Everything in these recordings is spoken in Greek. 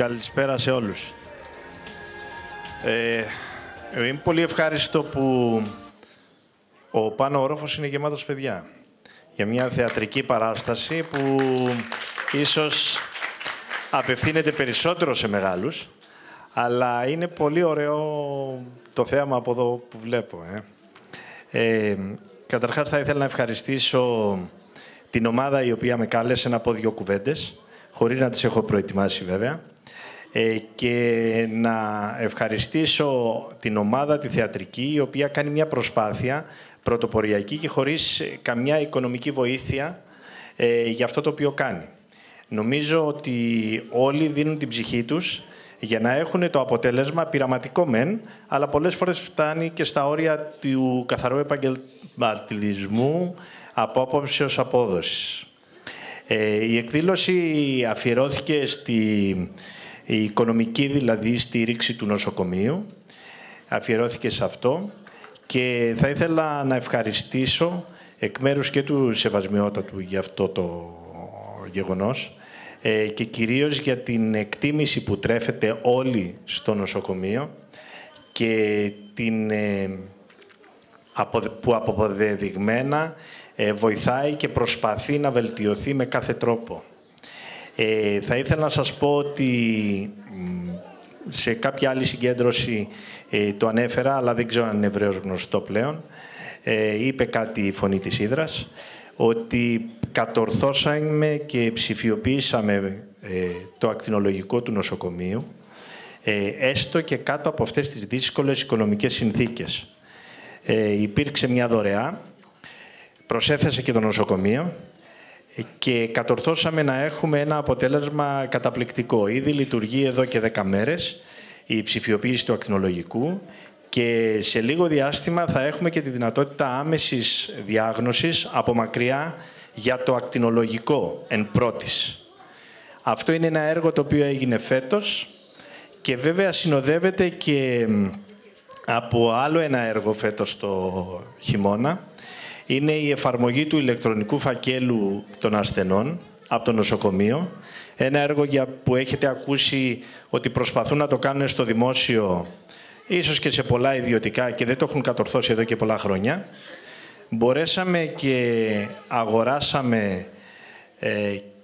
Καλησπέρα σε όλους. Είμαι πολύ ευχάριστο που ο πάνω όροφος είναι γεμάτος παιδιά. Για μια θεατρική παράσταση που ίσως απευθύνεται περισσότερο σε μεγάλους, αλλά είναι πολύ ωραίο το θέαμα από εδώ που βλέπω. Καταρχάς θα ήθελα να ευχαριστήσω την ομάδα η οποία με κάλεσε να πω δύο κουβέντες, χωρίς να τις έχω προετοιμάσει βέβαια, και να ευχαριστήσω την ομάδα, τη θεατρική, η οποία κάνει μια προσπάθεια πρωτοποριακή και χωρίς καμιά οικονομική βοήθεια για αυτό το οποίο κάνει. Νομίζω ότι όλοι δίνουν την ψυχή τους για να έχουν το αποτέλεσμα πειραματικό μεν, αλλά πολλές φορές φτάνει και στα όρια του καθαρού επαγγελματισμού από άποψης απόδοσης. Η εκδήλωση αφιερώθηκε στη οικονομική δηλαδή στήριξη του νοσοκομείου. Αφιερώθηκε σε αυτό και θα ήθελα να ευχαριστήσω εκ μέρους και του Σεβασμιότατου για αυτό το γεγονός και κυρίως για την εκτίμηση που τρέφεται όλοι στο νοσοκομείο και που αποδεδειγμένα βοηθάει και προσπαθεί να βελτιωθεί με κάθε τρόπο. Θα ήθελα να σας πω ότι σε κάποια άλλη συγκέντρωση το ανέφερα, αλλά δεν ξέρω αν είναι ευρέως γνωστό πλέον. Είπε κάτι η Φωνή της Ύδρας, ότι κατορθώσαμε και ψηφιοποίησαμε το ακτινολογικό του νοσοκομείου, έστω και κάτω από αυτές τις δύσκολες οικονομικές συνθήκες. Υπήρξε μια δωρεά, προσέθεσε και το νοσοκομείο και κατορθώσαμε να έχουμε ένα αποτέλεσμα καταπληκτικό. Ήδη λειτουργεί εδώ και 10 μέρες η ψηφιοποίηση του ακτινολογικού και σε λίγο διάστημα θα έχουμε και τη δυνατότητα άμεσης διάγνωσης από μακριά για το ακτινολογικό εν πρώτης. Αυτό είναι ένα έργο το οποίο έγινε φέτος και βέβαια συνοδεύεται και από άλλο ένα έργο φέτος το χειμώνα. Είναι η εφαρμογή του ηλεκτρονικού φακέλου των ασθενών από το νοσοκομείο. Ένα έργο που έχετε ακούσει ότι προσπαθούν να το κάνουν στο δημόσιο, ίσως και σε πολλά ιδιωτικά και δεν το έχουν κατορθώσει εδώ και πολλά χρόνια. Μπορέσαμε και αγοράσαμε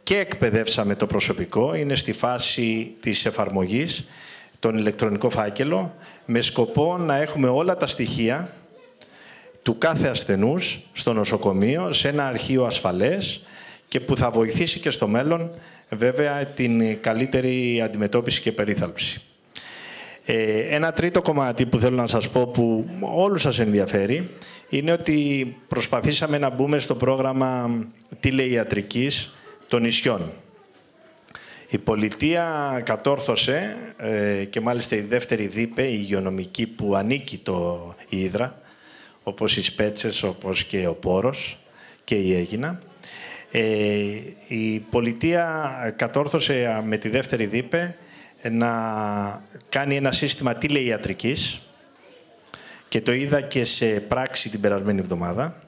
και εκπαιδεύσαμε το προσωπικό. Είναι στη φάση της εφαρμογής τον ηλεκτρονικό φάκελο με σκοπό να έχουμε όλα τα στοιχεία του κάθε ασθενούς στο νοσοκομείο, σε ένα αρχείο ασφαλές και που θα βοηθήσει και στο μέλλον βέβαια την καλύτερη αντιμετώπιση και περίθαλψη. Ένα τρίτο κομμάτι που θέλω να σας πω που όλους σας ενδιαφέρει είναι ότι προσπαθήσαμε να μπούμε στο πρόγραμμα τηλεϊατρικής των νησιών. Η πολιτεία κατόρθωσε και μάλιστα η δεύτερη ΔΥΠΕ, η υγειονομική που ανήκει η Ύδρα, όπως οι Σπέτσες, όπως και ο Πόρος και η Αίγινα. Η πολιτεία κατόρθωσε με τη δεύτερη ΔΥΠΕ να κάνει ένα σύστημα τηλεϊατρικής και το είδα και σε πράξη την περασμένη εβδομάδα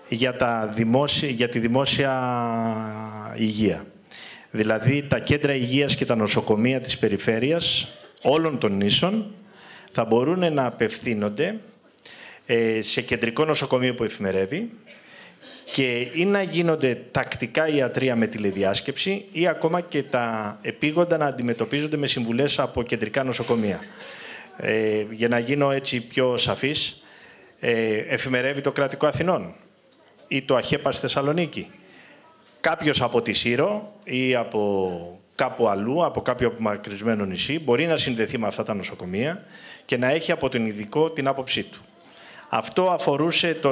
για τη δημόσια υγεία. Δηλαδή τα κέντρα υγείας και τα νοσοκομεία της περιφέρειας όλων των νήσων θα μπορούν να απευθύνονται σε κεντρικό νοσοκομείο που εφημερεύει και ή να γίνονται τακτικά ιατρία με τηλεδιάσκεψη ή ακόμα και τα επίγοντα να αντιμετωπίζονται με συμβουλές από κεντρικά νοσοκομεία. Για να γίνω έτσι πιο σαφής, εφημερεύει το Κρατικό Αθηνών ή το ΑΧΕΠΑ στη Θεσσαλονίκη. Κάποιος από τη Σύρο ή από κάπου αλλού, από κάποιο απομακρυσμένο νησί, μπορεί να συνδεθεί με αυτά τα νοσοκομεία και να έχει από τον ειδικό την άποψή του. Αυτό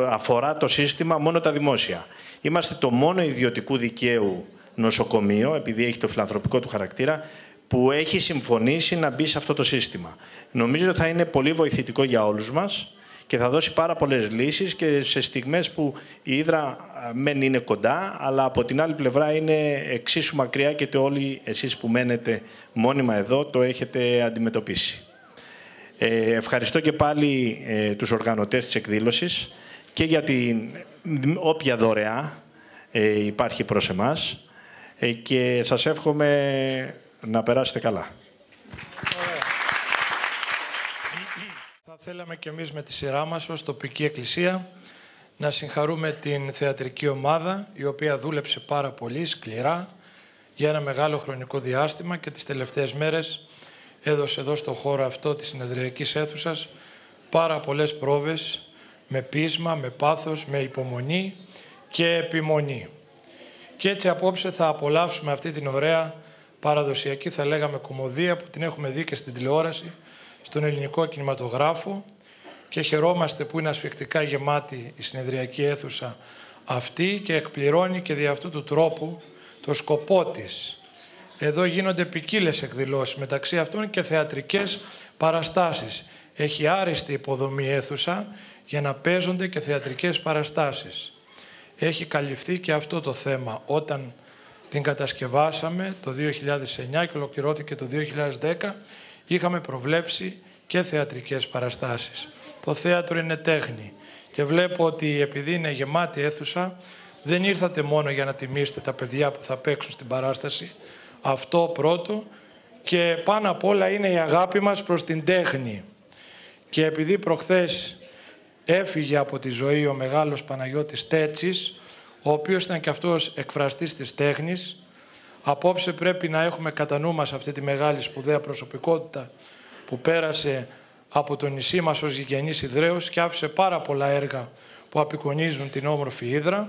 αφορά το σύστημα μόνο τα δημόσια. Είμαστε το μόνο ιδιωτικού δικαίου νοσοκομείο, επειδή έχει το φιλανθρωπικό του χαρακτήρα, που έχει συμφωνήσει να μπει σε αυτό το σύστημα. Νομίζω ότι θα είναι πολύ βοηθητικό για όλους μας και θα δώσει πάρα πολλές λύσεις και σε στιγμές που η Ύδρα μεν είναι κοντά, αλλά από την άλλη πλευρά είναι εξίσου μακριά και όλοι εσείς που μένετε μόνιμα εδώ το έχετε αντιμετωπίσει. Ευχαριστώ και πάλι τους οργανωτές της εκδήλωσης και για την όποια δωρεά υπάρχει προς εμάς και σας εύχομαι να περάσετε καλά. Θα θέλαμε και εμείς με τη σειρά μας ως τοπική εκκλησία να συγχαρούμε την θεατρική ομάδα, η οποία δούλεψε πάρα πολύ σκληρά για ένα μεγάλο χρονικό διάστημα και τις τελευταίες μέρες έδωσε εδώ στο χώρο αυτό της συνεδριακής αίθουσας πάρα πολλές πρόβες με πείσμα, με πάθος, με υπομονή και επιμονή. Και έτσι απόψε θα απολαύσουμε αυτή την ωραία παραδοσιακή, θα λέγαμε, κωμωδία που την έχουμε δει και στην τηλεόραση, στον ελληνικό κινηματογράφο και χαιρόμαστε που είναι ασφιχτικά γεμάτη η συνεδριακή αίθουσα αυτή και εκπληρώνει και δι' αυτού του τρόπου το σκοπό της. Εδώ γίνονται ποικίλες εκδηλώσεις, μεταξύ αυτών και θεατρικές παραστάσεις. Έχει άριστη υποδομή αίθουσα για να παίζονται και θεατρικές παραστάσεις. Έχει καλυφθεί και αυτό το θέμα όταν την κατασκευάσαμε το 2009 και ολοκληρώθηκε το 2010. Είχαμε προβλέψει και θεατρικές παραστάσεις. Το θέατρο είναι τέχνη και βλέπω ότι επειδή είναι γεμάτη αίθουσα δεν ήρθατε μόνο για να τιμήσετε τα παιδιά που θα παίξουν στην παράσταση. Αυτό πρώτο και πάνω απ' όλα είναι η αγάπη μας προς την τέχνη. Και επειδή προχθές έφυγε από τη ζωή ο μεγάλος Παναγιώτης Τέτσης, ο οποίος ήταν και αυτός εκφραστής της τέχνης, απόψε πρέπει να έχουμε κατά νου μας αυτή τη μεγάλη σπουδαία προσωπικότητα που πέρασε από το νησί μας ως γηγενής Ιδραίος και άφησε πάρα πολλά έργα που απεικονίζουν την όμορφη Ύδρα,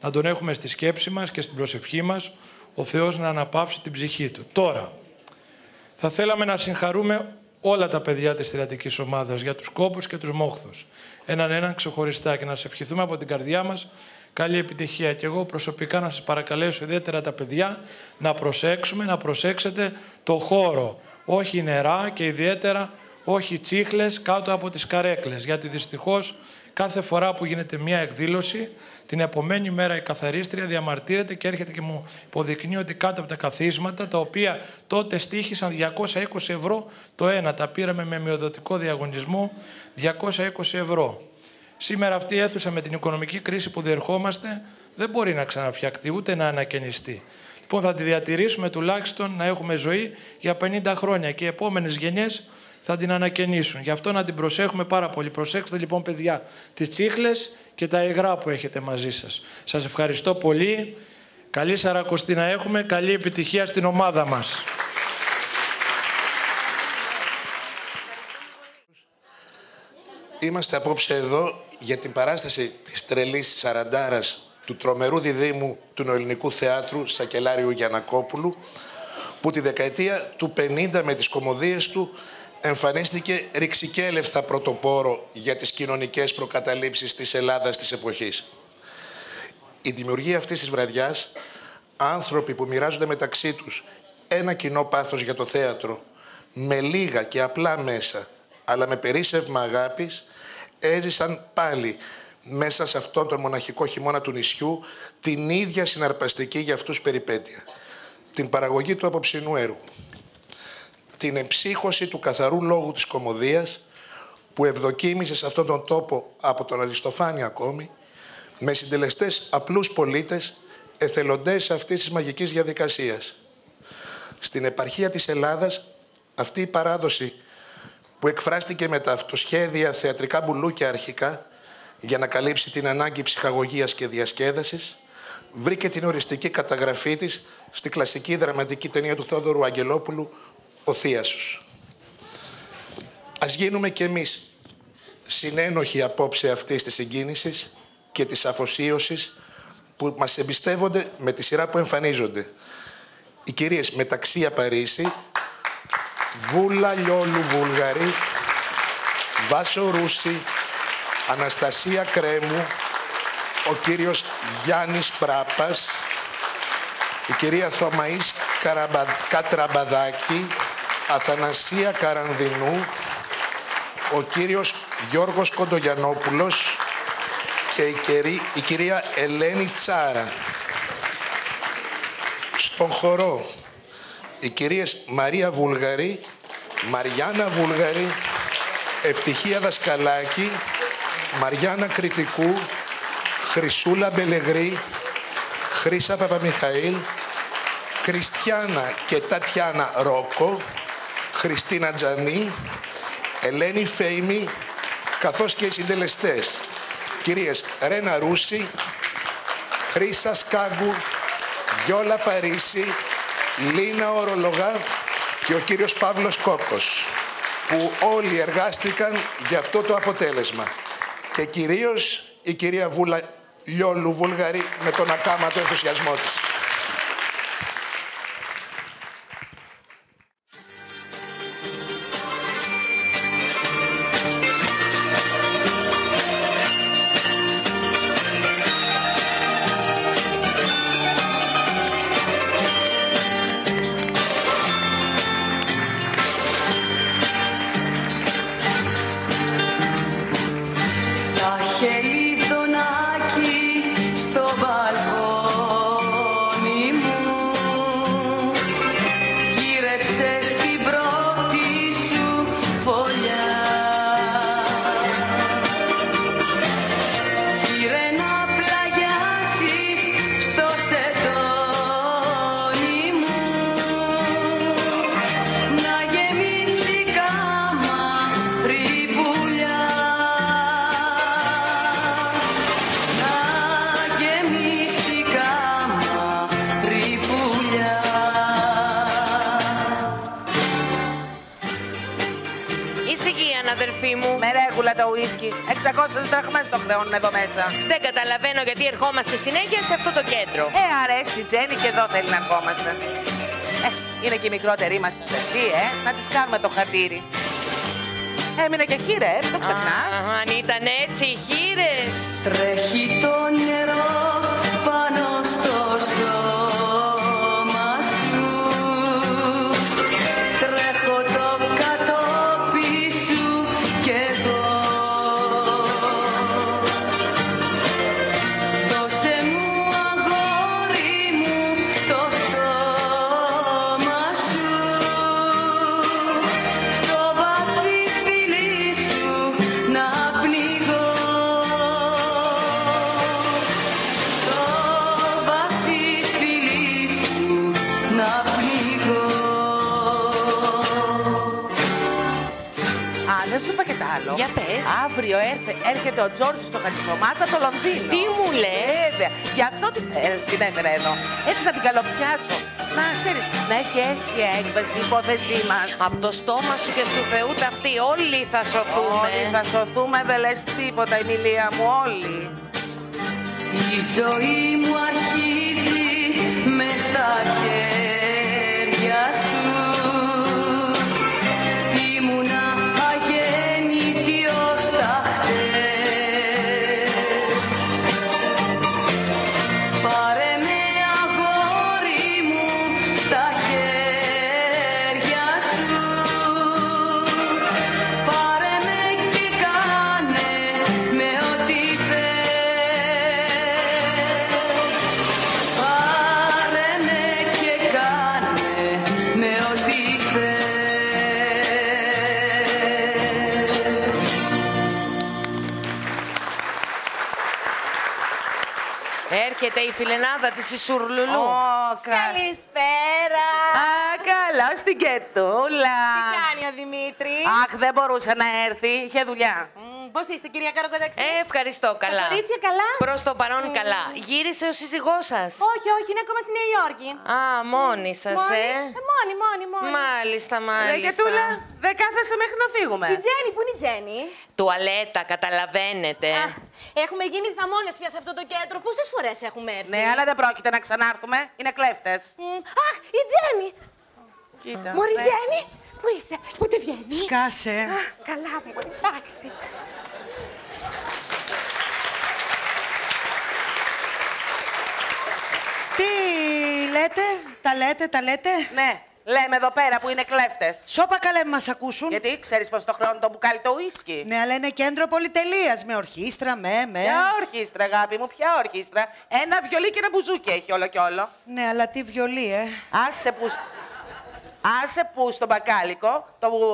να τον έχουμε στη σκέψη μας και στην προσευχή μας, ο Θεός να αναπαύσει την ψυχή του. Τώρα, θα θέλαμε να συγχαρούμε όλα τα παιδιά της θεατρικής ομάδας για τους κόπους και τους μόχθους. Έναν ξεχωριστά και να σας ευχηθούμε από την καρδιά μας καλή επιτυχία. Και εγώ προσωπικά να σας παρακαλέσω ιδιαίτερα τα παιδιά να προσέξουμε, να προσέξετε το χώρο. Όχι νερά και ιδιαίτερα όχι τσίχλες κάτω από τις καρέκλες. Γιατί δυστυχώς κάθε φορά που γίνεται μια εκδήλωση, την επομένη μέρα η καθαρίστρια διαμαρτύρεται και έρχεται και μου υποδεικνύει ότι κάτω από τα καθίσματα, τα οποία τότε στοίχησαν 220 ευρώ το ένα, τα πήραμε με μειοδοτικό διαγωνισμό 220 ευρώ. Σήμερα αυτή η αίθουσα με την οικονομική κρίση που διερχόμαστε δεν μπορεί να ξαναφτιαχτεί ούτε να ανακαινιστεί. Λοιπόν, θα τη διατηρήσουμε τουλάχιστον να έχουμε ζωή για 50 χρόνια και οι επόμενες γενιές θα την ανακαινήσουν. Γι' αυτό να την προσέχουμε πάρα πολύ. Προσέξτε λοιπόν, παιδιά, τις τσίχλες και τα υγρά που έχετε μαζί σας. Σας ευχαριστώ πολύ. Καλή Σαρακοστή να έχουμε. Καλή επιτυχία στην ομάδα μας. Είμαστε απόψε εδώ για την παράσταση της τρελής Σαραντάρας του τρομερού διδήμου του Νεοελληνικού Θεάτρου Σακελάριου Γιαννακόπουλου, που τη δεκαετία του 50 με τις κωμωδίες του εμφανίστηκε ρηξικέλευθα πρωτοπόρο για τις κοινωνικές προκαταλήψεις της Ελλάδας της εποχής. Η δημιουργία αυτής της βραδιάς, άνθρωποι που μοιράζονται μεταξύ τους ένα κοινό πάθος για το θέατρο, με λίγα και απλά μέσα, αλλά με περίσσευμα αγάπης, έζησαν πάλι μέσα σε αυτόν τον μοναχικό χειμώνα του νησιού την ίδια συναρπαστική για αυτούς περιπέτεια. Την παραγωγή του απόψινού έργου. Την εμψύχωση του καθαρού λόγου της κωμωδίας που ευδοκίμησε σε αυτόν τον τόπο από τον Αριστοφάνη ακόμη, με συντελεστές απλούς πολίτες, εθελοντές αυτής της μαγικής διαδικασίας. Στην επαρχία της Ελλάδας αυτή η παράδοση που εκφράστηκε με τα αυτοσχέδια θεατρικά μπουλούκια αρχικά για να καλύψει την ανάγκη ψυχαγωγίας και διασκέδασης, βρήκε την οριστική καταγραφή της στη κλασική δραματική ταινία του Θεόδωρου Αγγελόπουλου, «Ο Θίασος». Ας γίνουμε κι εμείς συνένοχοι απόψε αυτής της συγκίνησης και της αφοσίωσης που μας εμπιστεύονται με τη σειρά που εμφανίζονται. Οι κυρίες Μεταξία Παρίσι, Βούλα Λιόλου Βούλγαρη, Βάσο Ρούση, Αναστασία Κρέμου, ο κύριος Γιάννης Πράπας, η κυρία Θωμαής Κατραμπαδάκη, Αθανασία Καρανδινού, ο κύριος Γιώργος Κοντογιαννόπουλος και η κυρία Ελένη Τσάρα. Στον χορό, οι κυρίες Μαρία Βούλγαρη, Μαριάννα Βούλγαρη, Ευτυχία Δασκαλάκη, Μαριάννα Κρητικού, Χρυσούλα Μπελεγρή, Χρύσα Παπαμιχαήλ, Κριστιάνα και Τατιάνα Ρόκο, Χριστίνα Τζανή, Ελένη Φέιμη, καθώς και οι συντελεστές, κυρίες Ρένα Ρούση, Χρύσα Σκάγκου, Γιόλα Παρίσι, Λίνα Ορολογά και ο κύριος Παύλος Κόκκος, που όλοι εργάστηκαν για αυτό το αποτέλεσμα. Και κυρίως η κυρία Βούλα Λιόλου Βούλγαρη με τον ακάματο ενθουσιασμό της. Με ρέγουλα το ουίσκι. 600 δραχμές το χρεώνουν εδώ μέσα. Δεν καταλαβαίνω γιατί ερχόμαστε συνέχεια σε αυτό το κέντρο. Αρέσει η Τζέννη και εδώ θέλει να ερχόμαστε. Είναι και η μικρότερη μας αδερφή, να της κάνουμε το χατήρι. Έμεινε και χείρε, το ξεχνάς. Αν ήταν έτσι οι χείρες. Τρέχει το νερό πάνω στο σώμα σου. Τρέχω το κατόπι σου κι εγώ. Δώσε μου αγόρι μου το σώμα σου. Στο βαθύ φιλί σου να πνιγώ. Στο βαθύ φιλί σου να πνιγώ. Δεν σου είπα και τ' άλλο. Για πες. Αύριο έρχεται ο Τζόρτζ στο Χατζηφωμάτσα στο Λονδίνο. Τι μου λες? Βέβαια. Γι' αυτό την έφερα εδώ. Έτσι θα την καλοπιάσω. Να ξέρεις, να έχει αίσια έκβαση η υπόθεσή μας. Από το στόμα σου και του Θεού ταυτί όλοι θα σωθούμε. Όλοι θα σωθούμε, δεν λες τίποτα, Εμιλία μου, όλοι. Η ζωή μου αρχίζει μες στα χέρια σου. Ήμουνα αγέννητη ως τα χτες. Πάρε με αγόρι μου στα χέρια σου. Πάρε με και κάνε με ό,τι θες. Πάρε με και κάνε με ό,τι θες. Έρχεται η φιλενάδα της Ισουρλουλού. Καλησπέρα! Καλώς την Κετούλα. Τι κάνει ο Δημήτρης? Αχ, δεν μπορούσε να έρθει, είχε δουλειά. Πώς είστε, κυρία Καροκονταξή? Ευχαριστώ, καλά. Τα κορίτσια καλά? Προς το παρόν καλά. Γύρισε ο σύζυγός σας? Όχι, όχι, είναι ακόμα στη Νέα Υόρκη. Α, μόνοι σας, Μόνη. Μάλιστα, Ρε μάλιστα. Κετούλα, δεν κάθεσαι μέχρι να φύγουμε. Η Τζέννη, πού είναι η Τζέννη? Τουαλέτα, καταλαβαίνετε. Έχουμε γίνει θαμώνες πια σε αυτό το κέντρο. Πόσες φορές έχουμε έρθει? Ναι, αλλά δεν πρόκειται να ξανάρθουμε. Είναι κλέφτες. Αχ, η Τζέννη! Κοίτα. Μωρή ναι. Τζέννη, πού είσαι, πότε βγαίνει? Σκάσε. Καλά μου, εντάξει. Τι λέτε, τα λέτε. Ναι, λέμε εδώ πέρα που είναι κλέφτες. Σώπα καλέ μας ακούσουν. Γιατί ξέρεις πως το χρόνο το μπουκάλι το ουίσκι. Ναι, αλλά είναι κέντρο πολυτελείας με ορχήστρα, Ποια ορχήστρα, αγάπη μου, ποια ορχήστρα? Ένα βιολί και ένα μπουζούκι έχει όλο κι όλο. Ναι, αλλά τι βιολί, Άσε που στο μπακάλικο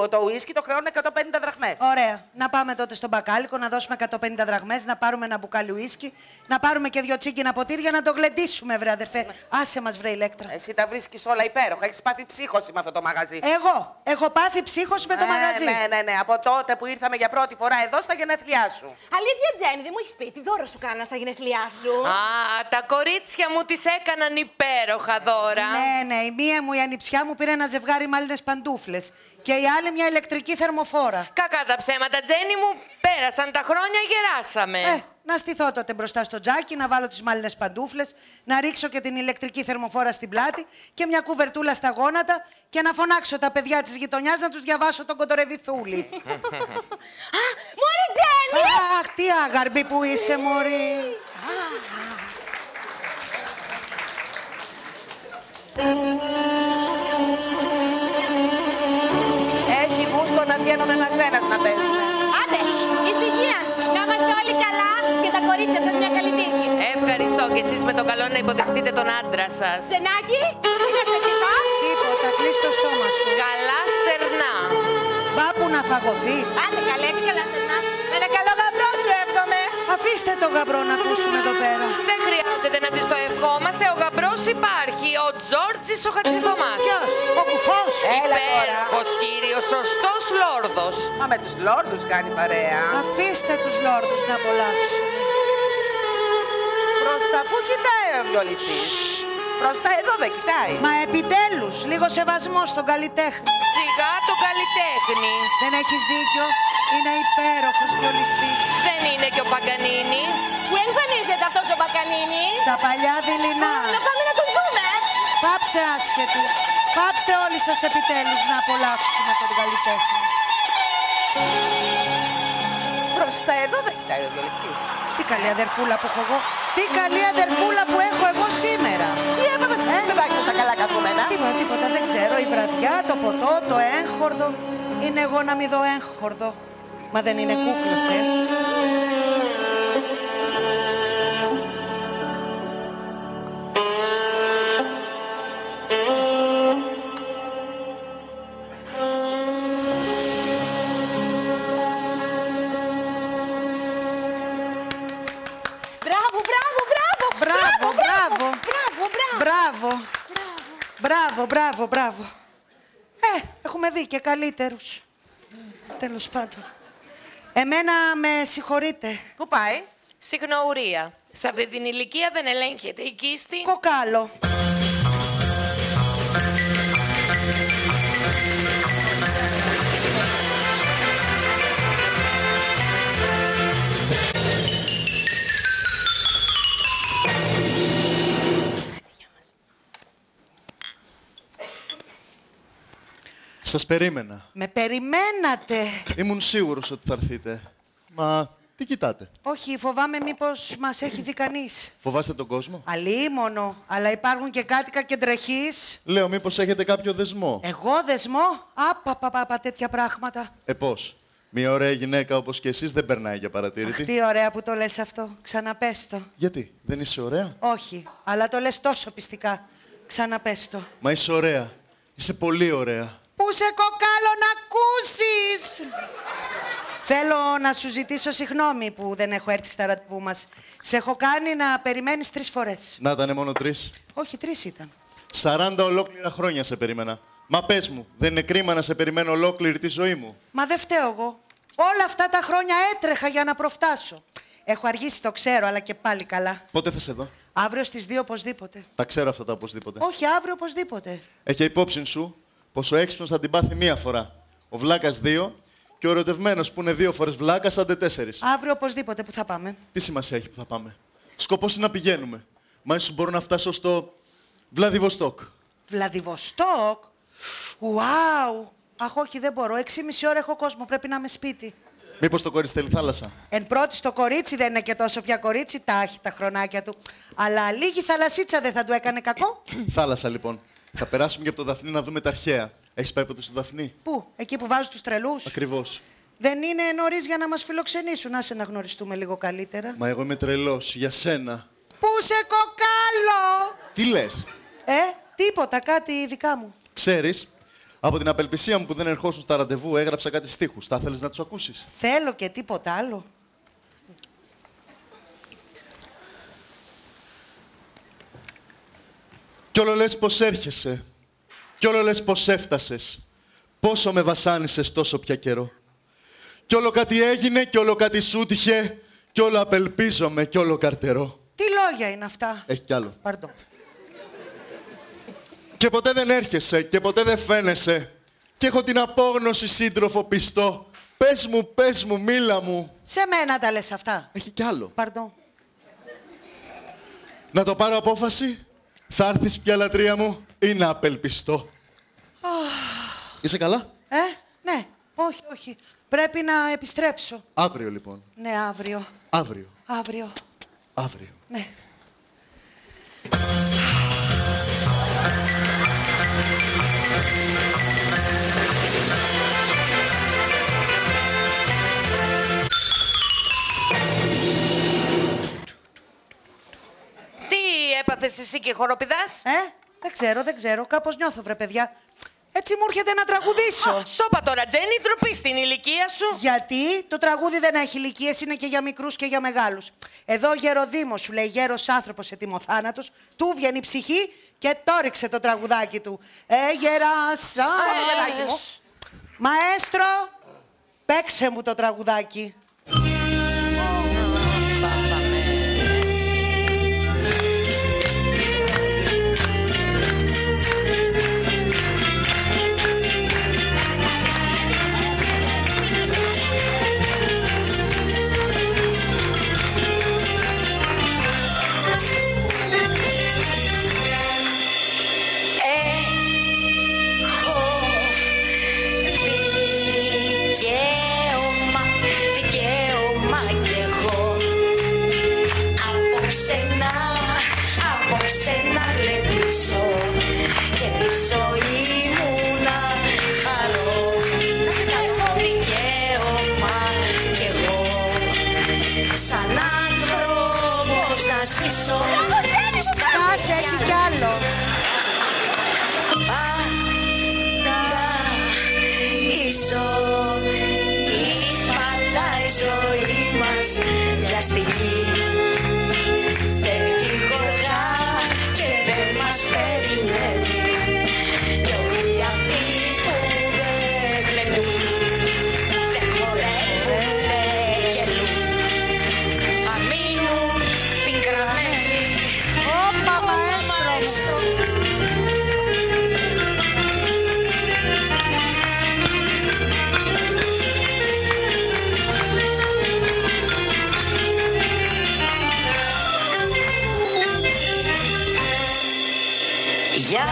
το ουίσκι το χρεώνουν 150 δραχμές. Ωραία. Να πάμε τότε στον μπακάλικο, να δώσουμε 150 δραχμές, να πάρουμε ένα μπουκάλι ουίσκι, να πάρουμε και 2 τσίγκινα ποτήρια, να το γλεντήσουμε, βρε αδερφέ. Άσε μας, βρε Ηλέκτρα. Εσύ τα βρίσκεις όλα υπέροχα. Έχεις πάθει ψύχωση με αυτό το μαγαζί. Εγώ έχω πάθει ψύχωση με το μαγαζί. Ναι. Από τότε που ήρθαμε για πρώτη φορά εδώ στα γενέθλιά σου. Αλήθεια, Τζέννη, δεν μου έχεις πει τι δώρο σου κάνα στα γενέθλιά σου. Α, τα κορίτσια μου τις έκαναν υπέροχα δώρα. Ναι, η μία μου, η ανιψιά μου, πήρε ένα ζευγάρι μάλινες παντούφλες. Και η άλλη μια ηλεκτρική θερμοφόρα. Κακά τα ψέματα, Τζέννη μου, πέρασαν τα χρόνια, γεράσαμε. Να στηθώ τότε μπροστά στο τζάκι, να βάλω τις μάλινες παντούφλες, να ρίξω και την ηλεκτρική θερμοφόρα στην πλάτη και μια κουβερτούλα στα γόνατα και να φωνάξω τα παιδιά της γειτονιάς να τους διαβάσω τον Κοντορεβιθούλη. Α, μωρή Τζέννη! Αχ, τι άγαρμπη που είσαι, μωρή. Έχει γούστο να βγαίνουν ένας-ένας να παίζουν. Άντε, ησυχία! Να είμαστε όλοι καλά και τα κορίτσια σας μια καλή τύχη. Ευχαριστώ και εσείς με το καλό να υποδεχτείτε τον άντρα σας. Ζενάκη, τι να σε ευχηθώ? Τίποτα, κλείς το στόμα σου. Καλά στερνά. Μπάπου να φαγωθείς. Άντε καλέ, τι καλά στενά. Με ένα καλό γαμπρό σου εύχομαι. Αφήστε το γαμπρό να ακούσουμε εδώ πέρα. Δεν χρειάζεται να της το ευχόμαστε, ο γαμπρός υπάρχει, ο Τζόρτζης ο Χατζηθωμάς. Ποιος, ο κουφός. Υπέροχος κύριος, σωστός λόρδος. Μα με τους λόρδους κάνει παρέα. Αφήστε τους λόρδους να απολαύσουν. Προς τα πού κοιτάει ο βιολιστής? Προς τα εδώ δεν κοιτάει. Μα επιτέλους, λίγο σεβασμό στον καλλιτέχνη. Σιγά το καλλιτέχνη. Δεν έχεις δίκιο, είναι υπέροχος βιολιστής. Δεν είναι και ο Παγκανίνη. Πού εμφανίζεται αυτός ο Μπακανίνη? Στα παλιά δειλινά. Να πάμε να τον δούμε. Πάψε άσχετη. Πάψτε όλοι σας επιτέλους να απολαύσουμε τον καλλιτέχνη. Προς τα εδώ δεν κοιτάει ο βιολιστής. Τι καλή αδερφούλα που έχω εγώ. Τι καλή αδερφούλα που έχω εγώ σήμερα. Τι έπαθες με το παιδάκι μου στα καλά καθούμενα? Τίποτα, δεν ξέρω. Η βραδιά, το ποτό, το έγχορδο. Είναι εγώ να μην δω έγχορδο. Μα δεν είναι κούκλος, Μπράβο. Έχουμε δει και καλύτερους. Τέλος πάντων. Εμένα με συγχωρείτε. Πού πάει? Συγνοουρία. Σε αυτή την ηλικία δεν ελέγχεται η κίστη. Κοκάλο. Σας περίμενα. Με περιμένατε. Ήμουν σίγουρος ότι θα έρθετε. Μα τι κοιτάτε? Όχι, φοβάμαι μήπως μας έχει δει κανείς. Φοβάστε τον κόσμο? Αλίμονο, αλλά υπάρχουν και κάτοικα κεντρεχείς. Λέω μήπως έχετε κάποιο δεσμό. Εγώ δεσμό? Απα, τέτοια πράγματα. Πώς? Μια ωραία γυναίκα όπως και εσείς δεν περνάει για παρατήρητη. Αχ, τι ωραία που το λες αυτό. Ξαναπες το. Γιατί, δεν είσαι ωραία? Όχι, αλλά το λες τόσο πιστικά. Ξαναπες το. Μα είσαι ωραία. Είσαι πολύ ωραία. Πού σε κοκάλο να ακούσεις! Θέλω να σου ζητήσω συγγνώμη που δεν έχω έρθει στα ραντεβού μας. Σε έχω κάνει να περιμένεις 3 φορές. Να ήτανε μόνο 3. Όχι, 3 ήταν. 40 ολόκληρα χρόνια σε περίμενα. Μα πες μου, δεν είναι κρίμα να σε περιμένω ολόκληρη τη ζωή μου? Μα δεν φταίω εγώ. Όλα αυτά τα χρόνια έτρεχα για να προφτάσω. Έχω αργήσει, το ξέρω, αλλά και πάλι καλά. Πότε θα σε δω? Αύριο στις 2 οπωσδήποτε. Τα ξέρω αυτά τα οπωσδήποτε. Όχι, αύριο οπωσδήποτε. Έχει υπόψη σου πως ο έξυπνος θα την πάθει 1 φορά. Ο βλάκας 2 και ο ερωτευμένος που είναι 2 φορές βλάκας άντε 4. Αύριο οπωσδήποτε που θα πάμε. Τι σημασία έχει που θα πάμε? Σκοπός είναι να πηγαίνουμε. Μα ίσως μπορώ να φτάσω στο Βλαδιβοστόκ. Βλαδιβοστόκ? Ουάου! Αχ, όχι, δεν μπορώ. 6,5 ώρα έχω κόσμο. Πρέπει να είμαι σπίτι. Μήπως το κορίτσι θέλει θάλασσα? Εν πρώτη το κορίτσι δεν είναι και τόσο πια κορίτσι. Τα έχει τα χρονάκια του. Αλλά λίγη θαλασσίτσα δεν θα του έκανε κακό. Θάλασσα λοιπόν. Θα περάσουμε και από το Δαφνί να δούμε τα αρχαία. Έχεις πάει ποτέ στο Δαφνί? Πού? Εκεί που βάζουν τους τρελούς? Ακριβώς. Δεν είναι νωρίς για να μας φιλοξενήσουν. Άσε να γνωριστούμε λίγο καλύτερα. Μα εγώ είμαι τρελός. Για σένα. Πού σε κοκάλο! Τι λες? Τίποτα, κάτι δικά μου. Ξέρεις, Από την απελπισία μου που δεν ερχόσουν στα ραντεβού, έγραψα κάτι στίχους. Θα θέλεις να τους ακούσεις? Θέλω και τίποτα άλλο. Κι όλο λες πως έρχεσαι. Κι όλο λες πως έφτασες. Πόσο με βασάνισες τόσο πια καιρό. Κι όλο κάτι έγινε, κι όλο κάτι σου τύχε. Κι όλο απελπίζομαι, κι όλο καρτερό. Τι λόγια είναι αυτά? Έχει κι άλλο. Παρντώ. Και ποτέ δεν έρχεσαι, και ποτέ δεν φαίνεσαι. Κι έχω την απόγνωση σύντροφο πιστό. Πες μου, μίλα μου. Σε μένα τα λες αυτά. Έχει κι άλλο. Παρντώ. Να το πάρω απόφαση. Θα έρθεις πια λατρεία μου ή να απελπιστώ. Είσαι καλά? Ναι. Όχι. Πρέπει να επιστρέψω. Αύριο λοιπόν. Ναι, αύριο. Αύριο. Ναι. Τι έπαθες εσύ και χοροπηδάς? Δεν ξέρω. Κάπως νιώθω, βρε παιδιά. Έτσι μου έρχεται να τραγουδήσω. Σώπα τώρα, Τζένι, ντροπή στην ηλικία σου. Γιατί το τραγούδι δεν έχει ηλικίες, είναι και για μικρούς και για μεγάλους. Εδώ ο Γεροδήμος σου λέει, γέρος άνθρωπος ετοιμοθάνατος, του βγαίνει η ψυχή και το ρίξε το τραγουδάκι του. Γεράσσα. Μαέστρο, παίξε μου το τραγουδάκι. Σκάσε, έχει κι άλλο. Πάντα η ζωή μας μια στιγμή φεύγει γοργά και δεν μας περιμένει. Κι όλοι αυτοί που δεν κλαιμούν και χορεύουν γελούν θα μείνουν πικραμένοι. Όπα, μαέστρο. Γι' αυτό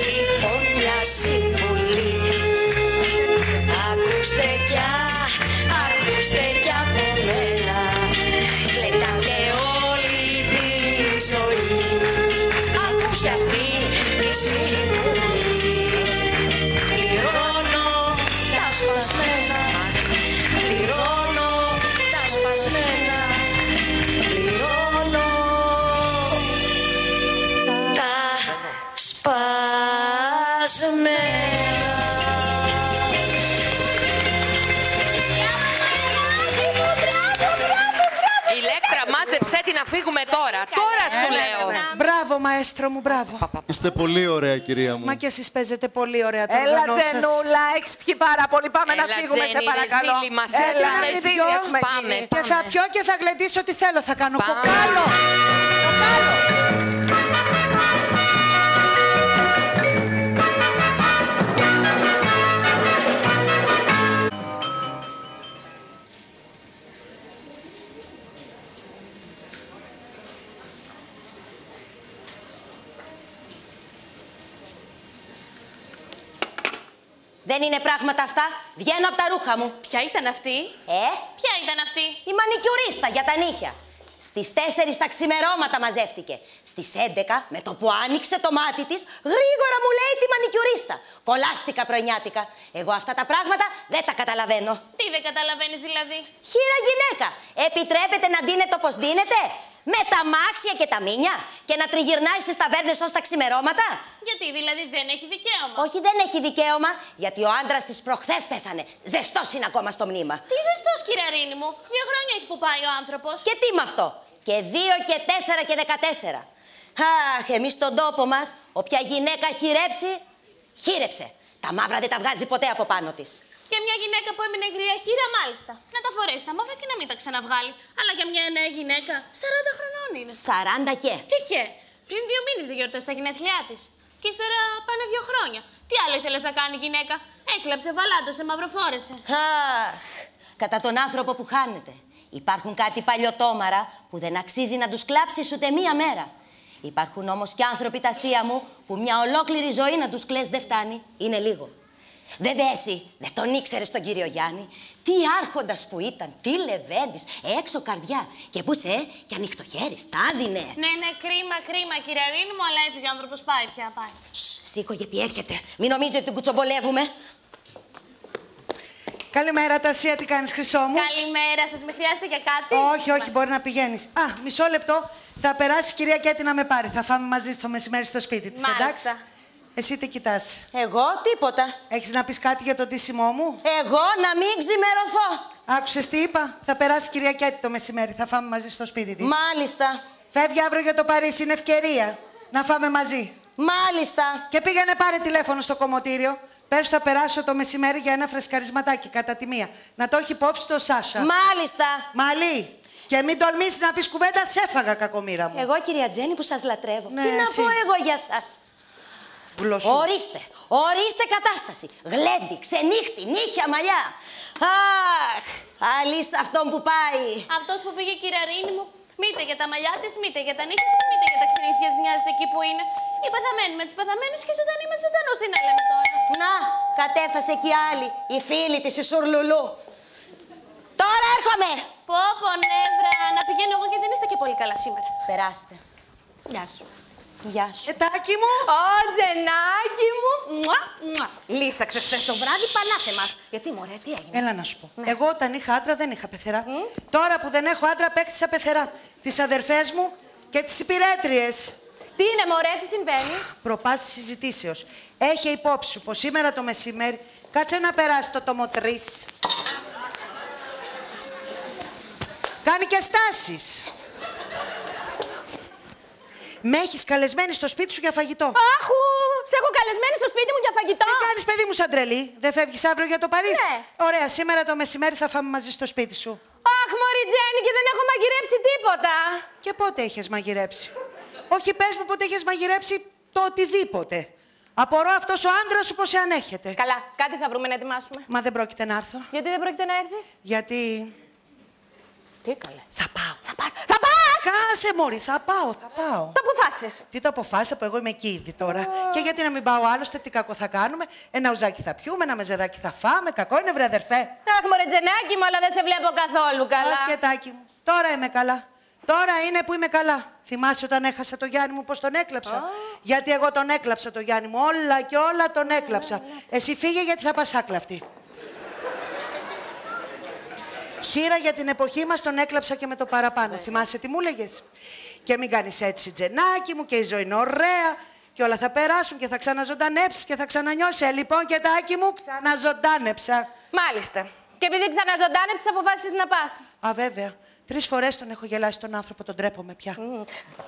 λοιπόν μια συμβουλή. Ακούστε κι από μένα. Κλαιτάτε όλη τη ζωή. Ακούστε αυτή τη συμβουλή. Πληρώνω τα σπασμένα. Πληρώνω τα σπασμένα. Πληρώνω τα σπασμένα. Ηλέκτρα, μάζεψέ την να φύγουμε τώρα. Τώρα σου λέω. Μπράβο, μαέστρο μου, μπράβο. Είστε πολύ ωραία, κυρία μου. Μα και εσείς παίζετε πολύ ωραία το Έλα, όργανό σας. Τζενούλα, έχεις πιει πάρα πολύ. Πάμε να φύγουμε, σε παρακαλώ. Έλα, να μην πιω. Πάμε. Και θα πιω και θα γλεντήσω ό,τι θέλω. Θα κάνω κοκάλο. Κοκάλο. Δεν είναι πράγματα αυτά. Βγαίνω από τα ρούχα μου. Ποια ήταν αυτή? Ποια ήταν αυτή? Η μανικιουρίστα για τα νύχια. Στις 4 τα ξημερώματα μαζεύτηκε. Στις 11, με το που άνοιξε το μάτι της, γρήγορα μου λέει τη μανικιουρίστα. Κολλάστηκα πρωινιάτικα. Εγώ αυτά τα πράγματα δεν τα καταλαβαίνω. Τι δεν καταλαβαίνεις δηλαδή? Χείρα γυναίκα, επιτρέπετε να ντύνετε όπως ντύνετε? Με τα μάξια και τα μίνια και να τριγυρνάει στις ταβέρνες ως τα ξημερώματα. Γιατί, δηλαδή δεν έχει δικαίωμα? Όχι, δεν έχει δικαίωμα, γιατί ο άντρας της προχθές πέθανε. Ζεστός είναι ακόμα στο μνήμα. Τι ζεστός, κυραρίνη μου? 2 χρόνια έχει που πάει ο άνθρωπος. Και τι με αυτό? Και 2 και 4 και 14. Αχ, εμείς στον τόπο μας, όποια γυναίκα χειρέψει, χείρεψε. Τα μαύρα δεν τα βγάζει ποτέ από πάνω της. Και μια γυναίκα που έμεινε γρία χείρα, μάλιστα. Να τα φορέσει τα μαύρα και να μην τα ξαναβγάλει. Αλλά για μια νέα γυναίκα, 40 χρονών είναι. 40 και. Τι και? Πριν 2 μήνες δεν γιορτάζει τα γενέθλιά της. Και ύστερα πάνε 2 χρόνια. Τι άλλο ήθελες να κάνει γυναίκα? Έκλαψε, βαλάντωσε, μαυροφόρεσε. Αχ, κατά τον άνθρωπο που χάνεται. Υπάρχουν κάτι παλιωτόμαρα που δεν αξίζει να τους κλάψεις ούτε μία μέρα. Υπάρχουν όμως και άνθρωποι, Τασία μου, που μια ολόκληρη ζωή να τους κλαις δεν φτάνει. Είναι λίγο. Βέβαια εσύ δεν τον ήξερες τον κύριο Γιάννη. Τι άρχοντας που ήταν, τι λεβέντης, έξω καρδιά. Και πού και ανοιχτοχέρης, τα άδεινε. Ναι, κρίμα, κυραρίνη μου, αλλά έφυγε ο άνθρωπος, πάει πια, πάει. Σήκω γιατί έρχεται. Μην νομίζει ότι την κουτσομπολεύουμε. Καλημέρα, Τασία, τι κάνεις, χρυσό μου? Καλημέρα σας, με χρειάζεται για κάτι? Όχι, μπορεί να πηγαίνεις. Μισό λεπτό, θα περάσει η κυρία Κέτη να με πάρει. Θα φάμε μαζί στο μεσημέρι στο σπίτι της, εντάξει? Εσύ τι κοιτάς? Εγώ τίποτα. Έχεις να πεις κάτι για τον ντύσιμό μου? Εγώ να μην ξημερωθώ. Άκουσες τι είπα? Θα περάσει η κυρία Κέτη το μεσημέρι, θα φάμε μαζί στο σπίτι της. Μάλιστα. Φεύγει αύριο για το Παρίσι, είναι ευκαιρία να φάμε μαζί. Μάλιστα. Και πήγαινε πάρε τηλέφωνο στο κομμωτήριο. Πες θα περάσω το μεσημέρι για ένα φρεσκαρισματάκι κατά τη μία. Να το έχει υπόψη το Σάσα. Μάλιστα. Μαλή. Και μην τολμήσεις να πεις κουβέντα, σε έφαγα, κακομοίρα μου. Εγώ, κυρία Τζέννη, που σας λατρεύω. Ναι, τι να εσύ. πω εγώ για σας? Γλωσσού. Ορίστε κατάσταση. Γλέντι, ξενύχτη, νύχια, μαλλιά. Αχ, αλής αυτόν που πάει. Αυτός που πήγε, κυραρίνη μου, μήτε για τα μαλλιά της, μήτε για τα νύχια της, μήτε για τα ξενύχια της, νοιάζεται εκεί που είναι. Οι πεθαμένοι με τους πεθαμένους και οι ζωντανοί με τους ζωντανούς. Τι να λέμε τώρα? Να, κατέφτασε και η άλλη, η φίλη της, η Σουρλουλού. Τώρα έρχομαι. Πω, νεύρα, να πηγαίνω εγώ και δεν είστε και πολύ καλά σήμερα. Περάστε. Γεια σου. Γεια σου. Ετάκι μου. Ω, Τζενάκι μου. Λύσαξες χθες το βράδυ, παλάτε μας. Γιατί, μωρέ, τι έγινε? Έλα να σου πω. Ναι. Εγώ όταν είχα άντρα δεν είχα πεθερά. Τώρα που δεν έχω άντρα, παίκτησα πεθερά. Τις αδερφές μου και τις υπηρέτριες. Τι είναι, μωρέ, τι συμβαίνει? Προπάσεις συζητήσεως. Έχει υπόψη σου πως σήμερα το μεσημέρι κάτσε να περάσει το τομοτρίς. Κάνει και στάσεις. Με έχεις καλεσμένη στο σπίτι σου για φαγητό. Άχου! Σε έχω καλεσμένη στο σπίτι μου για φαγητό. Τι κάνεις, παιδί μου, σαν τρελή? Δεν φεύγεις αύριο για το Παρίσι? Ναι. Ωραία, σήμερα το μεσημέρι θα φάμε μαζί στο σπίτι σου. Αχ, μωρή Τζέννη, και δεν έχω μαγειρέψει τίποτα. Και πότε έχεις μαγειρέψει? Όχι, πες μου πότε έχεις μαγειρέψει το οτιδήποτε. Απορώ αυτός ο άντρας σου πώς σε ανέχεται. Καλά, κάτι θα βρούμε να ετοιμάσουμε. Μα δεν πρόκειται να έρθω. Γιατί δεν πρόκειται να έρθεις? Γιατί... Τι καλέ? Θα πάω. Θα πας! Θα πας! Κάσε, μωρή, θα πάω. Το αποφάσισες? Τι το αποφάσισα που εγώ είμαι εκεί ήδη τώρα. Και γιατί να μην πάω άλλωστε, τι κακό θα κάνουμε? Ένα ουζάκι θα πιούμε, ένα μεζεδάκι θα φάμε. Κακό είναι, βρε αδερφέ. Αχ, μωρέ Τζενάκι μου, αλλά δεν σε βλέπω καθόλου καλά. Αχ, Κετάκι μου. Τώρα είμαι καλά. Τώρα είναι που είμαι καλά. Θυμάσαι όταν έχασα το Γιάννη μου πώς τον έκλαψα? Γιατί εγώ τον έκλαψα το Γιάννη μου. Όλα και όλα τον έκλαψα. Εσύ φύγε γιατί θα πας άκλαυτη. Χείρα για την εποχή μας τον έκλαψα και με το παραπάνω. Θυμάσαι τι μου έλεγες? Και μην κάνεις έτσι, Τζενάκι μου, και η ζωή είναι ωραία. Και όλα θα περάσουν και θα ξαναζωντανέψεις και θα ξανανιώσεις. Λοιπόν, Κετάκι μου, ξαναζωντάνεψα. Μάλιστα. Και επειδή ξαναζωντάνεψες, αποφάσισες να πας. Α, βέβαια. 3 φορές τον έχω γελάσει τον άνθρωπο, τον τρέπομαι πια.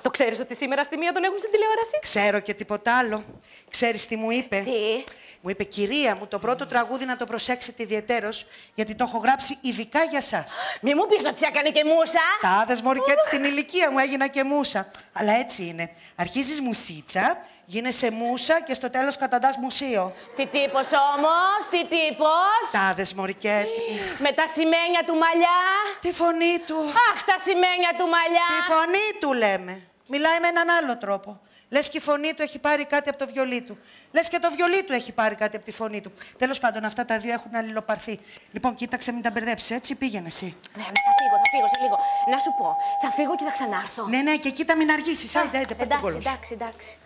Το ξέρεις ότι σήμερα στη μία τον έχουν στην τηλεόραση? Ξέρω και τίποτα άλλο. Ξέρεις τι μου είπε? Τι? Μου είπε, κυρία μου, το πρώτο τραγούδι να το προσέξετε ιδιαιτέρως, γιατί το έχω γράψει ειδικά για σας. Μη μου πεις ότι σε έκανε και μούσα. Τα άδες, μωρή, και έτσι στην ηλικία μου έγινα και μούσα. Αλλά έτσι είναι. Αρχίζεις μουσίτσα, γίνεσαι μούσα και στο τέλος καταντάς μουσείο. Τι τύπος όμως, τι τύπος? Τα άδες, μωρή, και έτσι. Με τα σημαίνια του μαλλιά. Τη φωνή του. Αχ, τα σημαίνια του μαλλιά. Τη φωνή του λέμε. Μιλάει με έναν άλλο τρόπο. Λες και η φωνή του έχει πάρει κάτι από το βιολί του. Λες και το βιολί του έχει πάρει κάτι από τη φωνή του. Τέλος πάντων, αυτά τα δύο έχουν αλληλοπαρθεί. Λοιπόν, κοίταξε, μην τα μπερδέψεις, έτσι. Πήγαινε εσύ. Ναι, θα φύγω σε λίγο. Να σου πω, θα φύγω και θα ξανάρθω. Ναι, και κοίτα, μην αργήσεις. Άιντε, πάρ' τον κόλο σου. Εντάξει.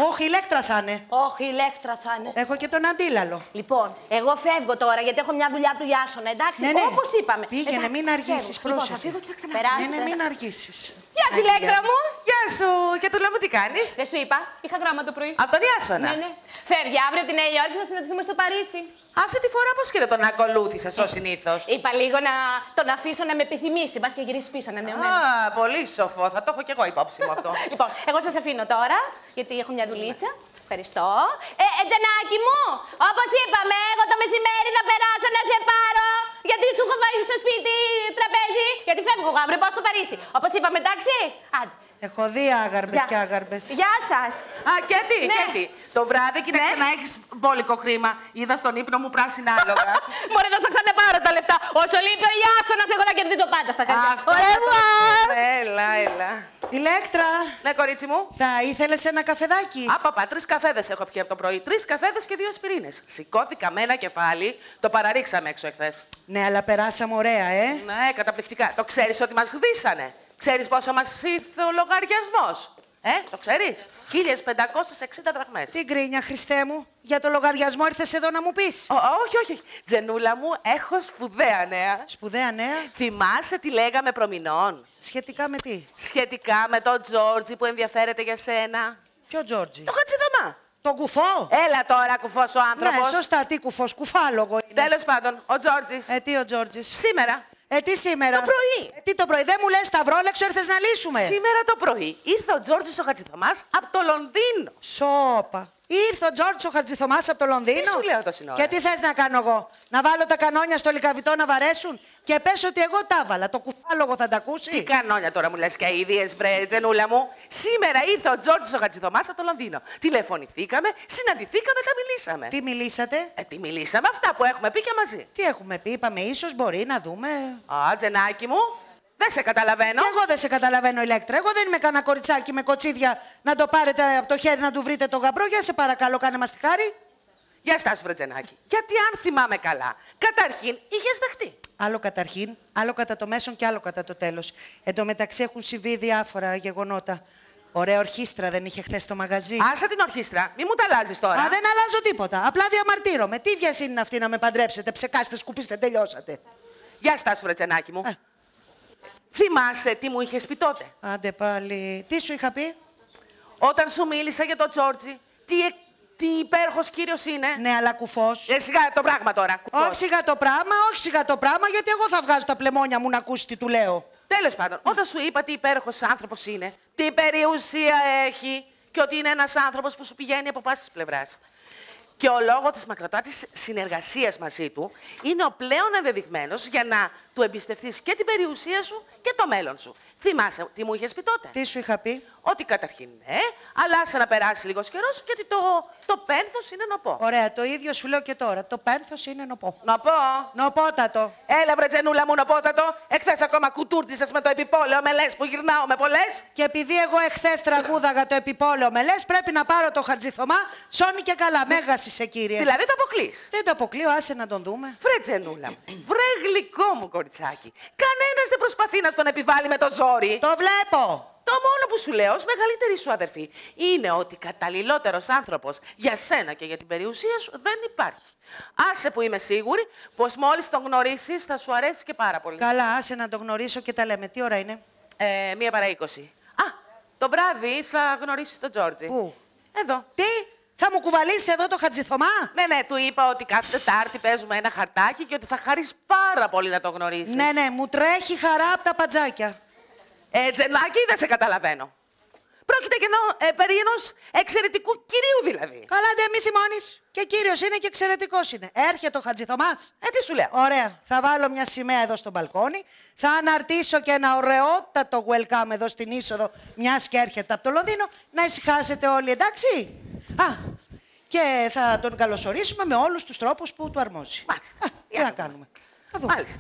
Όχι, ηλέκτρα θα είναι. Όχι, ηλέκτρα θα είναι. Έχω και τον αντίλαλο. Λοιπόν, εγώ φεύγω τώρα γιατί έχω μια δουλειά του Ιάσονα, εντάξει. Ναι, ναι. Όπως είπαμε. Πήγαινε, Εντάξει, μην αργήσεις. φεύγω. Λοιπόν, θα Πρόσεχε. φύγω και θα ξαναρχίσω. Ναι, ναι, μην αργήσεις. Γεια σου, Ηλέκτρα μου. Γεια σου. Και του λέμε τι κάνεις. Δεν σου είπα, είχα γράμμα το πρωί. Από τον Ιάσονα. Ναι, ναι. Φεύγει αύριο από τη Νέα Υόρκη, θα συναντηθούμε στο Παρίσι. Αυτή τη φορά πώς και δεν τον ακολούθησες ως συνήθως. Είπα λίγο να τον αφήσω να με επιθυμήσει, μπας και γυρίσει πίσω ανανεωμένο. Α, πολύ σοφό. Θα το έχω κι εγώ υπόψη μου αυτό. Λοιπόν, εγώ σας αφήνω τώρα, γιατί έχω μια δουλίτσα. Ευχαριστώ. Τζανάκι μου, όπως είπαμε, εγώ το μεσημέρι θα περάσω να σε πάρω. Γιατί σου έχω βάλει στο σπίτι τραπέζι. Γιατί φεύγω εγώ αύριο, πάω στο Παρίσι. Όπως είπαμε, εντάξει. Άντε. Έχω δει άγαρμπες και άγαρμπες. Γεια σας. Α, και τι, Ναι. και τι. Το βράδυ κοίταξε να έχεις μπόλικο χρήμα. Είδα στον ύπνο μου πράσινα άλογα. Μωρέ, θα στα ξαναπάρω τα λεφτά. Όσο λείπει ο Ιάσονας, εγώ θα κερδίζω πάντα στα χαρτιά. Αυτό. Έλα, έλα. Ηλέκτρα, Ναι, κορίτσι μου. θα ήθελες ένα καφεδάκι? Απαπα, 3 καφέδες έχω πιει από το πρωί. 3 καφέδες και 2 ασπιρίνες. Σηκώθηκα με ένα κεφάλι, το παραρίξαμε έξω εχθές. Ναι, αλλά περάσαμε ωραία, Ναι, καταπληκτικά. Το ξέρεις ότι μας χδίσανε. Ξέρεις πόσο μας ήρθε ο λογαριασμός. Το ξέρεις. 1560 δραχμές. Τι γκρίνια, Χριστέ μου. Για το λογαριασμό ήρθες εδώ να μου πεις. Όχι, όχι. Τζενούλα μου, έχω σπουδαία νέα. Σπουδαία νέα. Θυμάσαι τι λέγαμε προμηνών. Σχετικά με τι? Σχετικά με τον Τζόρτζι που ενδιαφέρεται για σένα. Ποιο Τζόρτζι? Το Χατζηδωμά. Τον κουφό? Έλα τώρα, κουφός ο άνθρωπος. Ναι, σωστά. Τι κουφός, κουφάλογο είναι. Τέλος πάντων, ο Τζόρτζης. Τι ο Τζόρτζης? Σήμερα. Τι σήμερα? Το πρωί. Τι το πρωί? Δεν μου λες σταυρόλεξο, ήρθες να λύσουμε. Σήμερα το πρωί ήρθε ο Τζόρτζης ο Χατζηθωμάς από το Λονδίνο. Σόπα. Ήρθε ο Τζόρτζης ο Χατζηθωμάς από το Λονδίνο. Τι σου λέω τόση ώρα? Και τι θες να κάνω εγώ? Να βάλω τα κανόνια στο λικαβιτό να βαρέσουν και πες ότι εγώ τα έβαλα. Το κουφάλογο θα τα ακούσει. Τι κανόνια τώρα μου λες και αηδίες, βρε Τζενούλα μου. Σήμερα ήρθε ο Τζόρτζης ο Χατζηθωμάς από το Λονδίνο. Τηλεφωνηθήκαμε, συναντηθήκαμε, τα μιλήσαμε. Τι μιλήσατε? Τι μιλήσαμε, αυτά που έχουμε πει και μαζί. Τι έχουμε πει, είπαμε ίσως μπορεί να δούμε. Α, Τζενάκι μου, δεν σε καταλαβαίνω. Και εγώ δεν σε καταλαβαίνω, Ηλέκτρα. Εγώ δεν είμαι κανένα κοριτσάκι με κοτσίδια να το πάρετε από το χέρι να του βρείτε το γαμπρό. Για σε παρακαλώ, κάνε μας τη χάρη. Για στάσου, βρε Τζενάκι. Γιατί αν θυμάμαι καλά, καταρχήν είχες δεχτεί. Άλλο καταρχήν, άλλο κατά το μέσον και άλλο κατά το τέλος. Εν τω μεταξύ έχουν συμβεί διάφορα γεγονότα. Ωραία ορχήστρα δεν είχε χθες στο μαγαζί. Άσε την ορχήστρα, μη μου τα αλλάζεις τώρα. Α, δεν αλλάζω τίποτα. Απλά διαμαρτύρομαι. Τι βιασύνη είναι αυτή να με παντρέψετε, ψεκάστε, σκουπίστε, τελειώσατε. Για στάσου, βρε Τζενάκι μου. Θυμάσαι τι μου είχες πει τότε? Άντε πάλι. Τι σου είχα πει? Όταν σου μίλησα για τον Τζόρτζι, τι υπέροχος κύριος είναι. Ναι, αλλά κουφός. Σιγά το πράγμα τώρα. Όχι σιγά το πράγμα, όχι σιγά το πράγμα, γιατί εγώ θα βγάζω τα πλεμόνια μου να ακούσει τι του λέω. Τέλος πάντων, όταν σου είπα τι υπέροχος άνθρωπος είναι, τι περιουσία έχει και ότι είναι ένας άνθρωπος που σου πηγαίνει από πάσης πλευράς. Και ο λόγος της μακροτάτης συνεργασίας μαζί του είναι ο πλέον ενδεδειγμένος για να του εμπιστευτείς και την περιουσία σου και το μέλλον σου. Θυμάσαι τι μου είχες πει τότε? Τι σου είχα πει? Ότι καταρχήν ναι, αλλά άσε να περάσει λίγος καιρός γιατί το πένθος είναι νοπό. Ωραία, το ίδιο σου λέω και τώρα. Το πένθος είναι νοπό. Νοπό. Νοπότατο. Έλα βρε Τζενούλα μου νοπότατο. Εχθές ακόμα κουτούρτισες με το επιπόλαιο με λες που γυρνάω με πολλές. Και επειδή εγώ εχθές τραγούδαγα το επιπόλαιο με λες, πρέπει να πάρω το Χατζηθωμά. Σώνει και καλά. Μέγας είσαι, κύριε. Δηλαδή το αποκλείς? Δεν το αποκλείω, άσε να τον δούμε. Βρε Τζενούλα μου, βρε γλυκό μου κοριτσάκι. Κανένας δεν προσπαθεί να στον επιβάλλει με το ζόρι. Το βλέπω. Το μόνο που σου λέω ως μεγαλύτερη σου αδερφή είναι ότι καταλληλότερος άνθρωπος για σένα και για την περιουσία σου δεν υπάρχει. Άσε που είμαι σίγουρη πως μόλις τον γνωρίσεις θα σου αρέσει και πάρα πολύ. Καλά, άσε να τον γνωρίσω και τα λέμε. Τι ώρα είναι? 1 παρά 20. Α, το βράδυ θα γνωρίσεις τον Τζόρτζι. Πού? Εδώ. Τι? Θα μου κουβαλήσει εδώ το Χατζηθωμά? Ναι, του είπα ότι κάθε Τετάρτη παίζουμε ένα χαρτάκι και ότι θα χαρείς πάρα πολύ να το γνωρίσεις. Ναι, μου τρέχει χαρά από τα παντζάκια. Τζενάκι, δεν σε καταλαβαίνω. Πρόκειται και περί ενός εξαιρετικού κυρίου δηλαδή. Καλά, ντε, μη θυμώνεις. Και κύριος είναι και εξαιρετικός είναι. Έρχεται ο Χατζηθωμάς. Τι σου λέω. Ωραία. Θα βάλω μια σημαία εδώ στο μπαλκόνι. Θα αναρτήσω και ένα ωραιότατο welcome εδώ στην είσοδο, μιας και έρχεται από το Λονδίνο. Να ησυχάσετε όλοι, εντάξει. Και θα τον καλωσορίσουμε με όλους τους τρόπους που του αρμόζει. Μάλιστα. Τι να κάνουμε. Θα δούμε. Μάλιστα.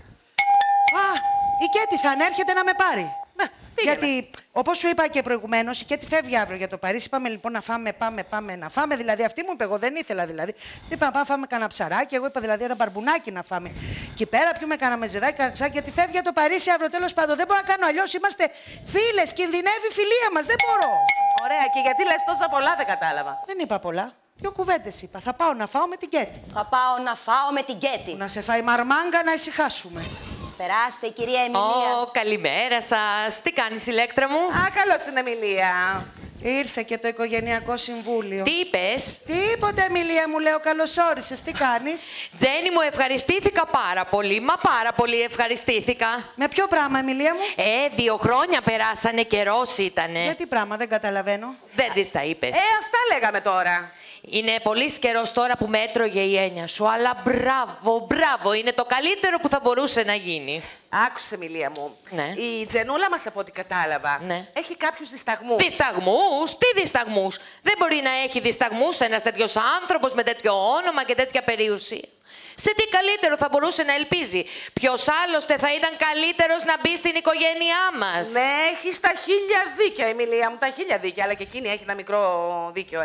Η Κέτη θα ανέρχεται να με πάρει. Ναι, γιατί, όπως σου είπα και προηγουμένως, η Κέτη φεύγει αύριο για το Παρίσι. Είπαμε λοιπόν να φάμε, πάμε να φάμε. Δηλαδή, αυτή μου είπε, εγώ δεν ήθελα δηλαδή. Είπα να φάμε κανένα ψαράκι. Εγώ είπα δηλαδή ένα μπαρμπουνάκι να φάμε. Και πέρα πιούμε κανένα μεζεδάκι, κανένα ξάκι, γιατί φεύγει για το Παρίσι αύριο. Τέλος πάντων, δεν μπορώ να κάνω αλλιώς. Είμαστε φίλες, κινδυνεύει η φιλία μας. Δεν μπορώ. Ωραία, και γιατί λες τόσα πολλά δεν κατάλαβα. Δεν είπα πολλά. 2 κουβέντες είπα. Θα πάω να φάω με την Κέτη. Θα πάω να φάω με την Κέτη. Να σε φάει μαρμάγκα να ησυχάσουμε. Περάστε, κυρία Εμιλία. Καλημέρα σας. Τι κάνεις, Ηλέκτρα μου? Α, καλώς την Εμιλία. Ήρθε και το Οικογενειακό Συμβούλιο. Τι είπες? Τίποτε, Εμιλία μου, λέω, καλώς όρισες. Τι κάνεις? Τζένι μου, ευχαριστήθηκα πάρα πολύ. Μα πάρα πολύ ευχαριστήθηκα. Με ποιο πράγμα, Εμιλία μου? 2 χρόνια περάσανε, καιρός ήτανε. Για τι πράγμα, δεν καταλαβαίνω. Δεν της τα είπες. Αυτά λέγαμε τώρα. Είναι πολύ καιρός τώρα που με έτρωγε η έννοια σου, αλλά μπράβο, είναι το καλύτερο που θα μπορούσε να γίνει. Άκουσε, Εμιλία μου. Ναι. Η Τζενούλα μας, από ό,τι κατάλαβα, έχει κάποιους δισταγμούς. Δισταγμούς? Τι δισταγμούς? Δεν μπορεί να έχει δισταγμούς ένας τέτοιος άνθρωπος με τέτοιο όνομα και τέτοια περιουσία. Σε τι καλύτερο θα μπορούσε να ελπίζει? Ποιος άλλωστε θα ήταν καλύτερος να μπει στην οικογένειά μας? Ναι, έχεις τα 1000 δίκια, Εμιλία μου, τα 1000 δίκια, αλλά και εκείνη έχει ένα μικρό δίκιο,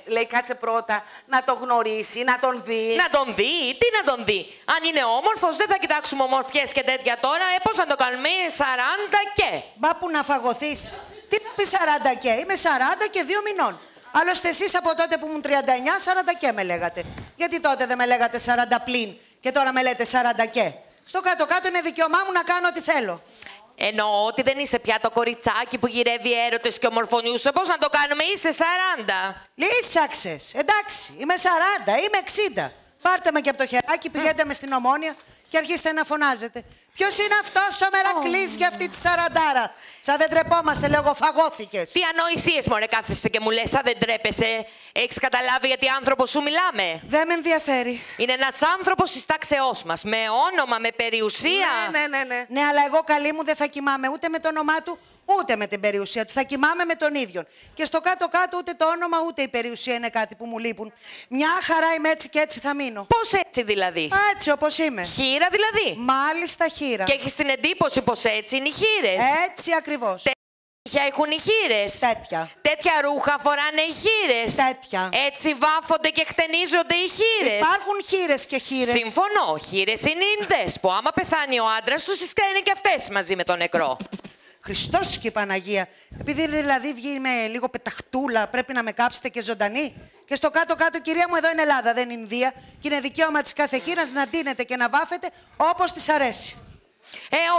λέει, κάτσε πρώτα να το γνωρίσει, να τον δει. Να τον δει? Τι να τον δει? Αν είναι όμορφος, δεν θα κοιτάξουμε ομορφιές και τέτοια τώρα. Πώς να το κάνουμε? 40 και. Μπα που να φαγωθείς. Τι πει 40 και? Είμαι 40 και 2 μηνών. Άλλωστε εσείς από τότε που ήμουν 39, 40 και με λέγατε. Γιατί τότε δεν με λέγατε 40 πλην και τώρα με λέτε 40 και? Στο κάτω-κάτω είναι δικαίωμά μου να κάνω ό,τι θέλω. Εννοώ ότι δεν είσαι πια το κοριτσάκι που γυρεύει έρωτες και ομορφωνιούσε. Πώς να το κάνουμε? Είσαι 40. Λύσαξες. Εντάξει, είμαι 40, είμαι 60. Πάρτε με και από το χεράκι, πηγαίνετε με στην Ομόνια και αρχίστε να φωνάζετε. Ποιος είναι αυτός ο Μερακλής για αυτή τη 40άρα? Σαν δεν τρεπόμαστε, λέγω, φαγώθηκες. Τι ανοησίες, μωρέ, κάθεσαι και μου λες, σαν δεν τρέπεσαι. Έχεις καταλάβει γιατί άνθρωπο σου μιλάμε? Δεν με ενδιαφέρει. Είναι ένας άνθρωπος της τάξεώς μας, με όνομα, με περιουσία. Ναι. Ναι, αλλά εγώ, καλή μου, δεν θα κοιμάμαι ούτε με το όνομά του, ούτε με την περιουσία του. Θα κοιμάμαι με τον ίδιο. Και στο κάτω-κάτω ούτε το όνομα ούτε η περιουσία είναι κάτι που μου λείπουν. Μια χαρά είμαι, έτσι και έτσι θα μείνω. Πώς έτσι δηλαδή? Έτσι όπως είμαι. Χήρα δηλαδή? Μάλιστα, χήρα. Και έχεις την εντύπωση πως έτσι είναι οι χήρες? Έτσι ακριβώς. Τέτοια έχουν οι χήρες? Τέτοια. Τέτοια ρούχα φοράνε οι χήρες? Τέτοια. Έτσι βάφονται και χτενίζονται οι χήρες? Υπάρχουν χήρες και χήρες. Συμφωνώ. Χήρες είναι οι νδές που άμα πεθάνει ο άντρας τους, τις κάνει και αυτές μαζί με τον νεκρό. Χριστός και η Παναγία. Επειδή δηλαδή βγει με λίγο πεταχτούλα, πρέπει να με κάψετε και ζωντανή. Και στο κάτω-κάτω, κυρία μου, εδώ είναι Ελλάδα, δεν είναι Ινδία. Και είναι δικαίωμα της κάθε χήρας να ντύνεται και να βάφεται όπως της αρέσει.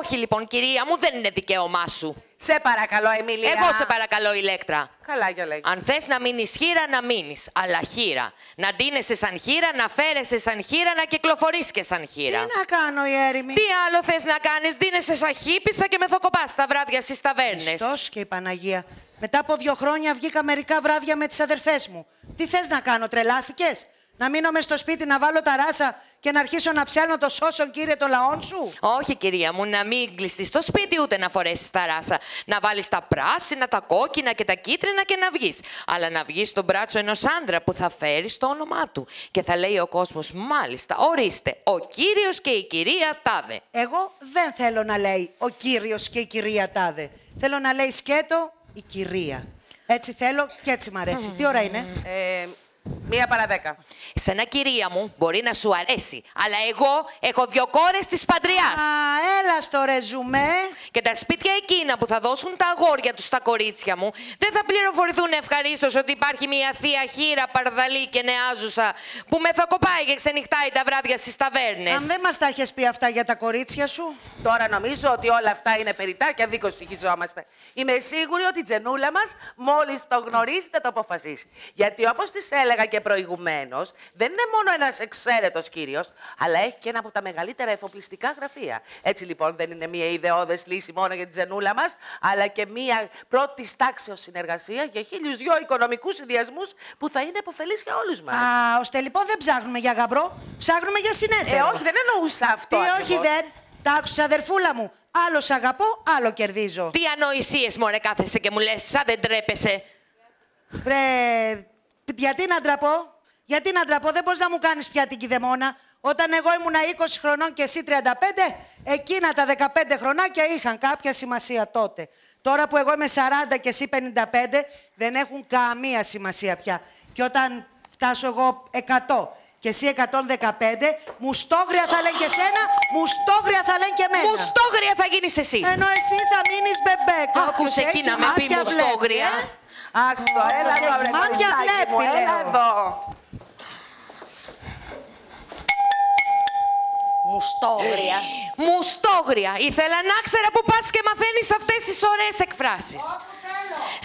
Όχι λοιπόν, κυρία μου, δεν είναι δικαίωμά σου. Σε παρακαλώ, Εμιλία. Εγώ σε παρακαλώ, Ηλέκτρα. Καλά, για λέγει. Αν θες να μείνεις χήρα, να μείνεις. Αλλά χήρα. Να ντύνεσαι σαν χήρα, να φέρεσαι σαν χήρα, να κυκλοφορείς και σαν χήρα. Τι να κάνω, η έρημη? Τι άλλο θες να κάνεις? Ντύνεσαι σαν χίπισσα και μεθοκοπάς τα βράδια στις ταβέρνες. Χριστός και η Παναγία. Μετά από 2 χρόνια βγήκα μερικά βράδια με τις αδερφές μου. Τι θες να κάνω, τρελάθηκες? Να μείνω μες στο σπίτι, να βάλω τα ράσα και να αρχίσω να ψιάνω το σώσον, κύριε, το λαόν σου? Όχι, κυρία μου, να μην κλειστείς στο σπίτι ούτε να φορέσεις τα ράσα. Να βάλεις τα πράσινα, τα κόκκινα και τα κίτρινα και να βγεις. Αλλά να βγεις στον μπράτσο ενός άντρα που θα φέρεις το όνομά του. Και θα λέει ο κόσμος, μάλιστα, ορίστε, ο κύριος και η κυρία Τάδε. Εγώ δεν θέλω να λέει ο κύριος και η κυρία Τάδε. Θέλω να λέει σκέτο η κυρία. Έτσι θέλω και έτσι μ' αρέσει. Τι ώρα είναι? 1 παρά 10. Σένα, κυρία μου, μπορεί να σου αρέσει. Αλλά εγώ έχω 2 κόρες της Παντριάς. Έλα στο ρεζουμέ. Και τα σπίτια εκείνα που θα δώσουν τα αγόρια τους στα κορίτσια μου δεν θα πληροφορηθούν ευχαρίστως ότι υπάρχει μια θεία χήρα, παρδαλή και νεάζουσα που μεθοκοπάει και ξενυχτάει τα βράδια στις ταβέρνες. Αν δεν μας τα έχεις πει αυτά για τα κορίτσια σου. Τώρα νομίζω ότι όλα αυτά είναι περιττά και αδίκως συγχυζόμαστε. Είμαι σίγουρη ότι η Τζενούλα μας, μόλις το γνωρίζει, θα το αποφασίσει. Γιατί όπως της έλεγα και προηγουμένως, δεν είναι μόνο ένας εξαίρετος κύριος, αλλά έχει και ένα από τα μεγαλύτερα εφοπλιστικά γραφεία. Έτσι λοιπόν δεν είναι μια ιδεώδες λύση μόνο για την Τζενούλα μας, αλλά και μια πρώτης τάξεως συνεργασία για 1002 οικονομικούς συνδυασμούς που θα είναι επωφελής για όλους μας. Ώστε λοιπόν δεν ψάχνουμε για γαμπρό, ψάχνουμε για συνέτερο. Όχι, δεν εννοούσα αυτό. Τι όχι δεν. Τα άκουσες, αδερφούλα μου. Άλλο σ' αγαπώ, άλλο κερδίζω. Τι ανοησίες, μωρέ, κάθεσαι και μου λες, σαν δεν τρέπεσαι. Γιατί να ντραπώ, γιατί να ντραπώ, δεν μπορείς να μου κάνεις πια την κηδεμόνα. Όταν εγώ ήμουνα 20 χρονών και εσύ 35, εκείνα τα 15 χρονάκια είχαν κάποια σημασία τότε. Τώρα που εγώ είμαι 40 και εσύ 55, δεν έχουν καμία σημασία πια. Και όταν φτάσω εγώ 100 και εσύ 115, μουστόγρια θα λένε και σένα, μουστόγρια θα λένε και εμένα. Μουστόγρια θα γίνεις εσύ. Ενώ εσύ θα μείνεις μπεμπέκο. Άκουσε εκεί να με πει μουστόγρια. Άστο, έλα εδώ, βρε μάτια κοριτσάκι μου, βλέπει, έλα λέω. εδώ. Μουστόγρια. Μουστόγρια. Ήθελα να ξέρα που πας και μαθαίνεις αυτές τις ωραίες εκφράσεις.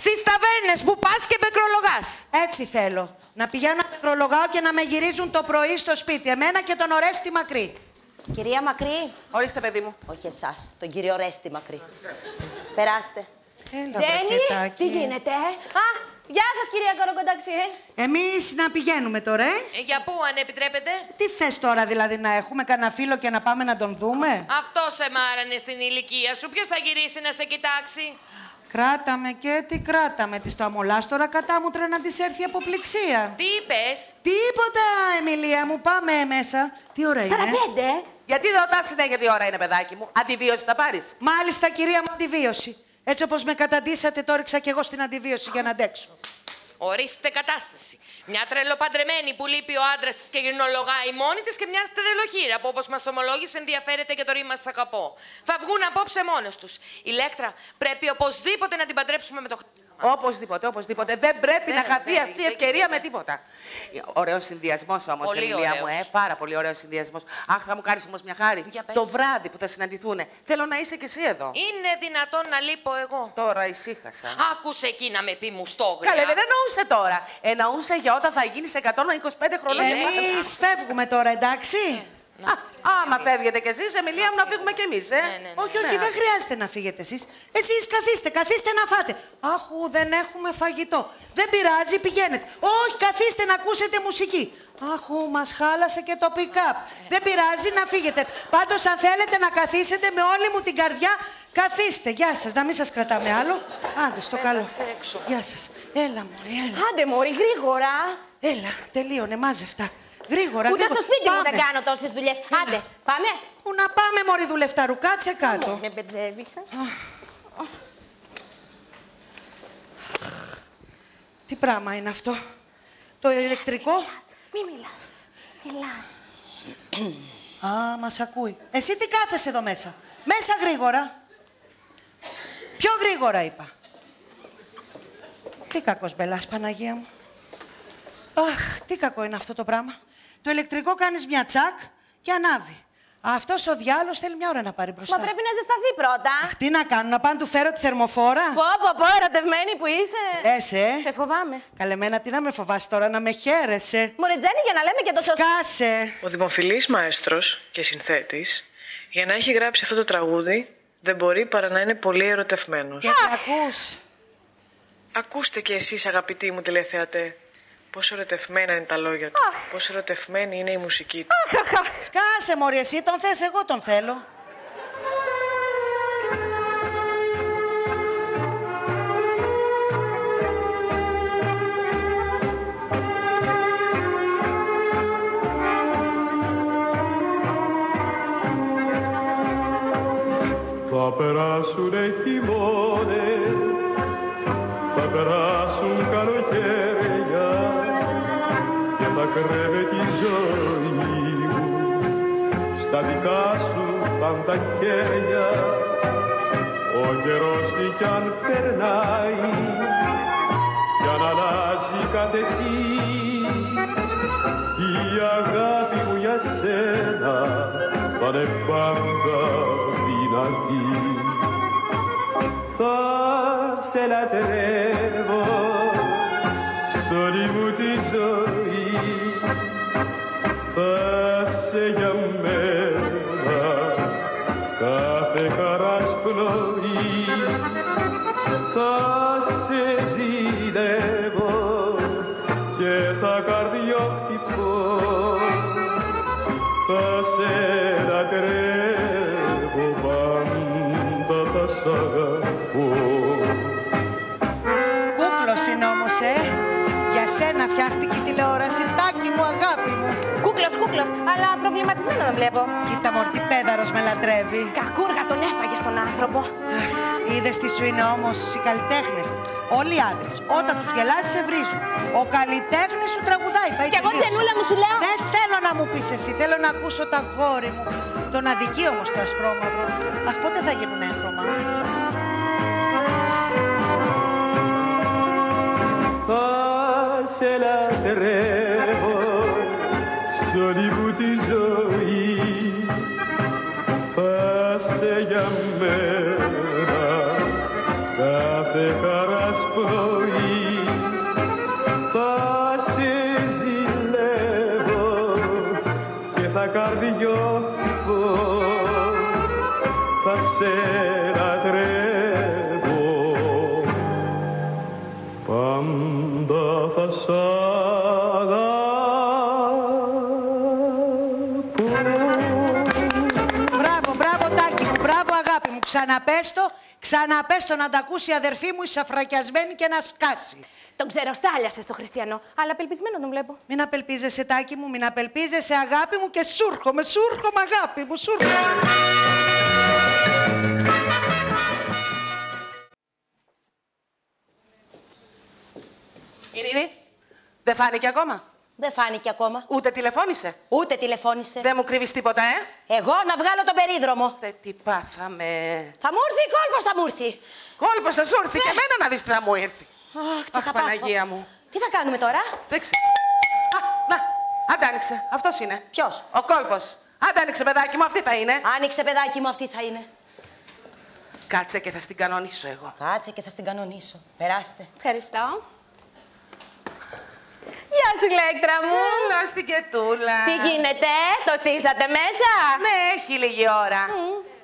Στις ταβέρνες που πας και πεκρολογάς. Έτσι θέλω. Να πηγαίνω να πεκρολογάω και να με γυρίζουν το πρωί στο σπίτι. Εμένα και τον Ορέστη Μακρύ. Κυρία Μακρύ. Ορίστε, παιδί μου. Όχι εσάς, τον κύριο Ορέστη Μακρύ. Περάστε. Έλα, Τζένι, βρακετάκι. τι γίνεται, Α, γεια σας κυρία Κοροκονταξί. Εμείς να πηγαίνουμε τώρα, Για πού, αν επιτρέπετε? Τι θες τώρα, δηλαδή, να έχουμε κανένα φίλο και να πάμε να τον δούμε? Αυτό σε μάρανε στην ηλικία σου. Ποιος θα γυρίσει να σε κοιτάξει? Κράταμε και τι κράταμε. Της το αμολάς τώρα κατάμουτρα να της έρθει αποπληξία. Τι είπες? Τίποτα, Εμιλία μου. Πάμε μέσα. Τι ώρα είναι? Παραπέντε. Γιατί ρωτάς συνέχεια τι ώρα είναι, παιδάκι μου. Αντιβίωση θα πάρεις. Μάλιστα, κυρία μου, αντιβίωση. Έτσι όπως με καταντήσατε, το ρίξα κι εγώ στην αντιβίωση για να αντέξω. Ορίστε κατάσταση. Μια τρελοπαντρεμένη που λείπει ο άντρας της και γυρνολογάει μόνη της και μια τρελοχύρα που όπως μας ομολόγησε ενδιαφέρεται για το ρήμα σας αγαπώ. Θα βγουν απόψε μόνος τους. Ηλέκτρα, πρέπει οπωσδήποτε να την παντρέψουμε με το Οπωσδήποτε, οπωσδήποτε. Δεν πρέπει να χαθεί αυτή η ευκαιρία με τίποτα. Ωραίο συνδυασμό όμως, Εμιλία μου. Πάρα πολύ ωραίο συνδυασμό. Αχ, θα μου κάνεις όμως μια χάρη. Το βράδυ που θα συναντηθούν, θέλω να είσαι κι εσύ εδώ. Είναι δυνατόν να λείπω εγώ? Τώρα ησύχασα. Άκουσε εκεί να με πει μουστόγρια. Καλέ, δεν εννοούσε τώρα. Εννοούσε για όταν θα γίνεις 125 χρονών. Εμείς φεύγουμε τώρα, εντάξει? Άμα φεύγετε κι εσείς, Εμιλία μου, να φύγουμε κι εμείς, Όχι, όχι, δεν χρειάζεται να φύγετε εσείς. Εσείς καθίστε να φάτε. Άχου, δεν έχουμε φαγητό. Δεν πειράζει, πηγαίνετε. Όχι, καθίστε να ακούσετε μουσική. Άχου, μας χάλασε και το pick-up. Δεν πειράζει να φύγετε. Πάντως, αν θέλετε να καθίσετε με όλη μου την καρδιά, καθίστε. Γεια σας, να μην σας κρατάμε άλλο. Άντε, στο καλό. Γεια σας. Έλα, μωρή, έλα. Άντε, μωρή, γρήγορα. Έλα, τελείωνε, μάζευτα. Γρήγορα, Ούτε γρήγορα. στο σπίτι μου Πάμε. δεν κάνω τόσες δουλειές. Άντε, πάμε. Πού να πάμε, μωρή δουλευταρού, κάτσε κάτω. Με μπερδεύεις. Τι πράγμα είναι αυτό? Το ηλεκτρικό? Μη μιλάς. Μιλάς. Α, μας ακούει. Εσύ τι κάθεσαι εδώ μέσα? Μέσα γρήγορα. Πιο γρήγορα είπα. Τι κακός μπελάς, Παναγία μου. Αχ, τι κακό είναι αυτό το πράγμα. Το ηλεκτρικό κάνεις μια τσακ και ανάβει. Αυτός ο διάλος θέλει μια ώρα να πάρει μπροστά. Μα πρέπει να ζεσταθεί πρώτα. Αχ, τι να κάνω, να πάω να του φέρω τη θερμοφόρα? Πω, ερωτευμένη που είσαι. Σε φοβάμαι. Καλεμένα, τι να με φοβάσει τώρα, να με χαίρεσαι. Μωρέ Τζένι, για να λέμε και το σωστό. Σκάσε. Ο δημοφιλής μαέστρος και συνθέτης, για να έχει γράψει αυτό το τραγούδι, δεν μπορεί παρά να είναι πολύ ερωτευμένος. Και τι ακούς? Ακούστε κι εσείς, αγαπητοί μου τηλεθεατέ, πόσο ερωτευμένα είναι τα λόγια του, πόσο ερωτευμένη είναι η μουσική του. Σκάσε, μωρή, εσύ τον θες, εγώ τον θέλω. Θα περάσουνε χειμώνες, θα περάσουν καλοκαίρια και θα κρέμεται η ζωή μου στα δικά σου πάντα χέρια. Ο καιρός τι κι αν περνάει κι αν αλλάζει κάθε τι, η αγάπη μου για σένα θα είναι πάντα δυνατή. Θα σε λατρεύω σ' όλη μου τη ζωή, θα σε για μένα κάθε χαράς πνοή, θα σε ζηλεύω και θα καρδιοχτυπώ, θα σε λατρεύω πάντα, θα σ' αγαπώ. Κούκλος είναι όμως, Για σένα φτιάχτηκε η τηλεόραση, Τάκη μου, αγάπη μου. Κούκλος, αλλά προβληματισμένο τον βλέπω. Κοίτα μωρ, τι πέδαρος με λατρεύει. Κακούργα τον έφαγε στον άνθρωπο. Είδες τι σου είναι όμως οι καλλιτέχνες. Όλοι οι άντρες, όταν τους γελάζεις σε βρίζουν. Ο καλλιτέχνης σου τραγουδάει, πάει. Κι εγώ Τζενούλα μου σου λέω. Δεν θέλω να μου πεις εσύ, θέλω να ακούσω τα γόρι μου. Τον αδικεί όμως το ασπρόμαυρο. Αχ, πότε θα γίνουν έγχρωμα. θα σε λατρεύω σ' όλη μου τη ζωή. Θα σε για μένα κάθε χαράς πρωί. Θα σε ζηλεύω και θα καρδιώθω. Θα σε λατρεύω, πάντα θα σ' αγαπώ. Μπράβο, μπράβο Τάκη μου, μπράβο αγάπη μου. Ξαναπες το να τα ακούσει η αδερφή μου η σαφρακιασμένη και να σκάσει. Τον ξέρω, στάλιασε στο Χριστιανό, αλλά απελπισμένο τον βλέπω. Μην απελπίζεσαι Τάκη μου, μην απελπίζεσαι αγάπη μου και σούρχομαι αγάπη μου, σούρχομαι. Ειρήνη, δεν φάνηκε ακόμα. Δεν φάνηκε ακόμα. Ούτε τηλεφώνησε. Ούτε τηλεφώνησε. Δεν μου κρύβεις τίποτα, Εγώ να βγάλω τον περίδρομο. Τι πάθαμε. Θα μου έρθει, κόλπος θα μου έρθει. Κόλπος θα σου έρθει και εμένα να δεις τι θα μου έρθει. Αχ, Παναγία μου. Τι θα κάνουμε τώρα? Δεν ξέρω. Να, άντε άνοιξε. Αυτός είναι. Ποιος? Ο κόλπος. Άντε άνοιξε παιδάκι μου, αυτή θα είναι. Άνοιξε παιδάκι μου, αυτή θα είναι. Κάτσε και θα στην κανονίσω εγώ. Κάτσε και θα στην κανονίσω. Περάστε. Ευχαριστώ. Γεια σου, Ηλέκτρα μου. Έλα στην Κετούλα. Τι γίνεται, το στήσατε μέσα? Ναι, έχει λίγη ώρα.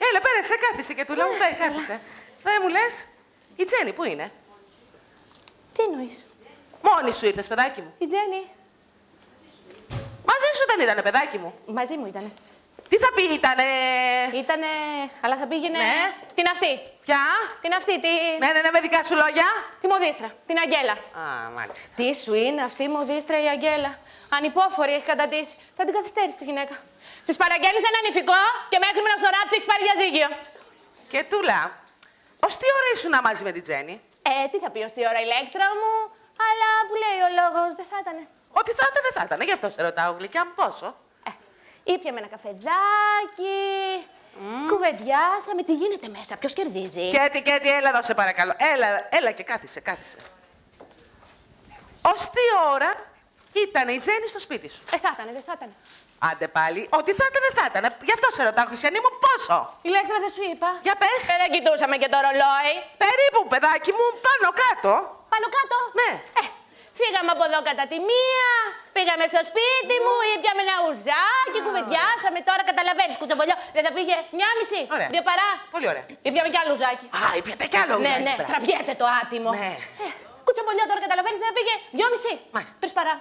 Έλα, πέρασε, κάθισε Κετούλα μου, κάθισε. Δεν μου λες, η Τζέννη πού είναι? Τι εννοείς? Μόνη σου ήρθες, παιδάκι μου. Η Τζέννη. Μαζί σου δεν ήτανε, παιδάκι μου. Μαζί μου ήτανε. Τι θα πει ήτανε? Ήτανε, αλλά θα πήγαινε... Ναι. Την αυτή. Ποια? Την αυτή, τη... Ναι, με δικά σου λόγια. Τη μοδίστρα, την Αγγέλα. Α, μάλιστα. Τι σου είναι αυτή η μοδίστρα η Αγγέλα? Ανυπόφορη έχει κατατήσει. Θα την καθυστέρησε τη γυναίκα. Της παραγγέλνεις ένα νηφικό και μέχρι να στο ράψει έχεις πάρει διαζύγιο. Κετούλα, ως τι ώρα ήσουν μαζί με την Τζέννη? Τι θα πει ως τι ώρα, Ηλέκτρα μου, αλλά που λέει ο λόγος, δεν θα ήτανε. Ό,τι θα ήτανε, γι' αυτό σε ρωτάω, γλυκιά μου, πόσο? Ήπιαμε ένα καφεδάκι, κουβεντιάσαμε, τι γίνεται μέσα, ποιος κερδίζει. Κέτι, έλα εδώ σε παρακαλώ. Έλα και κάθισε. Ως τι ώρα ήταν η Τζέννη στο σπίτι σου? Θα ήτανε, δεν θα ήτανε. Άντε πάλι, ό,τι θα ήτανε. Γι' αυτό σε ρωτάω, Χριστιανή μου, πόσο? Ηλέκτρα, δεν σου είπα. Για πες. Δεν κοιτούσαμε και το ρολόι. Περίπου, παιδάκι μου, πάνω κάτω. Πάνω κάτω? Ναι. Φύγαμε από εδώ κατά τη μία, πήγαμε στο σπίτι μου, ήπιαμε ένα ουζάκι, κουβεντιάσαμε. Τώρα καταλαβαίνεις, κουτσομπολιό. Δεν θα πήγε 1,5, ωραία. 2 παρά. Πολύ ωραία. Ήπιαμε κι άλλο ουζάκι. Α, ήπιατε κι άλλο ουζάκι. Ναι, τραβιέται το άτιμο. Ναι. Κουτσομπολιό, τώρα καταλαβαίνεις, δεν θα πήγε 2,5. Μάλιστα. 3 παρά.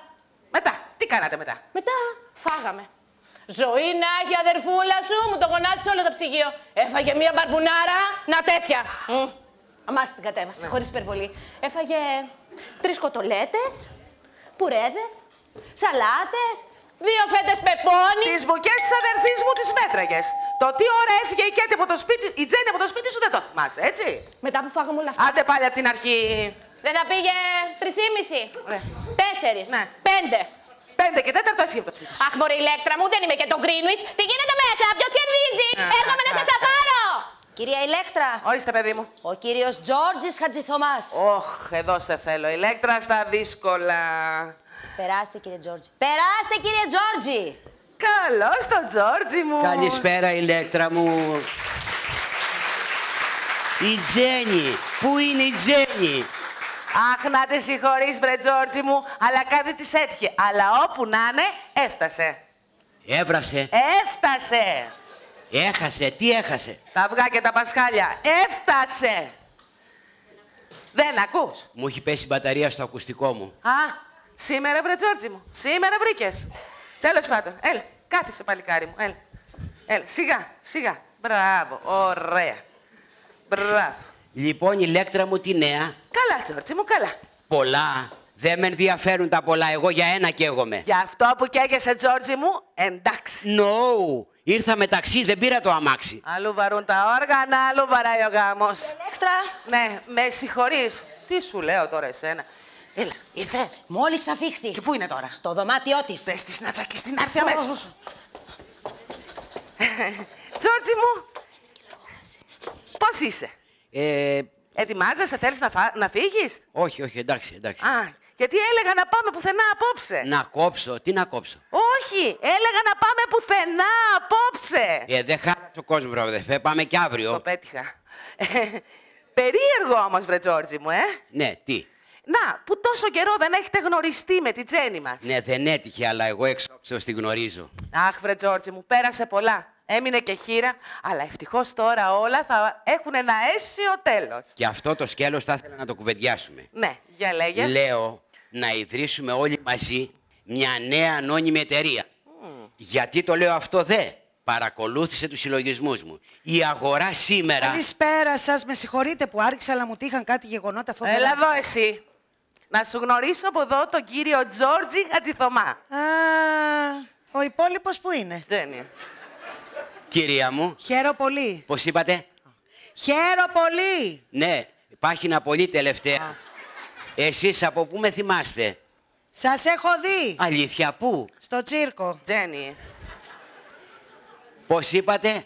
Μετά, τι κάνατε μετά? Μετά, φάγαμε. Ζωή να έχει αδερφούλα σου, μου το γονάτισε όλο το ψυγείο. Έφαγε μία μπαρμπουνάρα, να τέτοια. Αμάς την κατέβασε, χωρίς υπερβολή. Έφαγε 3 κοτολέτες, πουρέδες, σαλάτες, 2 φέτες πεπόνι. Τις μπουκές της αδερφής μου τις μέτραγες. Το τι ώρα έφυγε η Κέτη από το σπίτι, η Τζέννη από το σπίτι σου δεν το θυμάσαι, έτσι? Μετά που φάγαμε όλα αυτά. Άντε πάλι από την αρχή. Δεν θα πήγε 3,5. 4. Ναι. 5. 5 και 4 έφυγε από το σπίτι σου. Αχ, μωρή Ηλέκτρα μου, δεν είμαι και το Greenwich. Τι γίνεται μέσα, ποιος κερδίζει? Έρχομαι να σας τα πάρω. Κυρία Ηλέκτρα. Ορίστε, παιδί μου. Ο κύριος Τζόρτζης Χατζηθωμάς. Όχ, εδώ σε θέλω. Ηλέκτρα στα δύσκολα. Περάστε, κύριε Τζόρτζη. Περάστε, κύριε Τζόρτζη. Καλώς το Τζόρτζι μου. Καλησπέρα, Ηλέκτρα μου. Η Τζέννη. Πού είναι η Τζέννη? Αχ, να τη συγχωρείς, βρε Τζόρτζι μου, αλλά κάτι της έτυχε. Αλλά όπου να είναι, έφτασε. Έβρασε. Έφτασε. Έχασε. Τι έχασε? Τα αυγά και τα πασχάλια. Έφτασε. Δεν ακούς? Μου έχει πέσει η μπαταρία στο ακουστικό μου. Α, σήμερα βρε Τζόρτζι μου. Σήμερα βρήκες. Τέλος πάντων. Έλα, κάθισε παλικάρι μου. Έλα, σιγά. Μπράβο, ωραία. Μπράβο. Λοιπόν, Ηλέκτρα μου, τι νέα? Καλά, Τζόρτζι μου, καλά. Πολλά. Δεν με ενδιαφέρουν τα πολλά. Εγώ για ένα καίγομαι. Για αυτό που καίγεσαι, Τζόρτζι μου, εντάξει. No. Ήρθα με ταξί, δεν πήρα το αμάξι. Αλλού βαρούν τα όργανα, αλλού βαράει ο γάμος. Ηλέκτρα. Ναι, με συγχωρείς. Τι σου λέω τώρα εσένα? Έλα, ήρθε. Μόλις αφήχθη. Και πού είναι τώρα? Στο δωμάτιό της. Πες της να τσακιστεί να έρθει αμέσως. Τζόρτζι μου, πώς είσαι? Ετοιμάζεσαι, θέλεις να φύγεις? Όχι, εντάξει. Α, Γιατί έλεγα να πάμε πουθενά απόψε. Να κόψω, τι να κόψω. Όχι, έλεγα να πάμε πουθενά απόψε. Δεν χάλασε ο κόσμος, βρε αδερφέ, πάμε κι αύριο. Το πέτυχα. Περίεργο όμως, βρε Τζόρτζι μου, Ναι, τι. Να, που τόσο καιρό δεν έχετε γνωριστεί με την Τζέννη μας. Ναι, δεν έτυχε, αλλά εγώ εξόξεως τη γνωρίζω. Αχ, βρε Τζόρτζι μου, πέρασε πολλά. Έμεινε και χείρα, αλλά ευτυχώς τώρα όλα θα έχουν ένα αίσιο τέλος. Και αυτό το σκέλος θα ήθελα να το κουβεντιάσουμε. Ναι, για λέγε. Λέω να ιδρύσουμε όλοι μαζί μια νέα ανώνυμη εταιρεία. Γιατί το λέω αυτό παρακολούθησε τους συλλογισμούς μου. Η αγορά σήμερα... Καλησπέρα σας. Με συγχωρείτε που άρχισα, αλλά μου τύχαν κάτι γεγονότα φοβερά. Έλα εδώ εσύ. Να σου γνωρίσω από εδώ τον κύριο Τζόρτζι Χατζηθωμά. Α, ο υπόλοιπος που είναι? Τζέννη. Κυρία μου. Χαίρο πολύ. Πώς είπατε? Χαίρο πολύ. Ναι, πάχυνα πολύ τελευταία. Εσείς από πού με θυμάστε? Σας έχω δει. Αλήθεια, πού? Στο τσίρκο. Τζέννη. Πώς είπατε?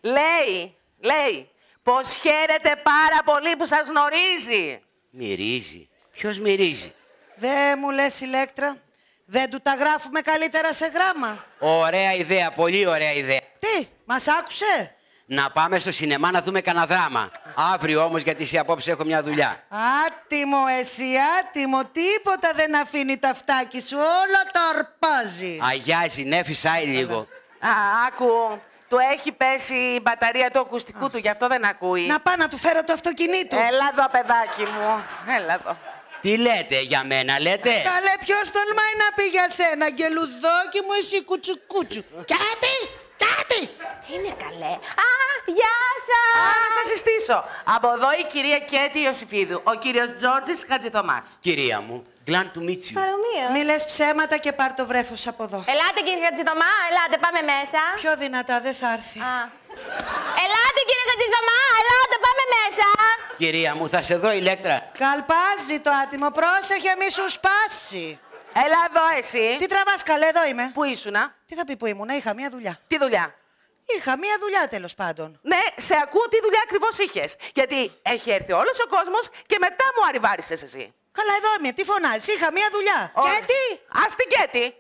Λέει, πως χαίρεται πάρα πολύ που σας γνωρίζει. Μυρίζει. Ποιος μυρίζει? Δεν μου λες, Ηλέκτρα, δεν του τα γράφουμε καλύτερα σε γράμμα? Ωραία ιδέα, πολύ ωραία ιδέα. Τι, μας άκουσε? Να πάμε στο σινεμά να δούμε κανένα δράμα. Αύριο όμως, γιατί εσύ απόψε έχω μια δουλειά. Άτιμο εσύ, άτιμο, τίποτα δεν αφήνει τα φτάκι σου, όλο το αρπάζει. Αγιάζει, ναι, φυσάει λίγο. Άκου, του έχει πέσει η μπαταρία του ακουστικού του, γι' αυτό δεν ακούει. Να πάω να του φέρω το αυτοκινήτου. Έλα εδώ, παιδάκι μου, έλα εδώ. Τι λέτε για μένα, λέτε? Καλέ, ποιος τολμάει να πει για σένα, γκελουδάκι μου, εσύ κουτσουκούτσου. Κάτι! Τι είναι καλέ? Α, γεια σας! Να σας συστήσω. Από εδώ η κυρία Κέτη Ιωσήφιδου, ο κύριος Τζόρτζης Χατζηθωμάς. Κυρία μου, glad to meet you. Παρομοίω. Μη λες ψέματα και πάρ' το βρέφος από εδώ. Ελάτε κύριε Χατζηθωμά, ελάτε, πάμε μέσα. Πιο δυνατά, δεν θα έρθει. Ελάτε κύριε Χατζηθωμά, ελάτε, πάμε μέσα. Κυρία μου, θα σε δω, Ηλέκτρα. Καλπάζει το άτιμο, πρόσεχε μη σου σπάσει. Έλα εδώ εσύ. Τι τραβάς, καλέ, εδώ είμαι. Πού ήσουνα? Τι θα πει που ήμουνα, είχα μία δουλειά. Τι δουλειά? Είχα μία δουλειά, τέλος πάντων. Ναι, σε ακούω τι δουλειά ακριβώς είχες. Γιατί έχει έρθει όλος ο κόσμος και μετά μου αριβάρισες εσύ. Καλά, εδώ είμαι, τι φωνάζεις, είχα μία δουλειά. Κέτη! Ας την Κέτη.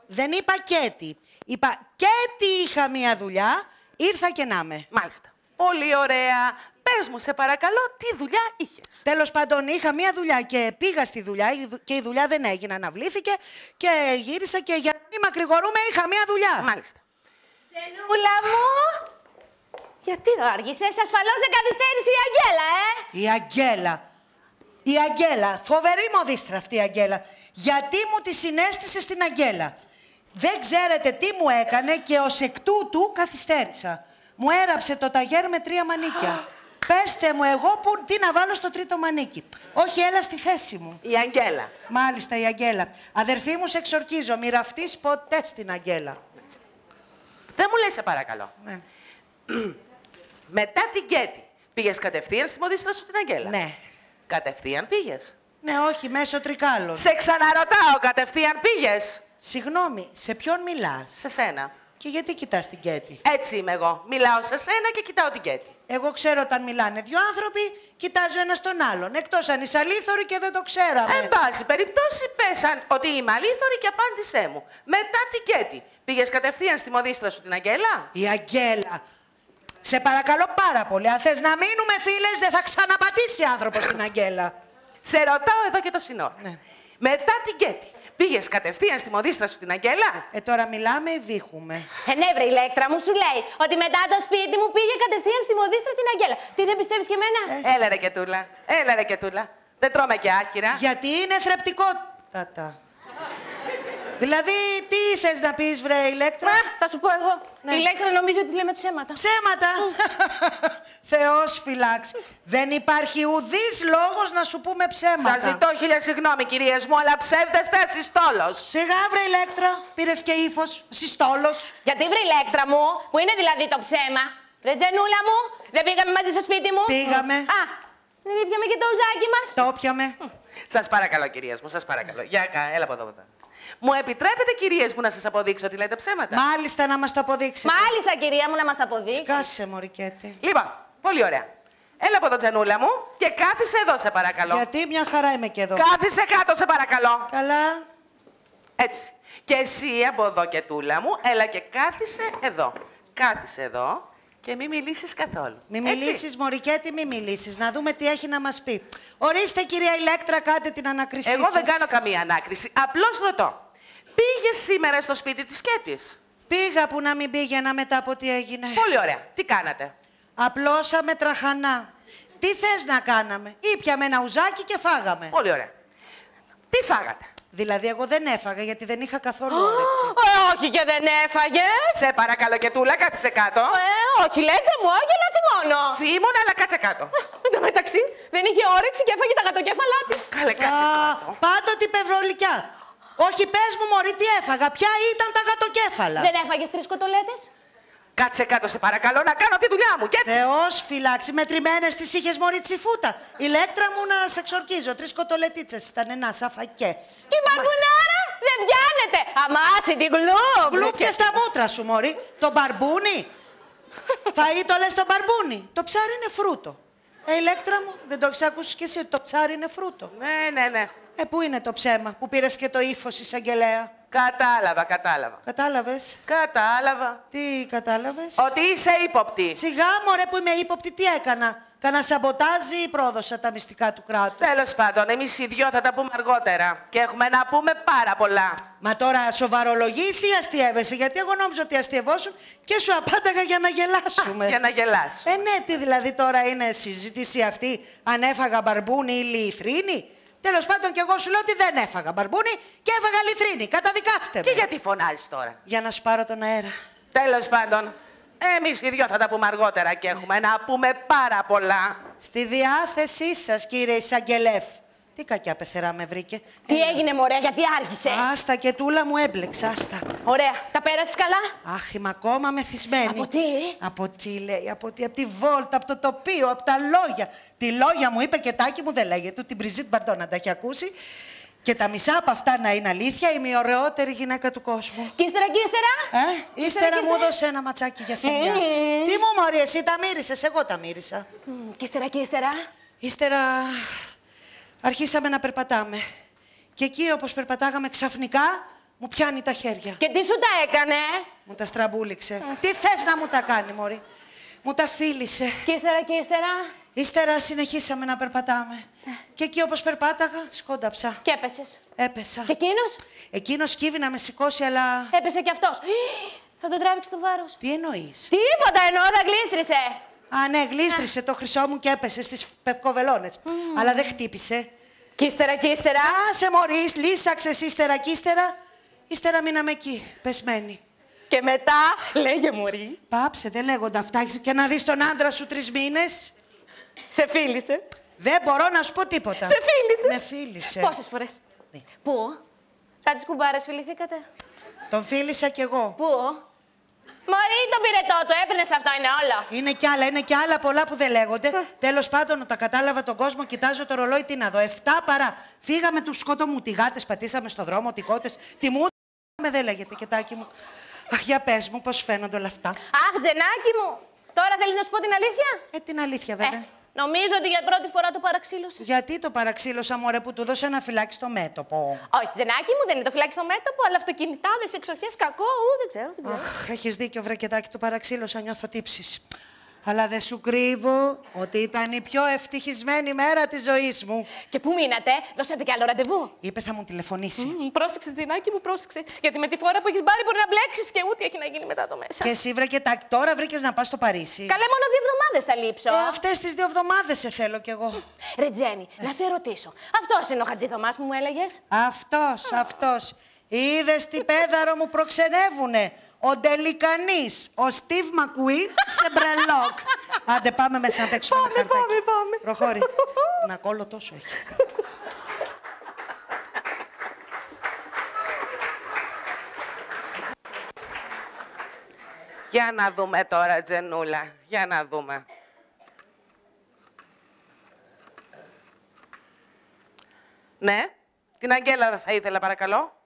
Δεν είπα Κέτη. Είπα Κέτη, είχα μία δουλειά, ήρθα και να με. Μάλιστα. Πολύ ωραία. Πες μου, σε παρακαλώ, τι δουλειά είχες? Τέλος πάντων, είχα μία δουλειά και πήγα στη δουλειά και η δουλειά δεν έγινε, αναβλήθηκε και γύρισα και για να μην μακρηγορούμε είχα μία δουλειά. Μάλιστα. Τζενούλα μου, γιατί άργησες, ασφαλώς δεν καθυστέρησε η Αγγέλα, Η Αγγέλα. Η Αγγέλα. Φοβερή μοδίστρα αυτή η Αγγέλα. Γιατί μου τη συνέστησε στην Αγγέλα. Δεν ξέρετε τι μου έκανε και ως εκ τούτου καθυστέρησα. Μου έραψε το ταγέρ με 3 μανίκια. Πέστε μου εγώ τι να βάλω στο 3ο μανίκι. Όχι, έλα στη θέση μου. Η Αγγέλα. Μάλιστα, η Αγγέλα. Αδερφή μου, σε εξορκίζω. Μη ραφτείς ποτέ στην Αγγέλα. Δεν μου λες, σε παρακαλώ. Ναι. Μετά την Κέτη, πήγες κατευθείαν στη μοδίστρα σου την Αγγέλα? Ναι. Κατευθείαν πήγες? Ναι, όχι, μέσω τρικάλων. Σε ξαναρωτάω, κατευθείαν πήγες? Συγγνώμη, σε ποιον μιλάς? Σε σένα. Και γιατί κοιτάς την Κέτη? Έτσι είμαι εγώ. Μιλάω σε σένα και κοιτάω την Κέτη. Εγώ ξέρω όταν μιλάνε δύο άνθρωποι, κοιτάζω ένας τον άλλον. Εκτός αν είσαι αλήθωρη και δεν το ξέραμε. Εν πάση περιπτώσει, πέσαν ότι είμαι αλήθωρη και απάντησέ μου. Μετά την Κέτη, πήγες κατευθείαν στη μοδίστρα σου την Αγγέλα? Η Αγγέλα. Σε παρακαλώ πάρα πολύ. Αν θες να μείνουμε φίλες, δεν θα ξαναπατήσει άνθρωπος την Αγγέλα. Σε ρωτάω εδώ και το συνόρο. Ναι. Μετά την Κέτη, πήγες κατευθείαν στη μοδίστρα σου την Αγγέλα? Τώρα μιλάμε ή βήχουμε? Ναι, βρε Ηλέκτρα μου, σου λέει ότι μετά το σπίτι μου πήγε κατευθείαν στη μοδίστρα την Αγγέλα. Τι, δεν πιστεύεις και εμένα? Έλα ρε Κετούλα, έλα ρε Κετούλα. Δεν τρώμε και άκυρα. Γιατί είναι θρεπτικότατα. Δηλαδή, τι θες να πεις, βρε Ηλέκτρα? Θα σου πω εγώ. Ναι. Η Ηλέκτρα νομίζει ότι λέμε ψέματα. Ψέματα! Θεός φυλάξει. Δεν υπάρχει ουδής λόγος να σου πούμε ψέματα. Σας ζητώ 1000 συγγνώμη, κυρίες μου, αλλά ψεύδεστε ασυστόλος. Σιγά, βρε Ηλέκτρα, πήρες και ύφος. Ασυστόλος. Γιατί, βρε Ηλέκτρα μου, που είναι δηλαδή το ψέμα? Ρε Τζενούλα μου, δεν πήγαμε μαζί στο σπίτι μου? Πήγαμε. Α, δεν ήπιαμε και το ουζάκι μας? Το πιαμε. Σας παρακαλώ, κυρίες μου, σας παρακαλώ. Έλα από εδώ. Μου επιτρέπετε, κυρίες μου, να σας αποδείξω ότι λέτε ψέματα? Μάλιστα, να μας το αποδείξετε. Μάλιστα, κυρία μου, να μας το αποδείξει. Σκάσε, μωρικέτη. Λοιπόν, πολύ ωραία. Έλα από εδώ, Τζανούλα μου, και κάθισε εδώ, σε παρακαλώ. Γιατί μια χαρά είμαι και εδώ. Κάθισε κάτω, σε παρακαλώ. Καλά. Έτσι. Και εσύ από εδώ, Κετούλα μου, έλα και κάθισε εδώ. Κάθισε εδώ και μη μιλήσεις καθόλου. Μη μιλήσεις, Μωρικέτη, μη μιλήσεις. Να δούμε τι έχει να μας πει. Ορίστε, κυρία Ηλέκτρα, κάντε την ανάκρισή σας. Εγώ δεν κάνω καμία ανάκριση. Απλώς ρωτώ. Πήγες σήμερα στο σπίτι της Κέτης? Πήγα, που να μην πήγαινα μετά από τι έγινε. Πολύ ωραία. Τι κάνατε? Απλώσαμε τραχανά. Τι θες να κάναμε? Ήπιαμε ένα ουζάκι και φάγαμε. Πολύ ωραία. Τι φάγατε? Δηλαδή, εγώ δεν έφαγα γιατί δεν είχα καθόλου όρεξη. Όχι και δεν έφαγε. Σε παρακαλώ, Κετούλα, κάθισε κάτω. Όχι, λέτε μου, όχι, να θυμώνω. Φήμων, αλλά κάτσε κάτω. Εν τω μεταξύ, δεν είχε όρεξη και έφαγε τα γατοκέφαλά τη. Καλέ, κάτσε κάτω. Πάντοτε πευρολικιά. Όχι, πες μου, μωρή, τι έφαγα. Ποια ήταν τα γατοκέφαλα? Δεν έφαγες 3 κοτολέτες? Κάτσε κάτω, σε παρακαλώ, να κάνω τη δουλειά μου. Και... Θεός φυλάξει, μετρημένες τις είχες, μωρή, τσιφούτα. Ηλέκτρα μου, να σε εξορκίζω. 3 κοτολετίτσες ήταν ένα σαφακές. Και η μπαρμπουνάρα δεν πιάνεται. Αμάση την γλούπ. Γλούπ και στα μούτρα σου, μωρή. Το μπαρμπούνι. Φαΐ το λες το μπαρμπούνι. Το ψάρι είναι φρούτο. Ηλέκτρα μου, δεν το έχεις ακούσει κι εσύ ότι το ψάρι είναι φρούτο? Ναι. Πού είναι το ψέμα που πήρες και το ύφος, εισαγγελέα? Κατάλαβα. Κατάλαβες? Κατάλαβα. Τι κατάλαβες? Ότι είσαι ύποπτη. Σιγά, μωρέ, που είμαι ύποπτη, τι έκανα? Κάνα σαμποτάζ ή πρόδωσα τα μυστικά του κράτους? Τέλος πάντων, εμείς οι δυο θα τα πούμε αργότερα. Και έχουμε να πούμε πάρα πολλά. Μα τώρα σοβαρολογείς ή αστιεύεσαι? Γιατί εγώ νόμιζα ότι αστιευόσουν και σου απάνταγα για να γελάσουμε. Για να γελάσω. Ναι, τι δηλαδή τώρα είναι συζήτηση αυτή, αν έφαγα μπαρμπούνι ή λιθρίνη? Τέλος πάντων, κι εγώ σου λέω ότι δεν έφαγα μπαρμπούνι και έφαγα λιθρίνη. Καταδικάστε με. Και γιατί φωνάζεις τώρα? Για να σπάρω τον αέρα. Τέλος πάντων, εμείς οι δυο θα τα πούμε αργότερα και έχουμε να πούμε πάρα πολλά. Στη διάθεσή σας, κύριε Εισαγγελεύ. Τι κακιά πεθερά με βρήκε. Τι έγινε, μωρέ, γιατί άρχισες? Άστα, Κετούλα μου, έμπλεξα, άστα. Ωραία, τα πέρασες καλά? Αχ, είμαι ακόμα μεθυσμένη. Από τι? Από τι λέει, από τη βόλτα, από το τοπίο, από τα λόγια. Τη λόγια μου είπε και Τάκη μου δεν λέγεται, την Μπριζίτ Μπαρντό να τα έχει ακούσει. Και τα μισά από αυτά να είναι αλήθεια, είμαι η ωραιότερη γυναίκα του κόσμου. Και ύστερα? Ύστερα μου έδωσε ένα ματσάκι για σημεία. Τι μου, μωρή, εσύ τα μύρισες, εγώ τα μύρισα. Και ύστερα? Ύστερα αρχίσαμε να περπατάμε. Και εκεί, όπως περπατάγαμε, ξαφνικά μου πιάνει τα χέρια. Και τι σου τα έκανε? Μου τα στραμπούληξε. Τι θες να μου τα κάνει, μωρή? Μου τα φίλησε. Και ύστερα? Ύστερα συνεχίσαμε να περπατάμε. Και εκεί, όπως περπάταγα, σκόνταψα. Και έπεσες? Έπεσα. Και εκείνος? Εκείνος κύβει να με σηκώσει, αλλά... Έπεσε κι αυτός. Θα τον τράβηξε το βάρος. Τι εννοείς? Τίποτα εννοώ, θα γλίστρισε. Α, ναι, γλίστρισε το χρυσό μου και έπεσε στις πευκοβελώνες. Αλλά δεν χτύπησε. Και ύστερα? Άσε, μωρή, λύσαξες ύστερα κι ύστερα. Ύστερα μείναμε εκεί, πεσμένοι. Και μετά, λέγε, μωρή. Πάψε, δεν λέγονται αυτά. Έχεις και να δεις τον άντρα σου 3 μήνες. Σε φίλησε? Δεν μπορώ να σου πω τίποτα. Σε φίλησε? Με φίλησε. Πόσες φορές? Ναι. Πού? Σαν τις κουμπάρες φιληθήκατε? Τον φίλησα κι εγώ. Πού? Μωρή, τον πυρετό του έπαιρνες, αυτό είναι όλο. Είναι κι άλλα πολλά που δεν λέγονται. Τέλος πάντων, όταν κατάλαβα τον κόσμο, κοιτάζω το ρολόι, τι να δω. 7 παρά. Φύγαμε του σκότω μου, τηγάτες πατήσαμε στο δρόμο, τικότες. Τι μου δεν λέγεται, Κετάκι μου. Αχ, για πες μου, πώς φαίνονται όλα αυτά. Αχ, Τζενάκι μου. Τώρα θέλεις να σου πω την αλήθεια? Την αλήθεια, βέβαια. Νομίζω ότι για πρώτη φορά το παραξήλωσες. Γιατί το παραξήλωσα, μωρέ, που του δώσα ένα φυλάκι στο μέτωπο? Όχι, Τζενάκι μου, δεν είναι το φυλάκι στο μέτωπο, αλλά αυτοκινητάδες, εξοχές, κακό, δεν ξέρω. Αχ, έχεις δίκιο, βρακετάκι, το παραξήλωσα, νιώθω τύψεις. Αλλά δεν σου κρύβω ότι ήταν η πιο ευτυχισμένη μέρα της ζωής μου. Και πού μείνατε, δώσατε κι άλλο ραντεβού? Είπε θα μου τηλεφωνήσει. Πρόσεξε, Τζινάκι μου, πρόσεξε. Γιατί με τη φορά που έχεις πάρει μπορεί να μπλέξεις και ούτε έχει να γίνει μετά το μέσα. Και εσύ, βρακετάκι, τώρα βρήκες να πας στο Παρίσι. Καλέ, μόνο 2 εβδομάδες θα λείψω. Αυτές τις 2 εβδομάδες σε θέλω κι εγώ. Ρε Τζένι, να σε ρωτήσω. Αυτός είναι ο Χατζηθωμάς που μου έλεγες? Αυτός. Είδες τι πέδαρο μου προξενεύουνε. Ο Ντελικανής, ο Στίβ Μακουίν σε μπρελόκ. Άντε πάμε μέσα να παίξουμε ένα χαρτάκι. Πάμε. Προχώρη. Να κόλλω τόσο έχει. Για να δούμε τώρα, Τζενούλα. Για να δούμε. Ναι, την Αγγέλα θα ήθελα, παρακαλώ.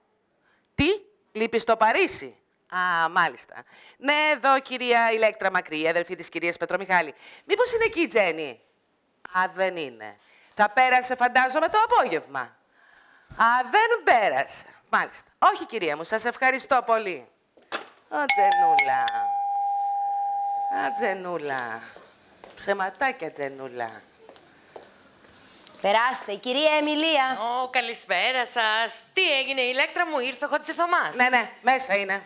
Τι, λείπεις στο Παρίσι? Α, μάλιστα. Ναι, εδώ κυρία Ηλέκτρα Μακρύ, αδερφή της κυρίας Πετρομιχάλη. Μήπως είναι εκεί η Τζέννη? δεν είναι. Θα πέρασε, φαντάζομαι, το απόγευμα. Α, δεν πέρασε. Μάλιστα. Όχι, κυρία μου, σας ευχαριστώ πολύ. Τζενούλα. Τζενούλα. Ψεματάκια, Τζενούλα. Περάστε, η κυρία Εμιλία. Καλησπέρα σας. Τι έγινε, η Ηλέκτρα μου ήρθε ο Χατζηθωμάς. Ναι, μέσα είναι.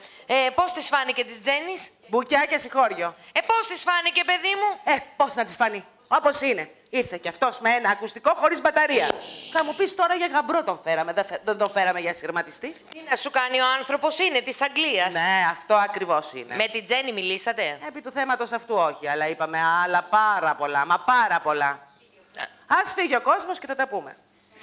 Πώς της φάνηκε της Τζέννης? Μπουκιά και συγχώριο. Πώς της φάνηκε, παιδί μου? Πώς να της φανεί. Όπως είναι. Ήρθε κι αυτός με ένα ακουστικό χωρίς μπαταρία. Θα μου πεις τώρα για γαμπρό τον φέραμε, δεν τον φέραμε για σειρματιστή. Τι να σου κάνει ο άνθρωπος, είναι της Αγγλίας. Ναι, αυτό ακριβώς είναι. Με την Τζέννη μιλήσατε? Επί του θέματος αυτού όχι, αλλά είπαμε άλλα πάρα πολλά, μα πάρα πολλά. Ας φύγει ο κόσμος και θα τα πούμε.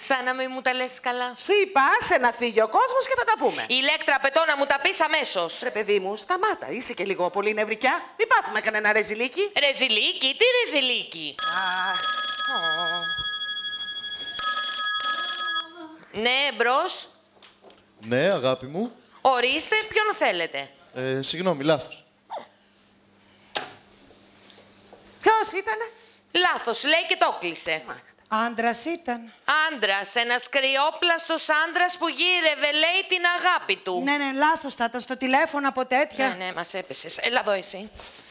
Σαν να μην μου τα λες καλά. Σου είπα, άσε να φύγει ο κόσμος και θα τα πούμε. Η Ηλέκτρα, απαιτώ να μου τα πεις αμέσως. Ρε παιδί μου, σταμάτα, είσαι και λίγο πολύ νευρικιά. Μην πάθουμε κανένα ρεζιλίκι. Ρεζιλίκι, τι ρεζιλίκι? Ναι, μπρος. Ναι, αγάπη μου. Ορίστε, ποιον θέλετε? Συγγνώμη, λάθος. Ποιος ήτανε? Λάθος, λέει και το κλείσε. Άντρας ήταν. Άντρας, ένας κρυόπλαστος άντρας που γύρευε, λέει, την αγάπη του. Ναι, λάθος θα ήταν στο τηλέφωνο από τέτοια. Ναι, μας έπεσες. Έλα εδώ εσύ.